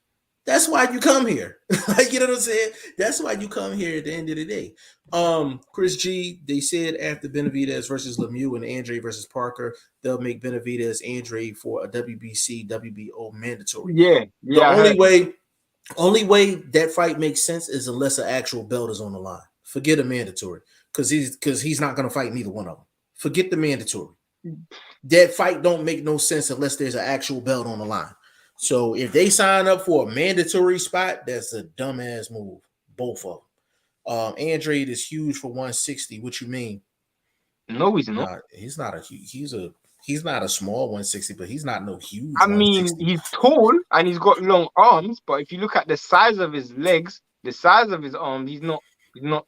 Speaker 1: That's why you come here. Like, you know what I'm saying? That's why you come here at the end of the day. Chris G, they said after Benavidez versus Lemieux and Andre versus Parker, they'll make Benavidez Andre for a WBC, WBO mandatory.
Speaker 4: Yeah.
Speaker 1: The only way that fight makes sense is unless an actual belt is on the line. Forget a mandatory. Because he's not gonna fight neither one of them. Forget the mandatory. That fight don't make no sense unless there's an actual belt on the line. So if they sign up for a mandatory spot, that's a dumbass move. Both of them. Andre is huge for 160. What you mean?
Speaker 4: No, he's not.
Speaker 1: Nah, he's not he's not a small 160, but he's not no huge
Speaker 4: I mean,
Speaker 1: 160.
Speaker 4: he's tall and he's got long arms, but if you look at the size of his legs, the size of his arms, he's not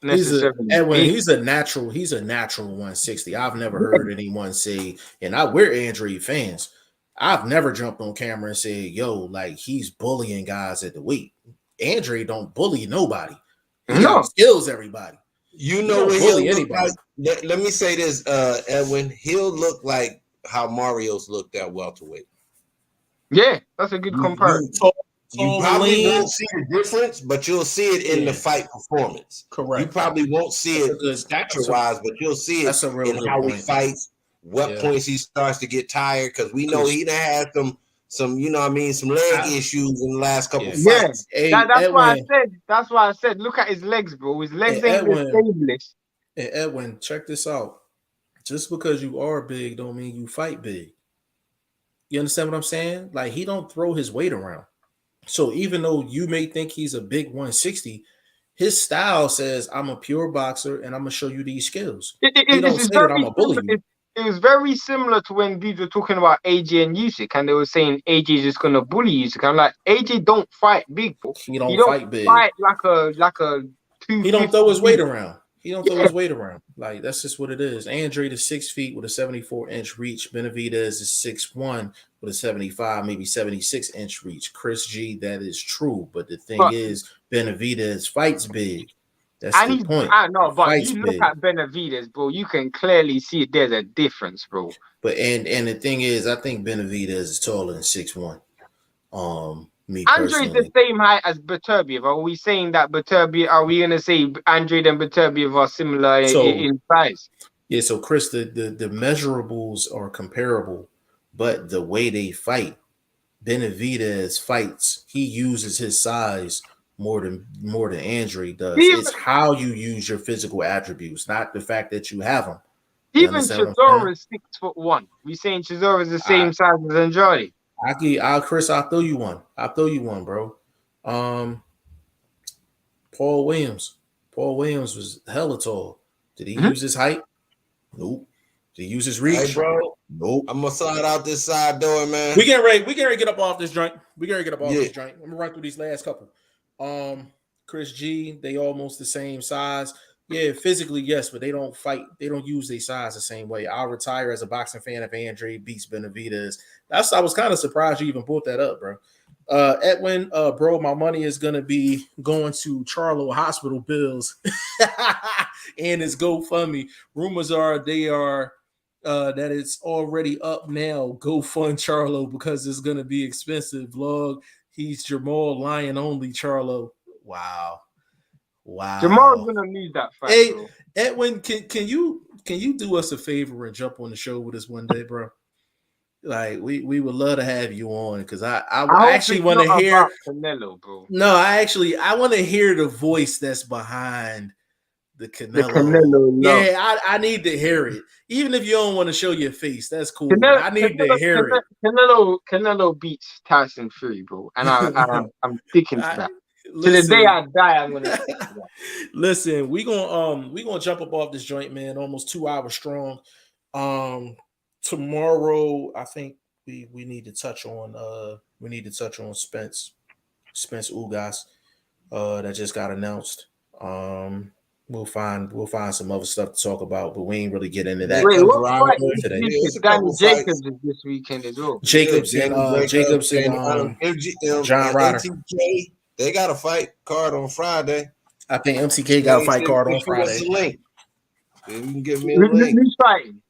Speaker 4: necessarily big.
Speaker 1: He's a natural 160. I've never heard anyone say, and we're Andre fans. I've never jumped on camera and said, yo, like, he's bullying guys at the weight. Andre don't bully nobody. He skills everybody.
Speaker 2: You know what he'll look like? Let me say this, Edwin. He'll look like how Mario's looked at welterweight.
Speaker 4: Yeah, that's a good comparison.
Speaker 2: You probably won't see the difference, but you'll see it in the fight performance.
Speaker 1: Correct.
Speaker 2: You probably won't see it stature-wise, but you'll see it in how he fights, what points he starts to get tired, because we know he done had some, you know what I mean, some leg issues in the last couple of fights.
Speaker 4: Yeah, that's why I said, look at his legs, bro. His legs ain't the stainless.
Speaker 1: Hey, Edwin, check this out. Just because you are big don't mean you fight big. You understand what I'm saying? Like, he don't throw his weight around. So even though you may think he's a big 160, his style says, I'm a pure boxer and I'm going to show you these skills. He don't say that I'm a bully you.
Speaker 4: It was very similar to when dudes were talking about AJ and Usyk, and they were saying AJ is just going to bully Usyk. I'm like, AJ don't fight big, bro.
Speaker 1: He don't fight big.
Speaker 4: Fight like a
Speaker 1: He don't throw his weight around. He don't throw his weight around. Like, that's just what it is. Andre is 6 feet with a 74-inch reach. Benavidez is 6'1" with a 75, maybe 76-inch reach. Chris G, that is true. But the thing is, Benavidez fights big. That's the point.
Speaker 4: I know, but you look at Benavidez, bro, you can clearly see there's a difference, bro.
Speaker 1: But and the thing is, I think Benavidez is taller than 6'1".
Speaker 4: Andre's the same height as Beterbiev. Are we saying that Beterbiev? Are we gonna say Andre and Beterbiev are similar in size?
Speaker 1: Yeah. So Chris, the measurables are comparable, but the way they fight, Benavidez fights. He uses his size more than Andre does. It's how you use your physical attributes, not the fact that you have them.
Speaker 4: Even Chisora is 6'1". We saying Chisora is the same size as Andrade.
Speaker 1: Chris, I'll throw you one. Bro. Paul Williams. Paul Williams was hella tall. Did he use his height? Nope. Did he use his reach?
Speaker 2: Hey, bro.
Speaker 1: Nope.
Speaker 2: I'm gonna slide out this side door, man.
Speaker 1: We getting ready to get up off this joint. I'm gonna run through these last couple. Chris G, they almost the same size. Yeah, physically, yes, but they don't fight. They don't use their size the same way. I'll retire as a boxing fan if Andre beats Benavidez. I was kind of surprised you even brought that up, bro. Edwin, bro, my money is gonna be going to Charlo hospital bills and it's GoFundMe. Rumors are that it's already up now. Go fund Charlo because it's gonna be expensive. Vlog. He's Jamal Lion only. Charlo. Wow.
Speaker 4: Jamal's gonna need that fight.
Speaker 1: Hey,
Speaker 4: bro.
Speaker 1: Edwin, can you do us a favor and jump on the show with us one day, bro? Like we would love to have you on because I
Speaker 4: I hope
Speaker 1: actually
Speaker 4: it's
Speaker 1: want to
Speaker 4: not
Speaker 1: hear.
Speaker 4: about Canelo, bro.
Speaker 1: No, I want to hear the voice that's behind the
Speaker 4: The
Speaker 1: Canelo.
Speaker 4: Canelo love.
Speaker 1: Yeah, I need to hear it. Even if you don't want to show your face, that's cool. But I need to hear it.
Speaker 4: Canelo beats Tyson Fury, bro, and I'm sticking to that. To the
Speaker 1: Listen,
Speaker 4: day I die, I'm gonna stick to that.
Speaker 1: listen, we gonna jump up off this joint, man. Almost 2 hours strong. Tomorrow, I think we need to touch on Spence Ugas that just got announced. We'll find some other stuff to talk about, but we ain't really get into that
Speaker 4: Wait,
Speaker 2: comes
Speaker 4: what
Speaker 2: around.
Speaker 4: fight is
Speaker 1: today.
Speaker 4: this
Speaker 2: Yeah, it's
Speaker 4: weekend?
Speaker 2: a
Speaker 4: Danny
Speaker 2: couple
Speaker 4: Jacobs
Speaker 2: fights.
Speaker 4: is this weekend as well.
Speaker 1: Jacobs
Speaker 2: Yeah,
Speaker 1: and
Speaker 2: Jacobs and
Speaker 1: John Ryder.
Speaker 2: MTK. They got a fight card on Friday.
Speaker 1: I think MTK got a fight card on
Speaker 2: Shoot us
Speaker 1: Friday.
Speaker 2: a link. If you can give me a link.
Speaker 4: Who's fighting?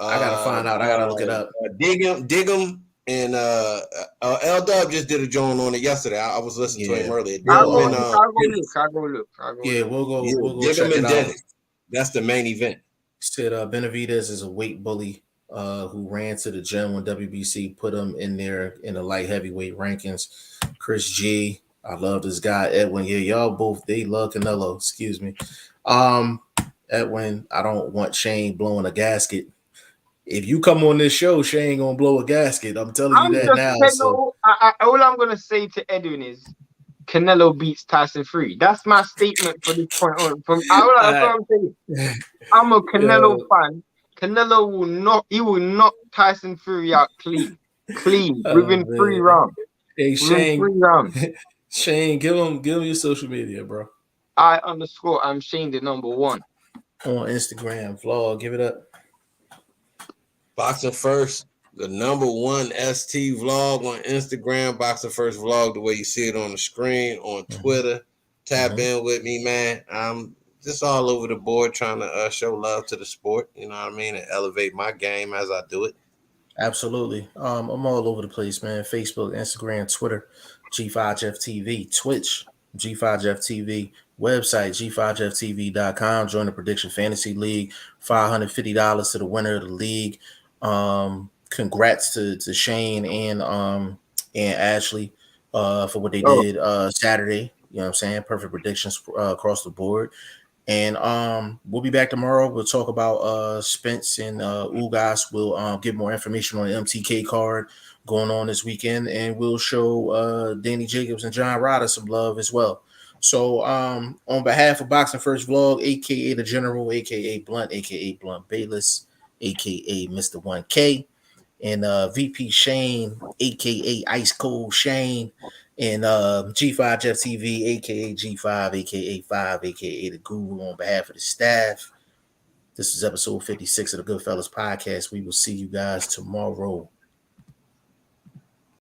Speaker 1: I gotta find out. I gotta look it up.
Speaker 2: Dig 'em, and L Dub just did a joint on it yesterday. I was listening to him earlier.
Speaker 4: I'll
Speaker 1: We'll,
Speaker 4: go look.
Speaker 1: We'll go
Speaker 2: Dig 'em
Speaker 1: check it
Speaker 2: and
Speaker 1: out.
Speaker 2: Dennis. That's the main event.
Speaker 1: Said Benavidez is a weight bully who ran to the gym when WBC put him in there in the light heavyweight rankings. Chris G, I love this guy. Edwin, yeah, y'all both, they love Canelo. Excuse me. Edwin, I don't want Shane blowing a gasket. If you come on this show, Shane gonna blow a gasket. I'm telling you that now. So
Speaker 4: all I'm gonna say to Edwin is Canelo beats Tyson Fury. That's my statement for this point on. That's what I'm saying. I'm a Canelo fan. Canelo will knock Tyson Fury out clean within 3 rounds.
Speaker 1: Hey Shane,
Speaker 4: 3 rounds.
Speaker 1: Shane, give him your social media, bro.
Speaker 4: I'm Shane the number 1
Speaker 1: on Instagram. Vlog, give it up.
Speaker 2: Boxing First, the number 1 ST vlog on Instagram. Boxing First Vlog, the way you see it on the screen, on Twitter. Tap in with me, man. I'm just all over the board trying to show love to the sport. You know what I mean? And elevate my game as I do it.
Speaker 1: Absolutely. I'm all over the place, man. Facebook, Instagram, Twitter, G5FTV, Twitch, G5FTV, website, G5FTV.com. Join the Prediction Fantasy League. $550 to the winner of the league. Congrats to Shane and Ashley for what they did Saturday. You know what I'm saying? Perfect predictions across the board. And we'll be back tomorrow. We'll talk about Spence and Ugas. We'll get more information on the MTK card going on this weekend, and we'll show Danny Jacobs and John Ryder some love as well. So on behalf of Boxing First Vlog, aka the General, aka Blunt, aka Blunt Bayless, aka Mr. 1K, and VP Shane, aka Ice Cold Shane, and G5 Jeff TV, aka G5, aka 5, aka the Guru, on behalf of the staff. This is episode 56 of the Goodfellas podcast. We will see you guys tomorrow.